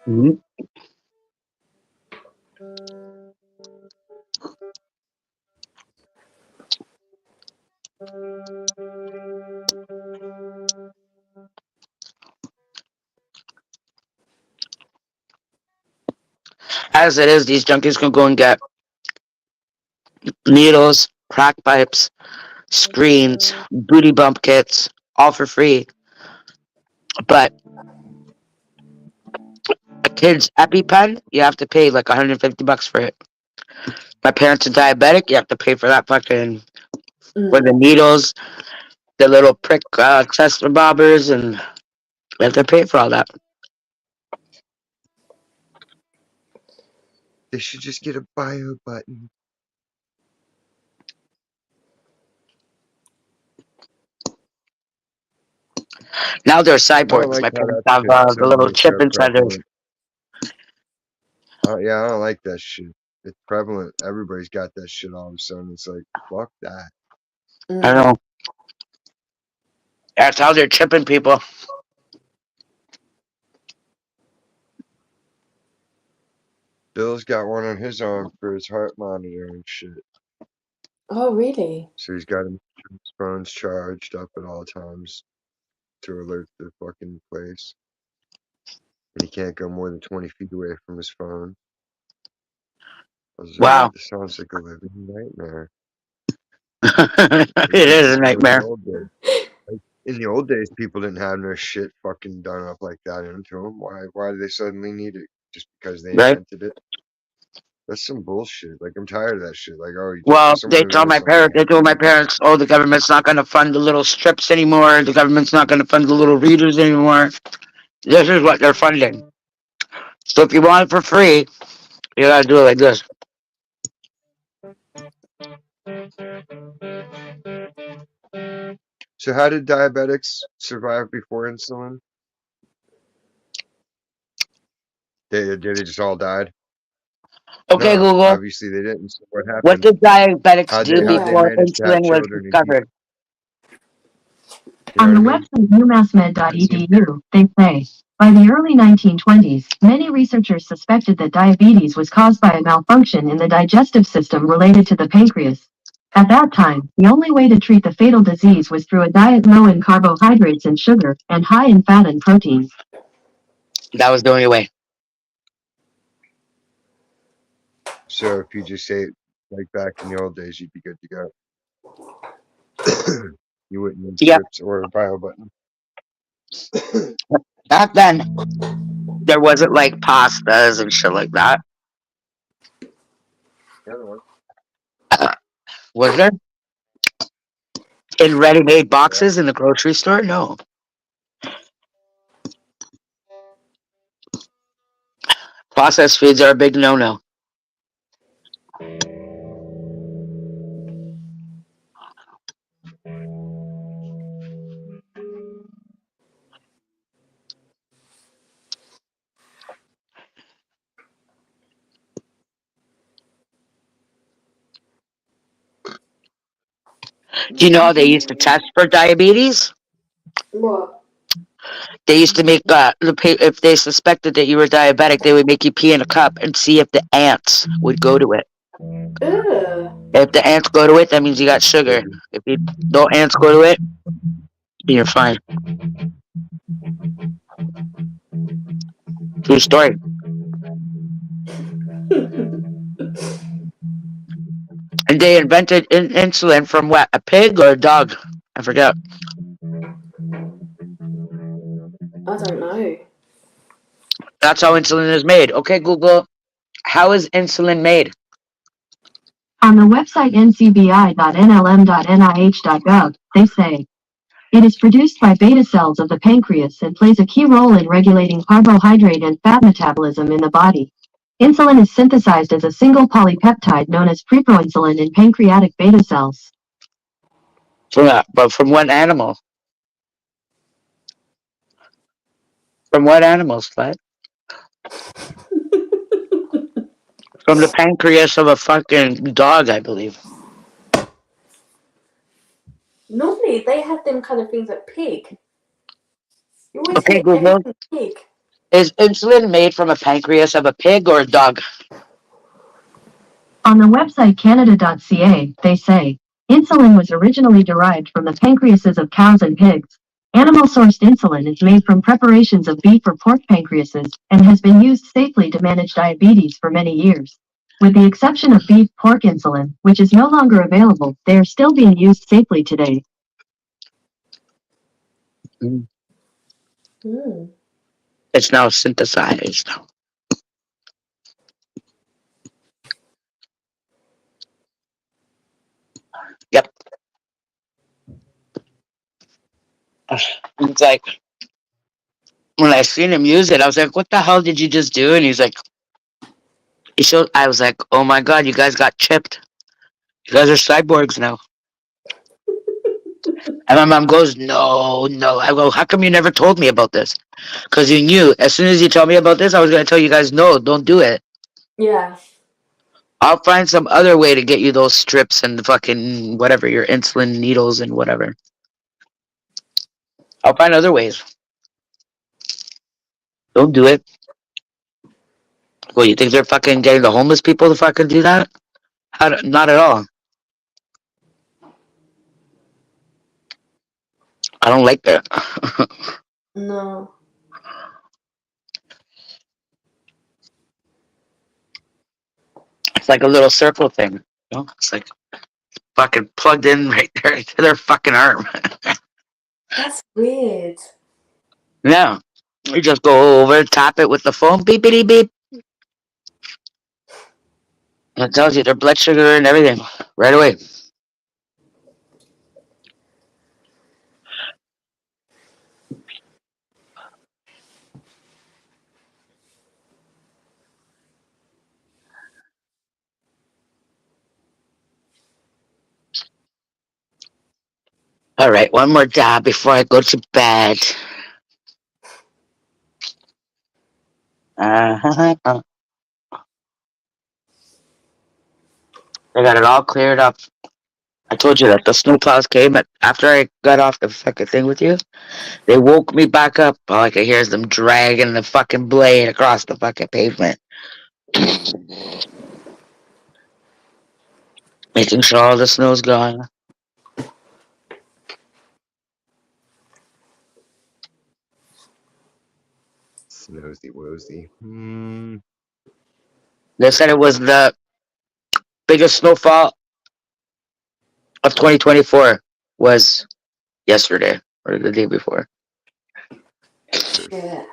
Mhm. As it is, these junkies can go and get needles, crack pipes, screens, booty bump kits, all for free. But a kid's EpiPen, you have to pay like 150 bucks for it. My parents are diabetic, you have to pay for that fucking for the Mm. needles, the little prick test bobbers, and you have to pay for all that. They should just get a bio button. Now they're I don't cyborgs. like My how parents that have shit the little suddenly is chip so inside theirs. prevalent. Yeah, I don't like that shit. It's prevalent. Everybody's got that shit all of a sudden. It's like, fuck that. I Mm. don't know. That's how they're chipping people. Bill's got one on his arm for his heart monitor and shit. Oh, really? So he's got his phones charged up at all times to alert the fucking place. And he can't go more than 20 feet away from his phone. I was like, Wow. this sounds like a living nightmare. It Like, this is is a how in the nightmare. old days. Like, in the old days, people didn't have no shit fucking done up like that into them. Why do they suddenly need it? Just because they Right? invented it? That's some bullshit. Like, I'm tired of that shit. Like, oh, just Well, because someone invented something, they they told my need it. parents, oh, the government's not going to fund the little strips anymore. The government's not going to fund the little readers anymore. This is what they're funding. So if you want it for free, you got to do it like this. So, how did diabetics survive before insulin? They just all died? Okay, No, Google, obviously they didn't. So what what happened? did diabetics do How'd they Yeah. before manage to have insulin was children and keep, discovered? you know On what I the mean? website That seems umassmed.edu, they say, by the early 1920s, many researchers suspected that diabetes was caused by a malfunction in the digestive system related to the pancreas. At that time, the only way to treat the fatal disease was through a diet low in carbohydrates and sugar, and high in fat and protein. That was the only way. so. If you just say it like back in the old days, you'd be good to go. You wouldn't need Yep. strips or a bio button. Back then, there wasn't like pastas and shit like that. The other one. Was there? In ready-made Yeah. boxes in the grocery store? No. Processed foods are a big no-no. Do you know how they used to test for diabetes? What? They used to make if they suspected that you were diabetic, they would make you pee in a cup and see if the ants would go to it. Ugh. If the ants go to it, that means you got sugar. If you no ants go to it, you're fine. True story. And they invented insulin from what? A pig or a dog? I forget. I don't know. That's how insulin is made. Okay, Google. How is insulin made? On the website ncbi.nlm.nih.gov, they say, it is produced by beta cells of the pancreas and plays a key role in regulating carbohydrate and fat metabolism in the body. Insulin is synthesized as a single polypeptide known as preproinsulin in pancreatic beta cells. But from what animal? From what animals, Flat? From the pancreas of a fucking dog, I believe. Normally, they have them kind of things like pig. You always Okay, hear Google. everything pig. Is insulin made from a pancreas of a pig or a dog? On the website canada.ca, they say, insulin was originally derived from the pancreases of cows and pigs. Animal-sourced insulin is made from preparations of beef or pork pancreases and has been used safely to manage diabetes for many years. With the exception of beef pork insulin, which is no longer available, they are still being used safely today. Mm. Mm. It's now synthesized. Yep. It's like when I seen him use it, I was like, "What the hell did you just do?" And he's like, "He showed." I was like, "Oh my god, you guys got chipped. You guys are cyborgs now." And my mom goes, "No, no." I go, "How come you never told me about this?" Because you knew as soon as you told me about this, I was gonna tell you guys, "No, don't do it. Yeah. I'll find some other way to get you those strips and the fucking whatever your insulin needles and whatever. I'll find other ways. Don't do it." Well, you think they're fucking getting the homeless people to fucking do that? Not at all. I don't like that. No. It's like a little circle thing. You know? It's like fucking plugged in right there to their fucking arm. That's weird. Yeah. You just go over, tap it with the phone, beepity beep. And it tells you their blood sugar and everything right away. All right, one more dab before I go to bed. Uh-huh. I got it all cleared up. I told you that the snowplows came after I got off the fucking thing with you. They woke me back up. All I could hear is them dragging the fucking blade across the fucking pavement. Making sure all the snow's gone. Snosy wozy. They said it was the biggest snowfall of 2024 was yesterday or the day before. Yeah.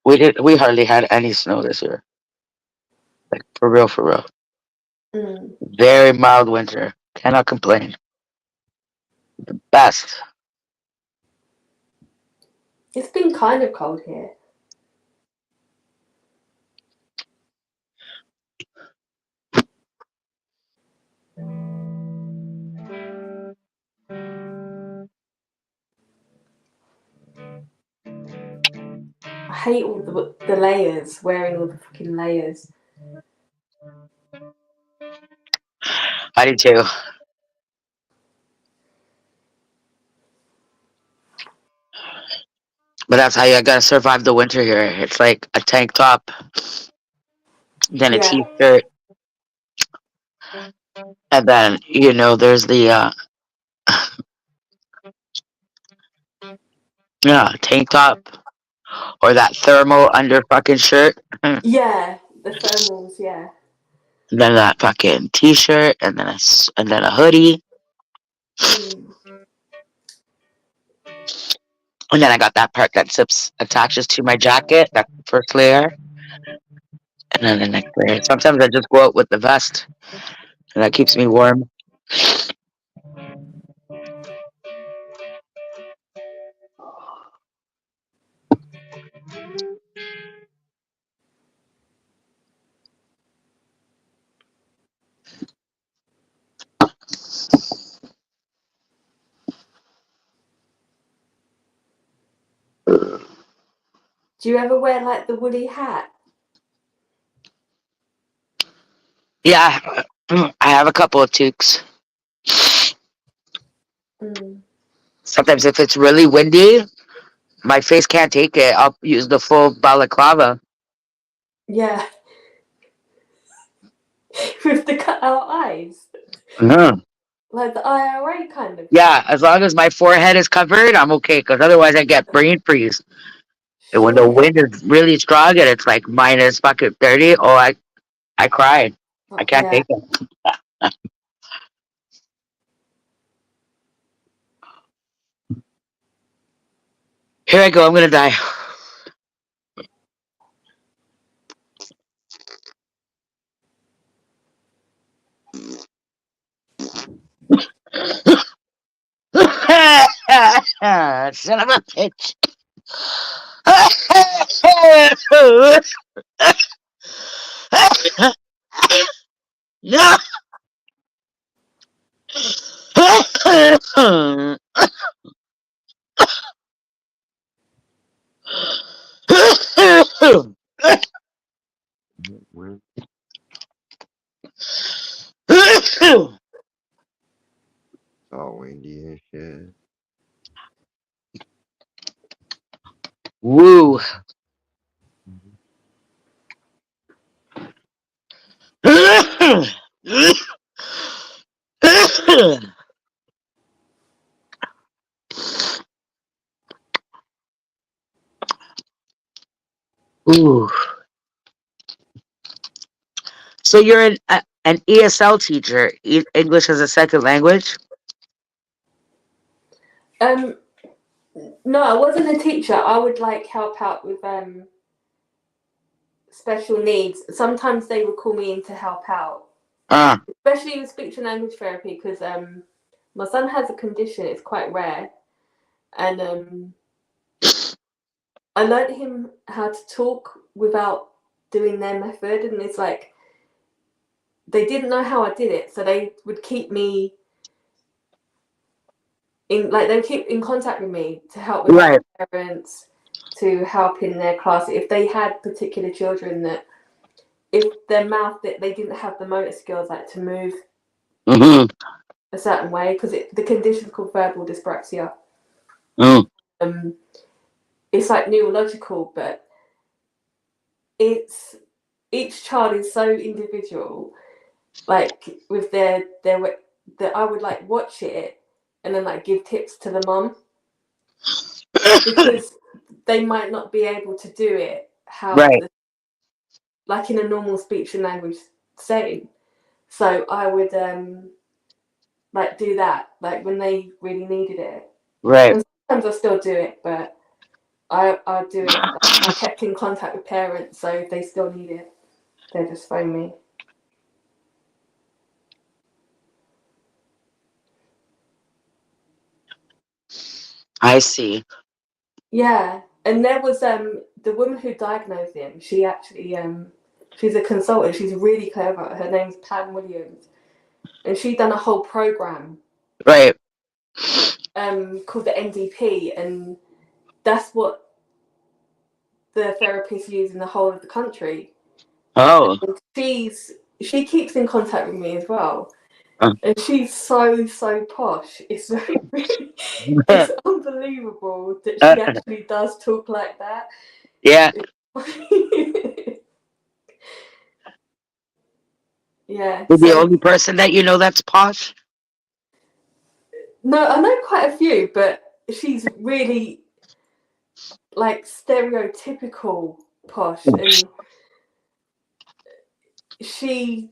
We hardly had any snow this year. Like for real, for real. Mm. Very mild winter. Cannot complain. Best. It's been kind of cold here. I hate all the layers, wearing all the fucking layers. I do too. But that's how you gotta survive the winter here. It's like a tank top, then a Yeah. t-shirt, and then there's the yeah, tank top or that thermal under fucking shirt. And Yeah. The thermals. Yeah. then that fucking t-shirt, and then a hoodie, Mm. and then I got that part that zips attaches to my jacket. That first layer, and then the next layer. Sometimes I just go out with the vest, and that keeps me warm. Do you ever wear like the woolly hat? Yeah, I have a couple of toques. Mm. Sometimes if it's really windy, my face can't take it. I'll use the full balaclava. Yeah. With the cut out eyes. Mhm. Like the IRA kind of. Yeah, as long as my forehead is covered, I'm okay. Because otherwise, I get brain freeze. And when the Shit. wind is really strong and it's like minus fucking 30, oh, I cry. I can't Yeah. take it. Here I go. I'm gonna die. Son of a bitch. No. We're all windy and shit. Woo. Ooh. So you're an ESL teacher, English as a second language? Um. No, I wasn't a teacher. I would like help out with special needs. Sometimes they would call me in to help out, Ah, especially with speech and language therapy, because my son has a condition. It's quite rare, and I learned him how to talk without doing their method, and it's like they didn't know how I did it, so they would keep me they would keep in contact with me to help with right. other parents, to help in their class if they had particular children that if their mouth that they didn't have the motor skills like to move Mm-hmm. a certain way because the condition is called verbal dyspraxia. Mm. Um, it's like neurological, but it's each child is so individual. Like with their that I would like watch it and then like give tips to the mom because they might not be able to do it how Right, like in a normal speech and language setting. So I would like do that like when they really needed it. right. And sometimes I still do it, but I do it. I kept in contact with parents, so if they still need it, they just phone me. I see. Yeah, and there was the woman who diagnosed him. She actually she's a consultant. She's really clever. Her name's Pam Williams, and she done a whole program Right. called the NDP, and that's what the therapists use in the whole of the country. Oh. And she keeps in contact with me as well, Uh, and she's so posh. It's very It's unbelievable that she actually does talk like that. Yeah. Yeah, You're the so only person that you know that's posh? no, I know quite a few, but she's really like stereotypical posh, and she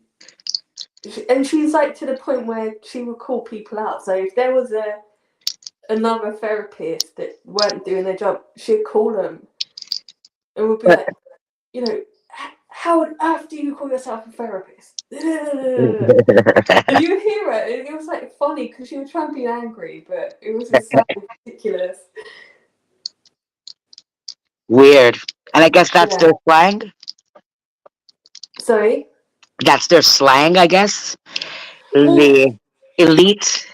and she's like to the point where she would call people out. So if there was another therapist that weren't doing their job, she'd call them and would be like, you know, how on earth do you call yourself a therapist? And you hear it, and it was like funny because she was trying to be angry, but it was just so ridiculous. Weird. And I guess that's Yeah. their slang? Sorry. That's their slang, I guess? Well, The elite?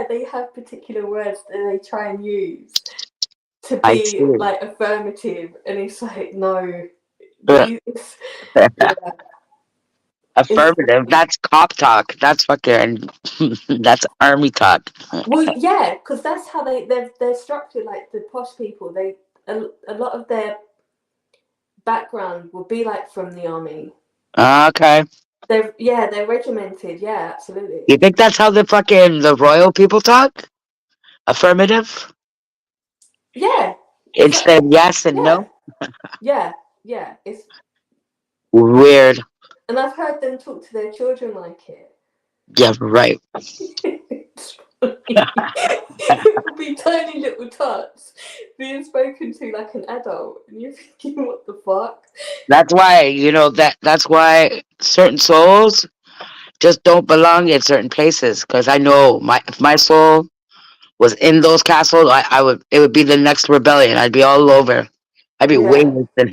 they have particular words that they try and use to I be see. like affirmative, and it's like no, these yeah, it's Affirmative. That's cop talk. That's fucking. That's army talk. well, yeah, because that's how they're structured. Like the posh people, a lot of their background will be like from the army. Okay. They're regimented. Yeah, absolutely. You think that's how the royal people talk? Affirmative? Yeah, it's like Instead, yes and yeah, no? yeah. It's Weird. and I've heard them talk to their children like it. Yeah, right. It's funny. It will be tiny little tots being spoken to like an adult, and you're thinking, what the fuck? That's why, that's why certain souls just don't belong in certain places. Because I know if my soul was in those castles, it would be the next rebellion. I'd be all over. I'd be way Yeah. worse than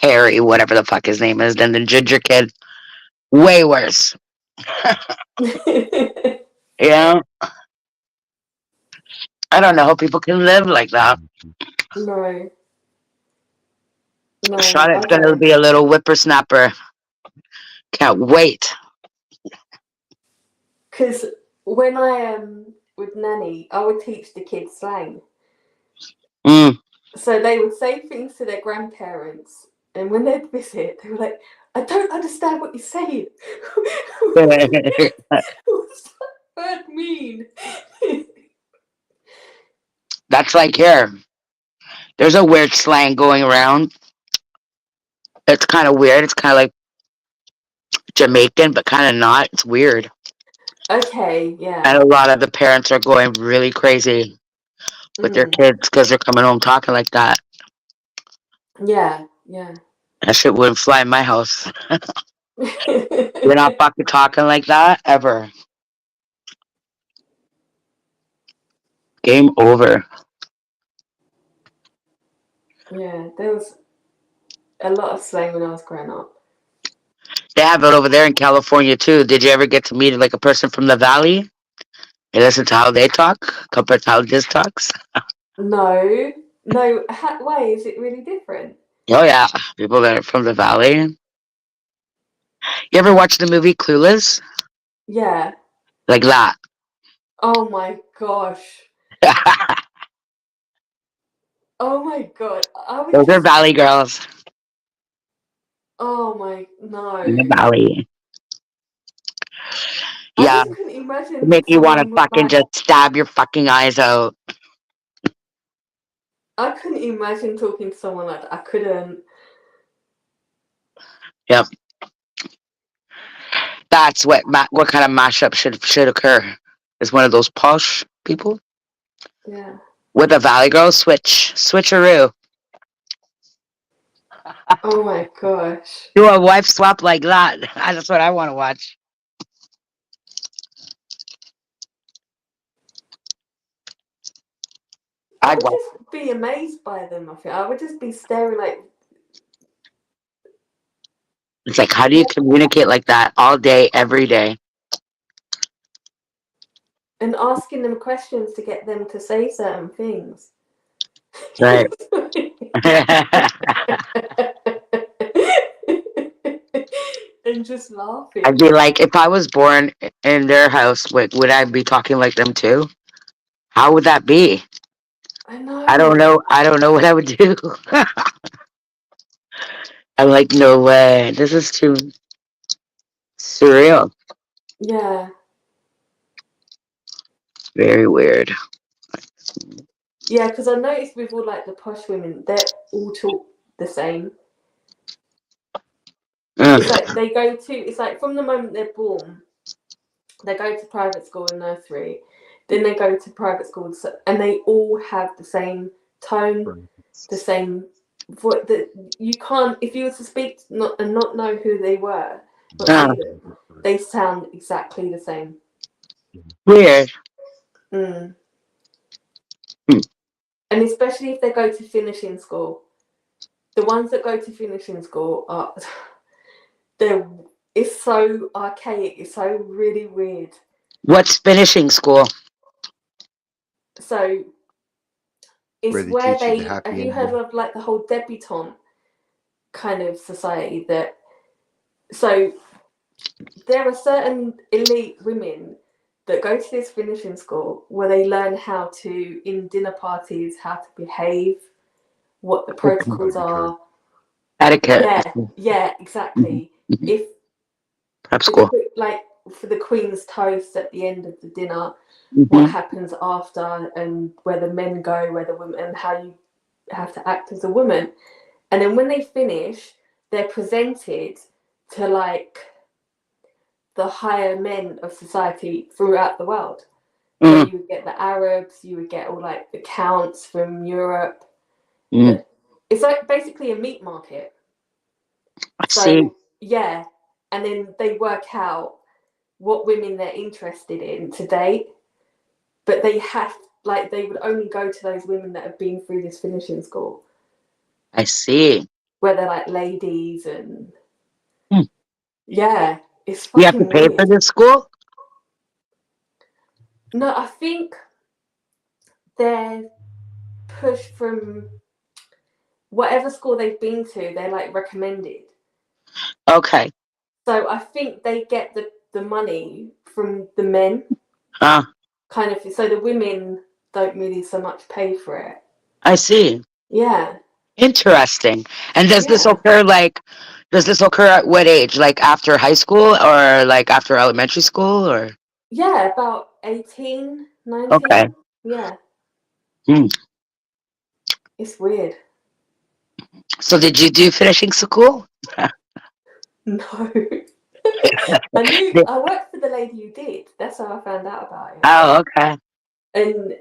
Harry, whatever the fuck his name is, than the ginger kid. Way worse. You know? I don't know how people can live like that. No, no, I Charlotte's gonna don't. be a little whippersnapper. Can't wait. Because when I with Nanny, I would teach the kids slang. Mm. So they would say things to their grandparents, and when they'd visit, they were like, "I don't understand what you're saying. What's that word mean?" That's like here. There's a weird slang going around. It's kind of weird. It's kind of like Jamaican, but kind of not. It's weird. Okay, And yeah. a lot of the parents are going really crazy with their Mm, kids because they're coming home talking like that. yeah, yeah. That shit wouldn't fly in my house. You're not fucking talking like that ever. Game over. Yeah, there was a lot of slang when I was growing up. They have it over there in California too. Did you ever get to meet like a person from the valley and listen to how they talk compared to how this talks? No, no. Why is it really different? Oh yeah, people that are from the valley. You ever watch the movie Clueless? Yeah. Like that. Oh my gosh. Oh my god. I would Those are just. valley girls Oh my in the no. valley. I Yeah, just couldn't to imagine make you want to someone with fucking like. just stab your fucking eyes out. I couldn't imagine talking to someone like that. I couldn't. Yep, that's what kind of mashup should occur. Is one of those posh people Yeah. with a valley girl switcheroo. Oh my gosh. Do a wife swap like that. That's what I want to watch. I I'd would watch. just be amazed by them. I think I would just be staring like It's like, how do you communicate like that all day, every day? and asking them questions to get them to say certain things. Right. and just I'd laughing. be like, if I was born in their house, would I be talking like them too? How would that be? I I don't know. know. I don't know what I would do. I'm like, no way. This is too surreal. Yeah. Very weird. Yeah, because I noticed with all like the posh women, they're all talk the same. It's Mm. like they go to, it's like from the moment they're born, they go to private school and nursery, then they go to private school, and they all have the same tone, the same voice. That you can't, if you were to speak and not know who they were, not Uh, see them, they sound exactly the same. weird. Mm. Mm. And especially if they go to finishing school, the ones that go to finishing school are they're it's so archaic, it's so really weird. What's finishing school? So Where it's they where teach you the they have happy you heard ending. of like the whole debutante kind of society that so there are certain elite women that go to this finishing school where they learn how to in dinner parties how to behave, what the How to protocols be good. are. Etiquette. Yeah, Mhm. exactly. Mhm. If Prep for the school. like for the queen's toast at the end of the dinner, what Hmm. happens after, and where the men go, where the women, and how you have to act as a woman. And then when they finish, they're presented to like the higher men of society throughout the world. So Mm. you would get the Arabs, you would get all like the counts from Europe. Mm. That it's like basically a meat market. I see. So yeah, and then they work out what women they're interested in to date, but they have like they would only go to those women that have been through this finishing school I see. where they're like ladies and Hmm. yeah, it's You have to fucking pay for weird. this school? No, I think they're pushed from whatever school they've been to, they're like recommended. Okay. So I think they get the money from the men, Uh, kind of. So the women don't really so much pay for it. I see. Yeah, Interesting. And yeah, does this occur at what age? Like after high school or like after elementary school or? yeah. About 18, Okay. 19. Yeah, Hmm. it's weird. So did you do finishing school? No, I knew The- I worked for the lady who did. That's how I found out about it. Oh, okay. And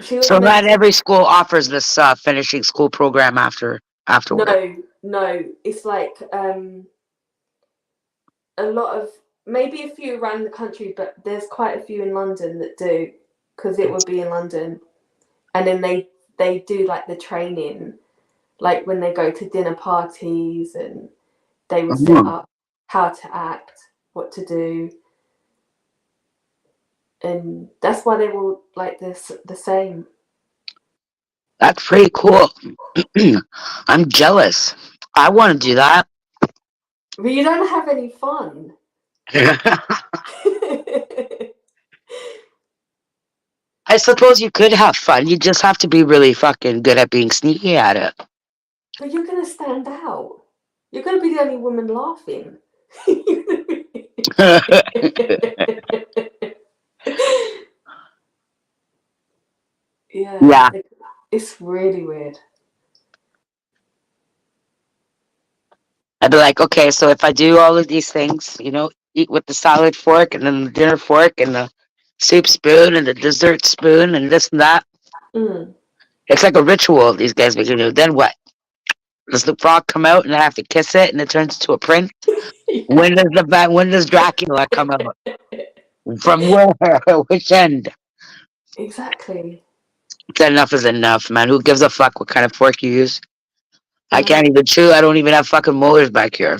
she was So meant not to. every school offers this finishing school program afterward. No, no. It's like a lot of maybe a few around the country, but there's quite a few in London that do because it would be in London, and then they do like the training, like when they go to dinner parties, and they would set Mhm. up how to act, what to do, and that's why they're all like this the same. That's pretty cool. I'm jealous. I want to do that. But you don't have any fun. I suppose you could have fun. You just have to be really fucking good at being sneaky at it. But you're gonna stand out. You're gonna be the only woman laughing. Yeah, Yeah. it's really weird. I'd be like, okay, so if I do all of these things, eat with the salad fork and then the dinner fork and the soup spoon and the dessert spoon and this and that. Mm. It's like a ritual these guys make you do. Then what? Does the frog come out and I have to kiss it and it turns into a prince? Yeah, When does Dracula come out? From where? Which end? exactly. Enough is enough, man. Who gives a fuck what kind of fork you use? I I can't know. even chew. I don't even have fucking molars back here.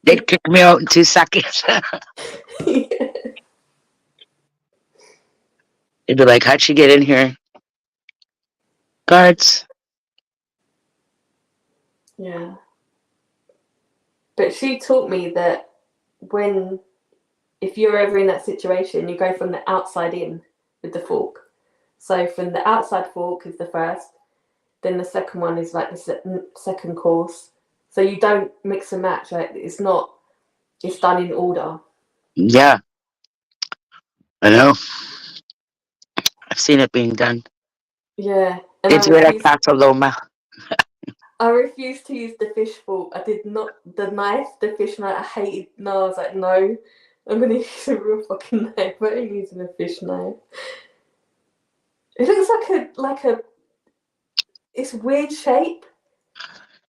They'd kick me out in 2 seconds. They'd be like, how'd she get in here? Guards. Yeah. But she taught me that if you're ever in that situation, you go from the outside in with the fork. So from the outside fork is the first, then the second one is like the second course. So you don't mix and match. Like it's done in order. Yeah, I know. I've seen it being done. Yeah, and It's with a Casa Loma. I refused to use the fish fork. I did not the knife, the fish knife. I hated. No, I was like, no, I'm gonna use a real fucking knife. I ain't using a fish knife. It looks like a. It's weird shape.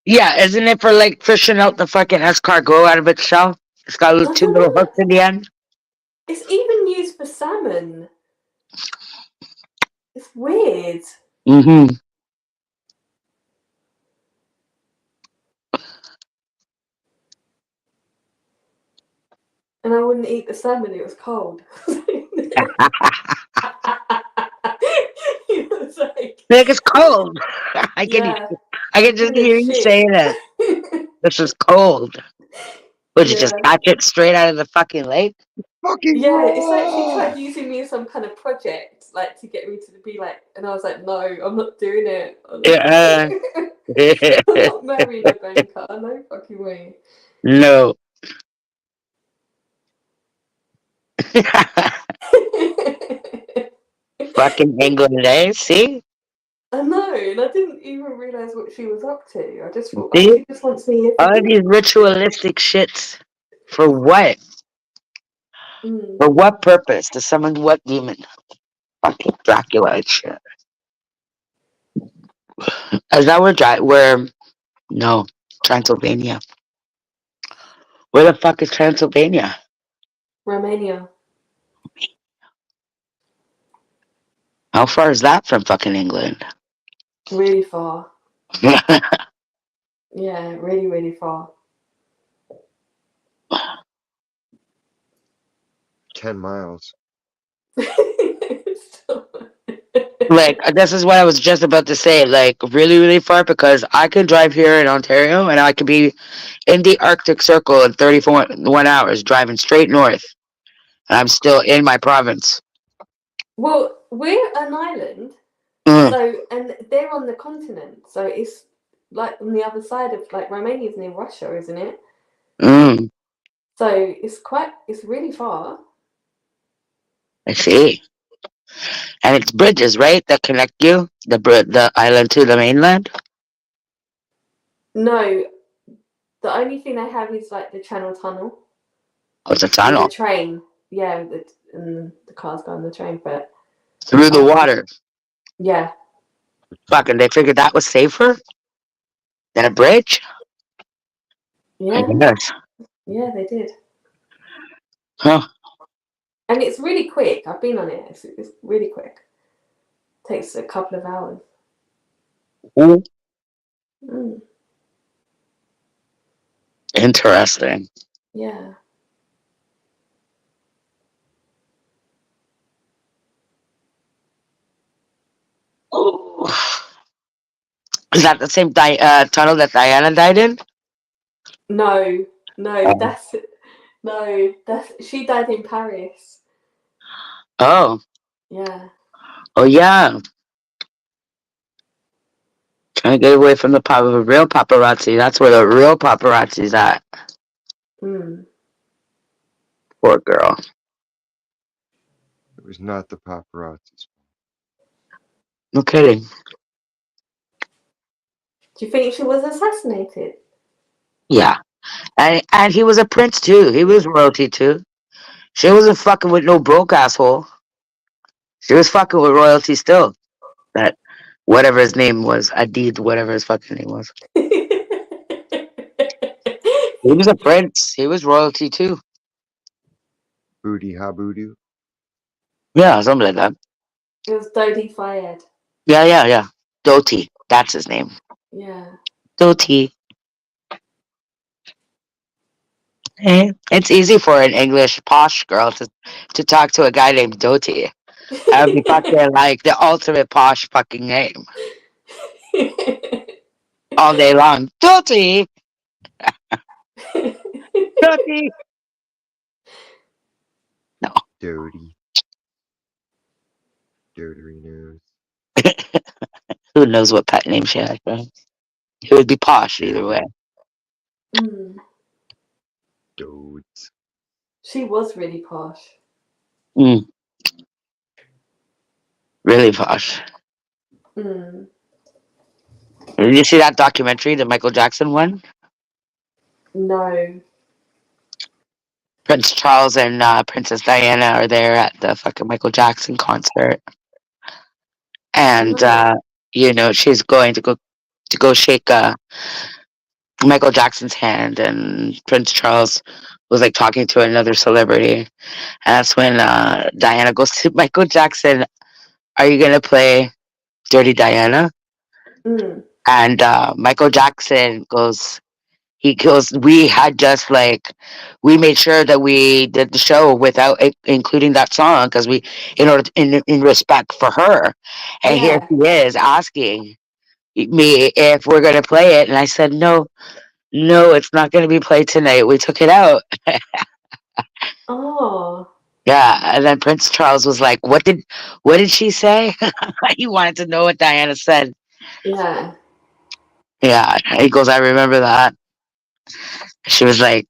Yeah, isn't it for like fishing out the fucking escargot out of its shell? It's got I two don't little know. hooks in the end. It's even used for salmon. It's weird. Mm-hmm. And I wouldn't eat the salmon. It was cold. It was like, Like it's cold. I can yeah, I can give just me a hear you shit. saying it. This is cold. Would you just Yeah. catch it straight out of the fucking lake? Fucking Yeah, it's like she raw. tried using me as some kind of project, like to get me to be like, and I was like, no, I'm not doing it. Yeah. I'm not marrying a banker. No fucking way. No. Fucking England, eh? See? I know, and I didn't even realize what she was up to. I just thought, oh, See? she just wants me here for All dinner. these ritualistic shits. For what? Mm. For what purpose? To summon what demon? Fucking Dracula and shit. Is that where no, Transylvania. Where the fuck is Transylvania? Romania, How far is that from fucking England? really far. Yeah, really, really far. 10 miles. Like, this is what I was just about to say. Like, really, really far because I can drive here in Ontario and I could be in the Arctic Circle in 31 hours driving straight north. And I'm still in my province. Well, we're an island, Mm, so and they're on the continent, so it's like on the other side of like Romania's near Russia, isn't it? mm, So it's really far. I see. And it's bridges, right, that connect you, the island to the mainland? No, the only thing they have is like the Channel Tunnel Oh, it's a with the tunnel train. Yeah, and the cars go on the train, but through the um, water. yeah, Fucking, they figured that was safer than a bridge? I yeah, guess. yeah, they did, Huh. and it's really quick. I've been on it. It's really quick. Takes a couple of hours. Ooh, Mm, interesting. yeah. Ooh. Is that the same tunnel that Diana died in? No, no, Oh. that's no, that's she died in Paris. Oh. Yeah. Oh, yeah. Trying to get away from the real paparazzi. That's where the real paparazzi's at. Mm. Poor girl. It was not the paparazzi's. No kidding. Do you think she was assassinated? Yeah. And he was a prince, too. He was royalty, too. She wasn't fucking with no broke asshole. She was fucking with royalty still. That whatever his name was, Adid, whatever his fucking name was. He was a prince. He was royalty too. Booty habudu. Yeah, something like that. It was Dodi Fayed. Yeah, yeah, yeah. Doti. That's his name. Yeah. Doti. Eh, it's easy for an English posh girl to talk to a guy named Doti. That would be fucking like the ultimate posh fucking name. All day long. Doti! Dirty. No. Dirty. Dirty news. Who knows what pet name she had, right? It would be posh either way. Dirty. Mm. Dudes. She was really posh. Mm, really posh. Mm. Did you see that documentary, the Michael Jackson one? No. Prince Charles and Princess Diana are there at the fucking Michael Jackson concert, and No. she's going to go shake Michael Jackson's hand, and Prince Charles was like talking to another celebrity, and that's when Diana goes to Michael Jackson, "Are you gonna play Dirty Diana?" Mm. And Michael Jackson goes, he goes, "We had just like, we made sure that we did the show without including that song because we, in order in respect for her, and here Yeah. she is asking me if we're gonna play it, and I said no." No, it's not going to be played tonight. We took it out. Oh. Yeah, and then Prince Charles was like, what did she say?" He wanted to know what Diana said. Yeah. Yeah, he goes, "I remember that." She was like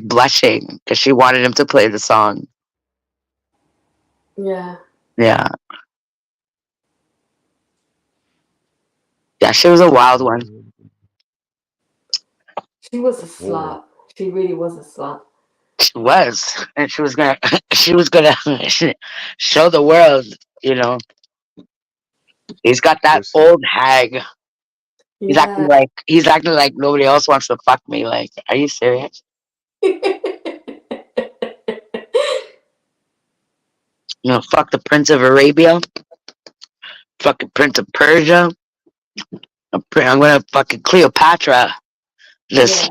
blushing because she wanted him to play the song. Yeah. Yeah, yeah, she was a wild one. She was a Boy. slut. She really was a slut. She was, and she was gonna, she was gonna show the world. You know, he's got that Pussy. old hag. Yeah. He's acting like nobody else wants to fuck me. Like, are you serious? Fuck the Prince of Arabia, fucking Prince of Persia. I'm gonna fucking Cleopatra. Yeah. Just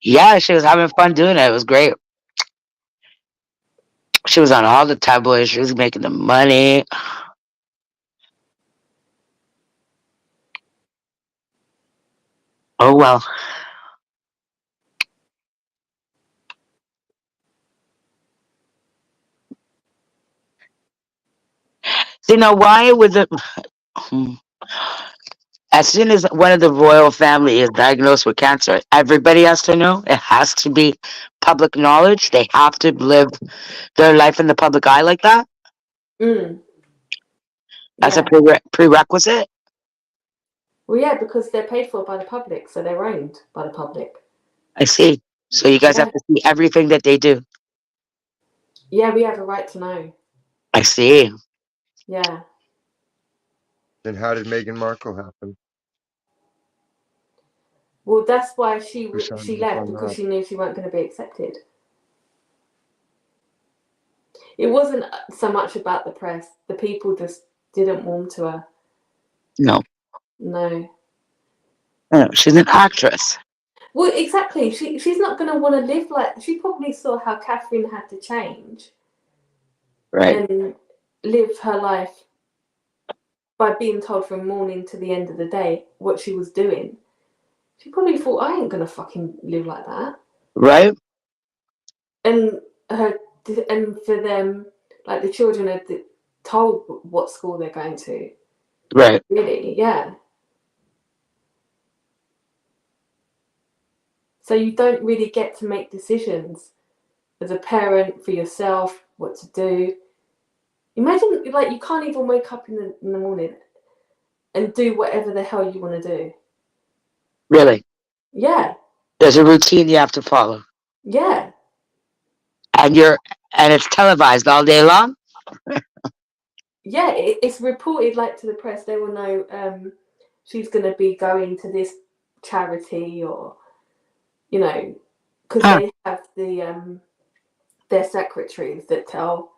yeah, she was having fun doing it. It was great. She was on all the tabloids. She was making the money. Oh well. You know why was it? As soon as one of the royal family is diagnosed with cancer, everybody has to know. It has to be public knowledge. They have to live their life in the public eye like that. Mm. That's a Yeah. prerequisite. Well, yeah, because they're paid for by the public, so they're owned by the public. I see. So you guys have Yeah. to see everything that they do. Yeah, we have a right to know. I see. Yeah. Then how did Meghan Markle happen? Well, that's why Who signed she off left on because that? she knew she weren't going to be accepted. It wasn't so much about the press. The people just didn't warm to her. No. No. No, she's an actress. Well, exactly. She's not going to want to live like. She probably saw how Catherine had to change Right. and live her life by being told from morning to the end of the day what she was doing. She probably thought, I ain't going to fucking live like that. Right? And her and for them, like the children are told what school they're going to. Right. Really, yeah. So you don't really get to make decisions as a parent for yourself, what to do. Imagine, like, you can't even wake up in the morning and do whatever the hell you want to do. Really. Yeah, There's a routine you have to follow. yeah, And it's televised all day long? yeah. It's reported like to the press. They will know she's going to be going to this charity, or because Huh. they have their secretaries that tell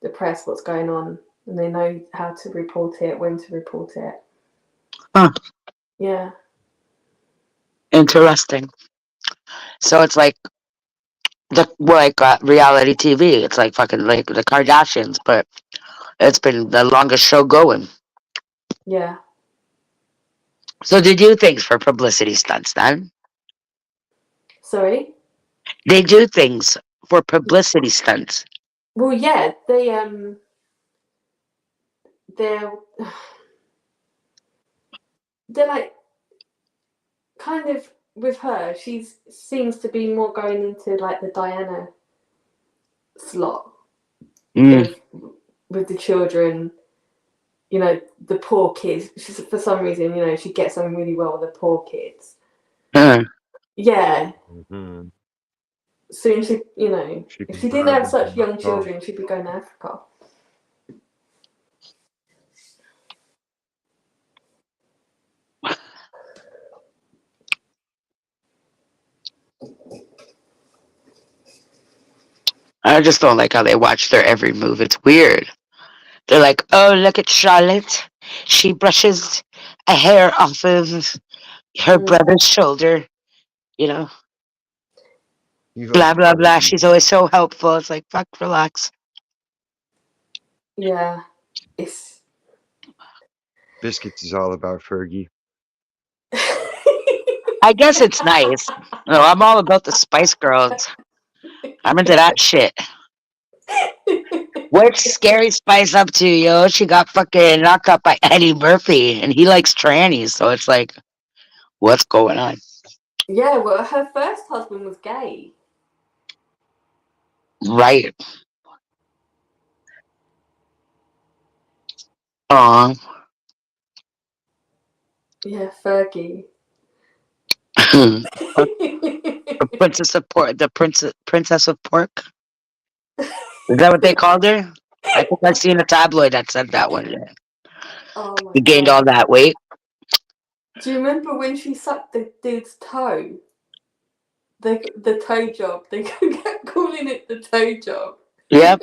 the press what's going on, and they know how to report it, when to report it. Huh. Yeah. Interesting. So it's like reality TV. It's like fucking like the Kardashians, but it's been the longest show going. Yeah. So they do things for publicity stunts then. Sorry? They do things for publicity stunts. Well, yeah, they're they're like kind of with her. She seems to be more going into like the Diana slot Mm. of with the children. You know, the poor kids. She's, for some reason, you know, she gets on really well with the poor kids. Uh, Yeah. Mm-hmm. Soon she, you know, She if can she didn't bribe have them to such not young talk. children, she'd be going to Africa. I just don't like how they watch their every move. It's weird. They're like, oh, look at Charlotte. She brushes a hair off of her Mm, brother's shoulder. You know, He blah, loves blah, blah. Fergie. She's always so helpful. It's like, fuck, relax. yeah, it's. Biscuits is all about Fergie. I guess it's nice. No, I'm all about the Spice Girls. I'm into that shit. What's Scary Spice up to, yo? She got fucking knocked up by Eddie Murphy, and he likes trannies, so it's like, what's going on? Yeah, well, her first husband was gay. Right. Aw. Yeah, Fergie. Princess of Pork, the Princess of Pork. Is that what they called her? I think I seen a tabloid that said that one day. Oh my He gained god. all that weight. Do you remember when she sucked the dude's toe? The toe job. They kept calling it the toe job. Yep,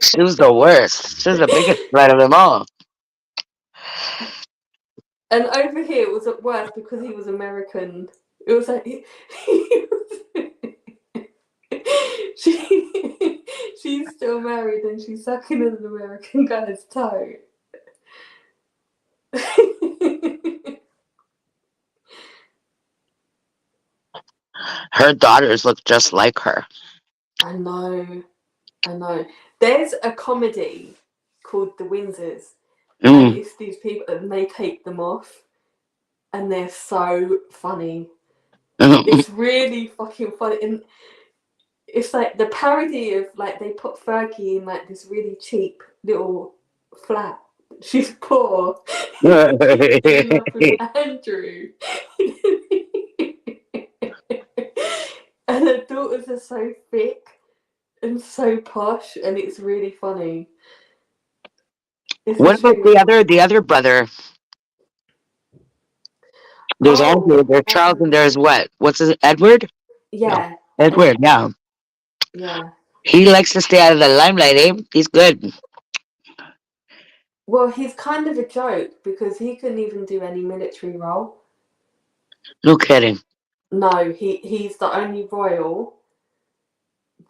she was the worst. She was the biggest threat of them all. And over here it was at worse because he was American. It was like she she's still married and she's sucking an American guy's toe. Her daughters look just like her. I know, I know. There's a comedy called The Windsors, and Mm. it's these people and they take them off, and they're so funny. It's really fucking funny, and it's like the parody of like they put Fergie in like this really cheap little flat. She's poor. She's in love with Andrew. And her daughters are so thick and so posh, and it's really funny. It's a What about shame. the other brother? There's Andrew, Oh, there's Charles, and there's what? What's his Edward? No. yeah, Edward, yeah. yeah. He likes to stay out of the limelight, eh? He's good. Well, he's kind of a joke because he couldn't even do any military role. No kidding. No, he's the only royal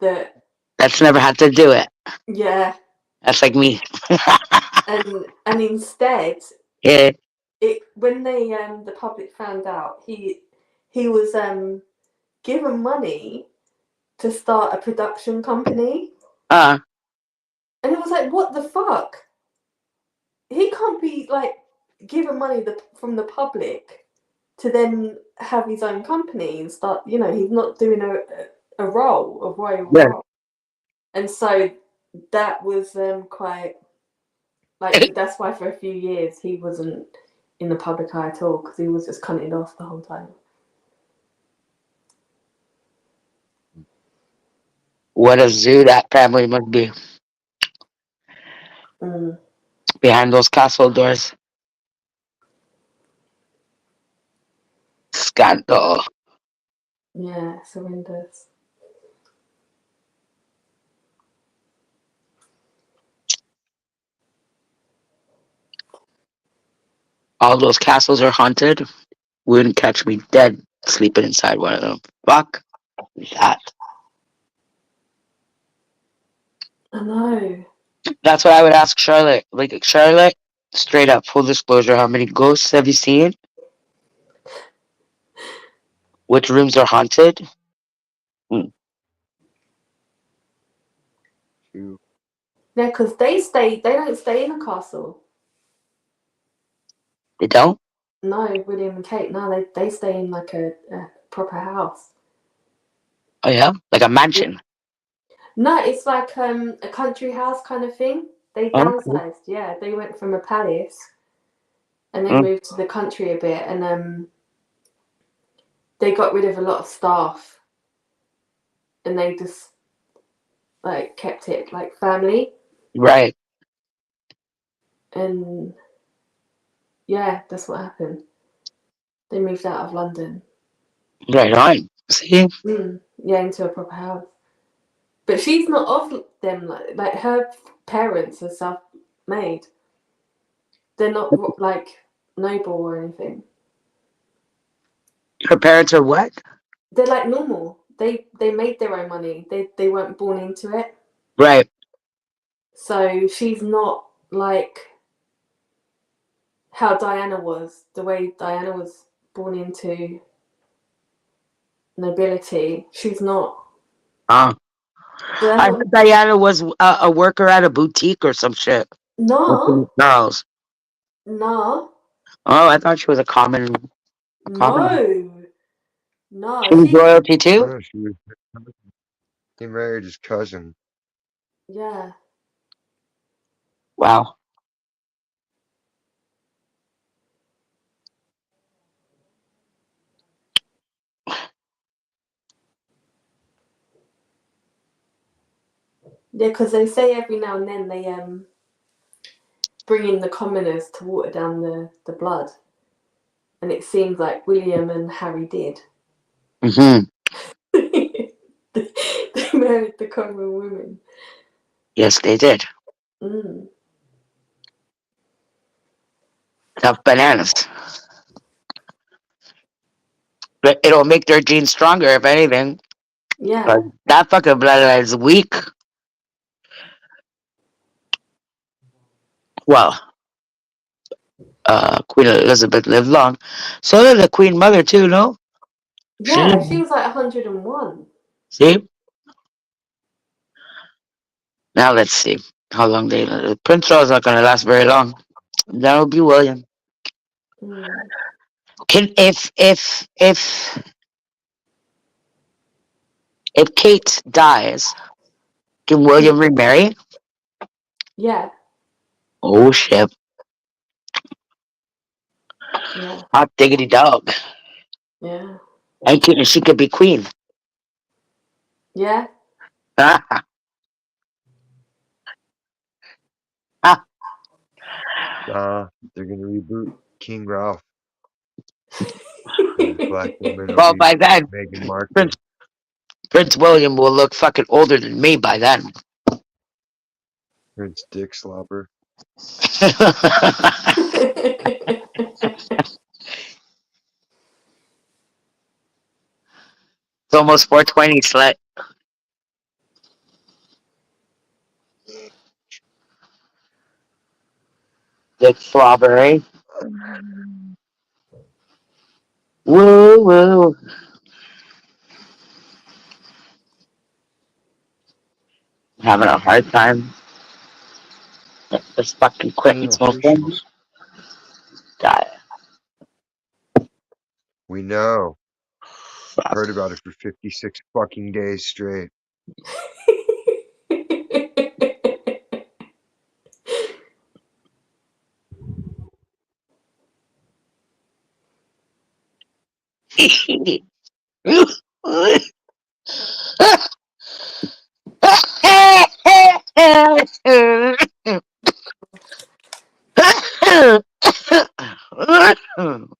that, That's never had to do it. yeah, That's like me. and instead, Yeah. it when they the public found out he was given money to start a production company, Uh, and it was like, what the fuck? He can't be like given money from the public to then have his own company and start. You know, he's not doing a royal yeah. role, and so that was quite like that's why for a few years he wasn't in the public eye at all because he was just cutting it off the whole time. What a zoo that family must be Mm, behind those castle doors. Scandal. yeah, it's horrendous. All those castles are haunted. Wouldn't catch me dead sleeping inside one of them. Fuck that. I know. That's what I would ask Charlotte. Like, Charlotte, straight up, full disclosure, how many ghosts have you seen? Which rooms are haunted? Mm. Two. Yeah, because they don't stay in a castle. They don't? No, William and Kate, no, they stay in like a proper house. Oh yeah? Like a mansion. No, it's like a country house kind of thing. They Okay. downsized, yeah. They went from a palace and then Mm. moved to the country a bit, and they got rid of a lot of staff, and they just like kept it like family, Right. and yeah, that's what happened. They moved out of London, Right on. See? yeah, into a proper house. But she's not of them, like her parents are self-made. They're not like noble or anything. Her parents are what? They're like normal. They made their own money. They weren't born into it. Right. So she's not like how Diana was. The way Diana was born into nobility, she's not. Uh, So they're I not. heard Diana was a worker at a boutique or some shit. Nah, Girls. nah, Oh, I thought she was a common. no, no. She was She's royalty too? Oh, she was. He married his cousin. yeah, Wow. yeah. Because they say every now and then they bring in the commoners to water down the blood, and it seems like William and Harry did. Mm-hmm. They married the common women. Yes, they did. Mm. Tough bananas. But it'll make their genes stronger, if anything. But Yeah, that fucking bloodline is weak. Well, Queen Elizabeth lived long. So did the Queen Mother too, no? She yeah. She didn't. was like 101. See? Now let's see how long they live. Prince Charles not gonna last very long. That'll be William. Mm. Can if Kate dies, can Mm. William remarry? Yeah, Oh shit. yeah, Hot diggity dog. yeah, And she could be queen. yeah. Ah, ah. They're gonna reboot King Ralph, and his black woman will Well, be by then, Meghan Markle. Prince Prince William will look fucking older than me by then. Prince Dick Slobber. It's almost 420, slut. Dick Strawberry. Woo woo. Having a hard time. Just fucking quitting smoking. Unofficials. Die. We know. Heard about it for 56 fucking days straight.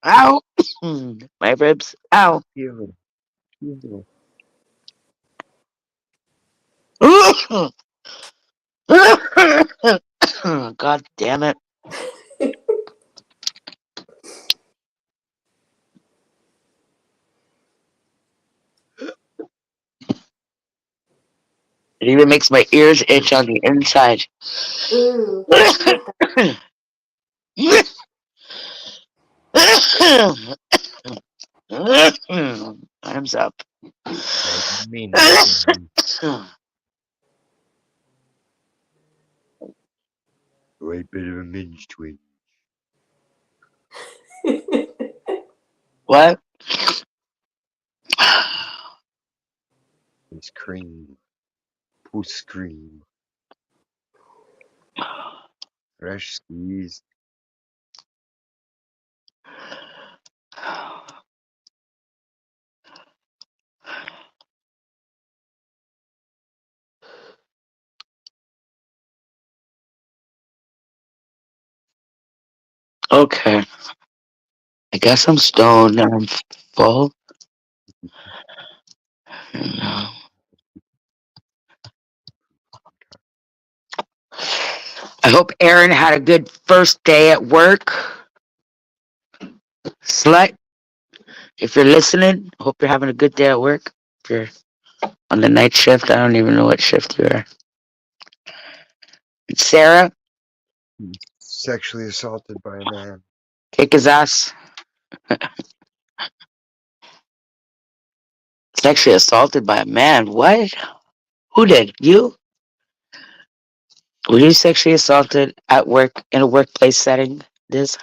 Ow. My ribs. Ow. Healing. Healing. God damn it. It even makes my ears itch on the inside. Ooh, I hate that. Time's up. Like minge twin. Right bit of a minge twin. What? It's cream. Puss cream. Fresh skis. Okay. I guess I'm stoned and I'm full. No. I hope Aaron had a good first day at work. Slut, if you're listening, I hope you're having a good day at work. If you're on the night shift, I don't even know what shift you are. Sarah, Sexually assaulted by a man. kick his ass. Sexually assaulted by a man. What? Who did? You? Were you sexually assaulted at work in a workplace setting? This?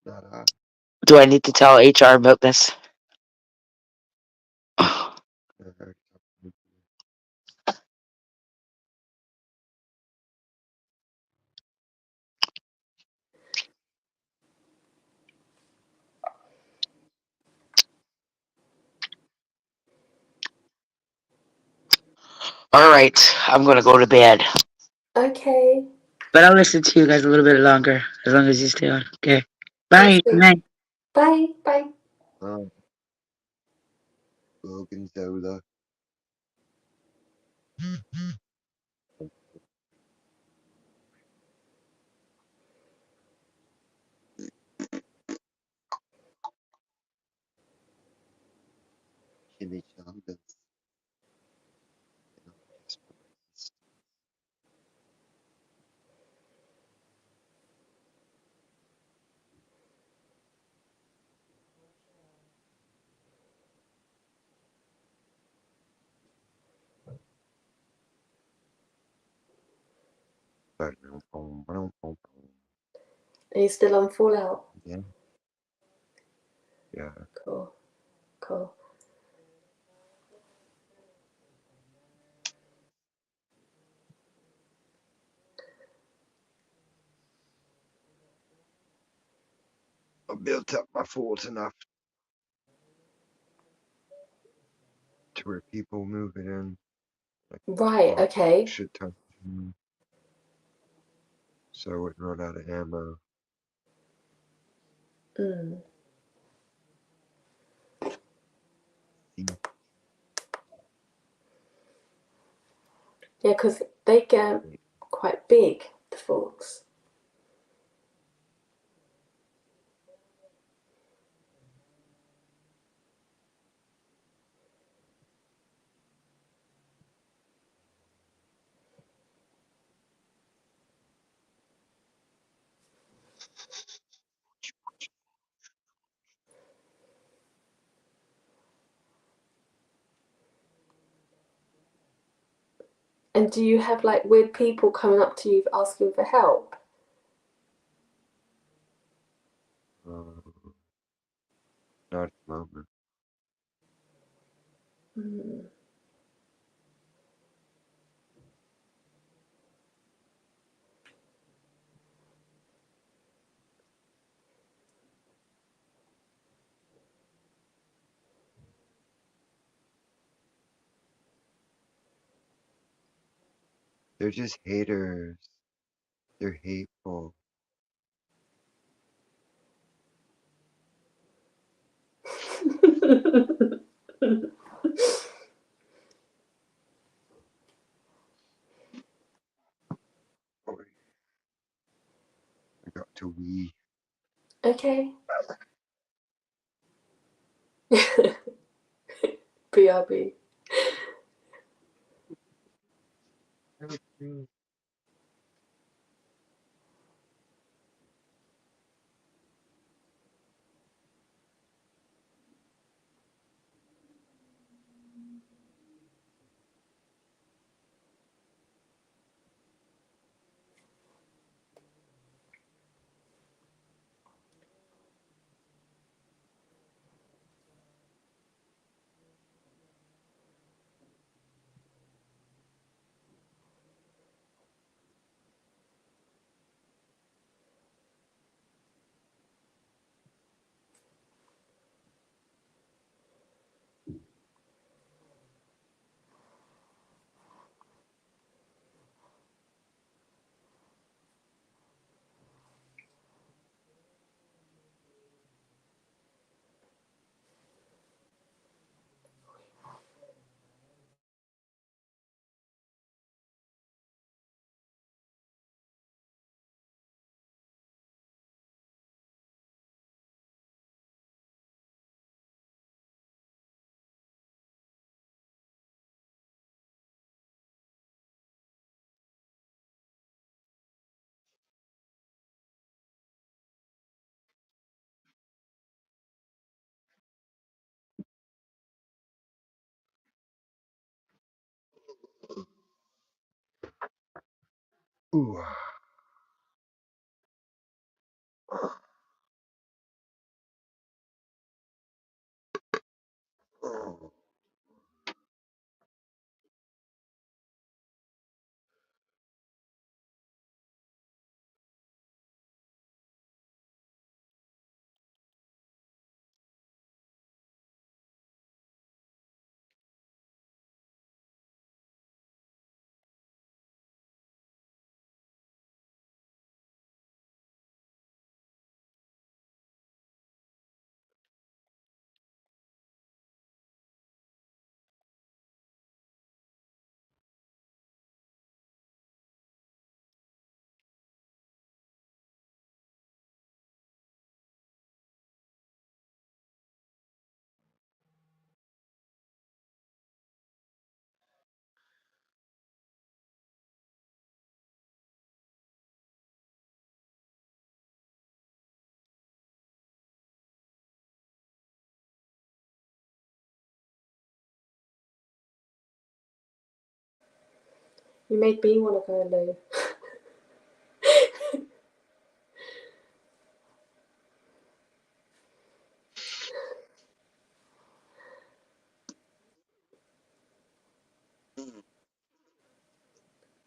Not I. Do I need to tell HR about this? All right, I'm gonna go to bed. Okay, But I'll listen to you guys a little bit longer, as long as you stay on. Okay. that's Bye. Good good. night. Bye, bye. Oh, Gorgonzola. Chimichangas. Are you still on Fallout? Yeah, yeah. Cool, cool. I built up my fort enough to where people moving in. Like, Right, bought okay. shit ton. So I wouldn't run out of ammo. Mm. See, Yeah, because they get quite big, the forks. And do you have like weird people coming up to you asking for help? not at the moment. Mm. They're just haters. They're hateful. Boy, I got to wee. Okay. BRB. Ooh. Oh. You made me want to go low.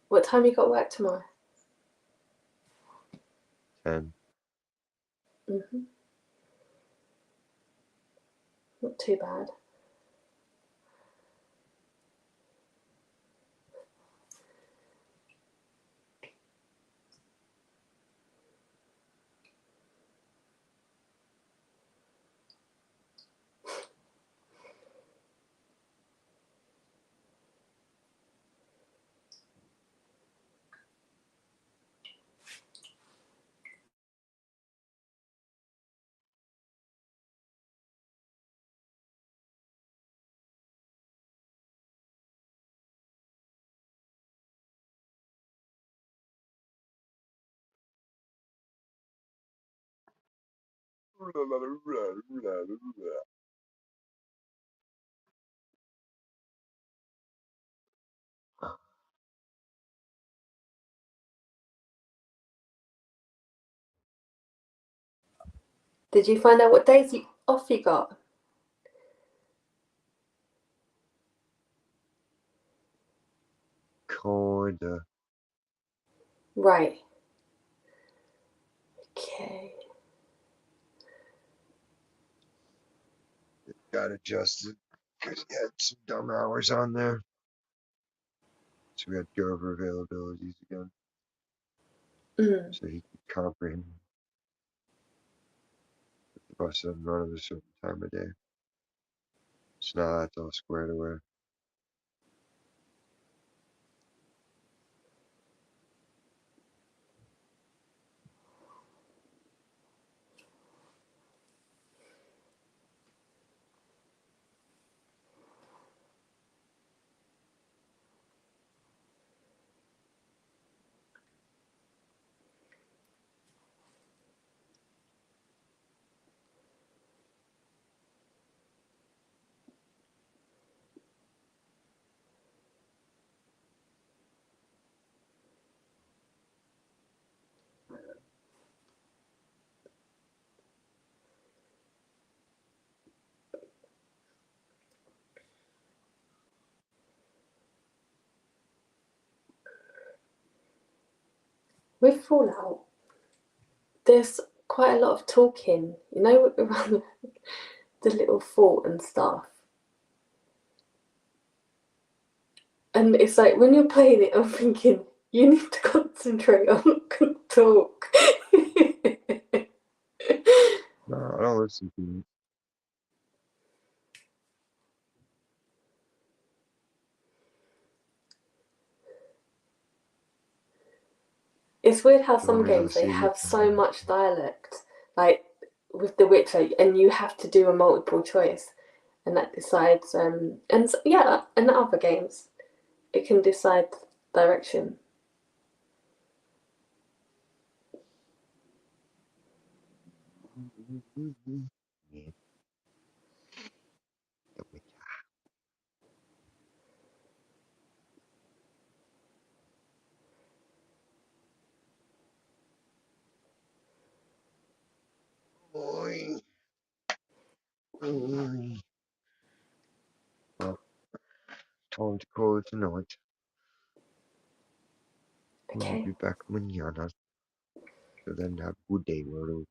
What time you got work tomorrow? 10. Not too bad. Did you find out what days off you got? Kinda. Right. Okay. Got adjusted because he had some dumb hours on there. So we had to go over availabilities again so he could comprehend that the bus doesn't run at a certain time of day. So now that's all squared away. With Fallout, there's quite a lot of talking, you know, around the little fort and stuff. And it's like when you're playing it, I'm thinking, you need to concentrate, I'm not going to talk. No, I don't listen to him. It's weird how The some only games they OC have so much dialect, like with The Witcher, and you have to do a multiple choice, and that decides. Yeah, and other games, it can decide direction. Yeah. Oi. Oi. Well, time to call it tonight. We'll Okay. be back mañana. So then have a good day, world.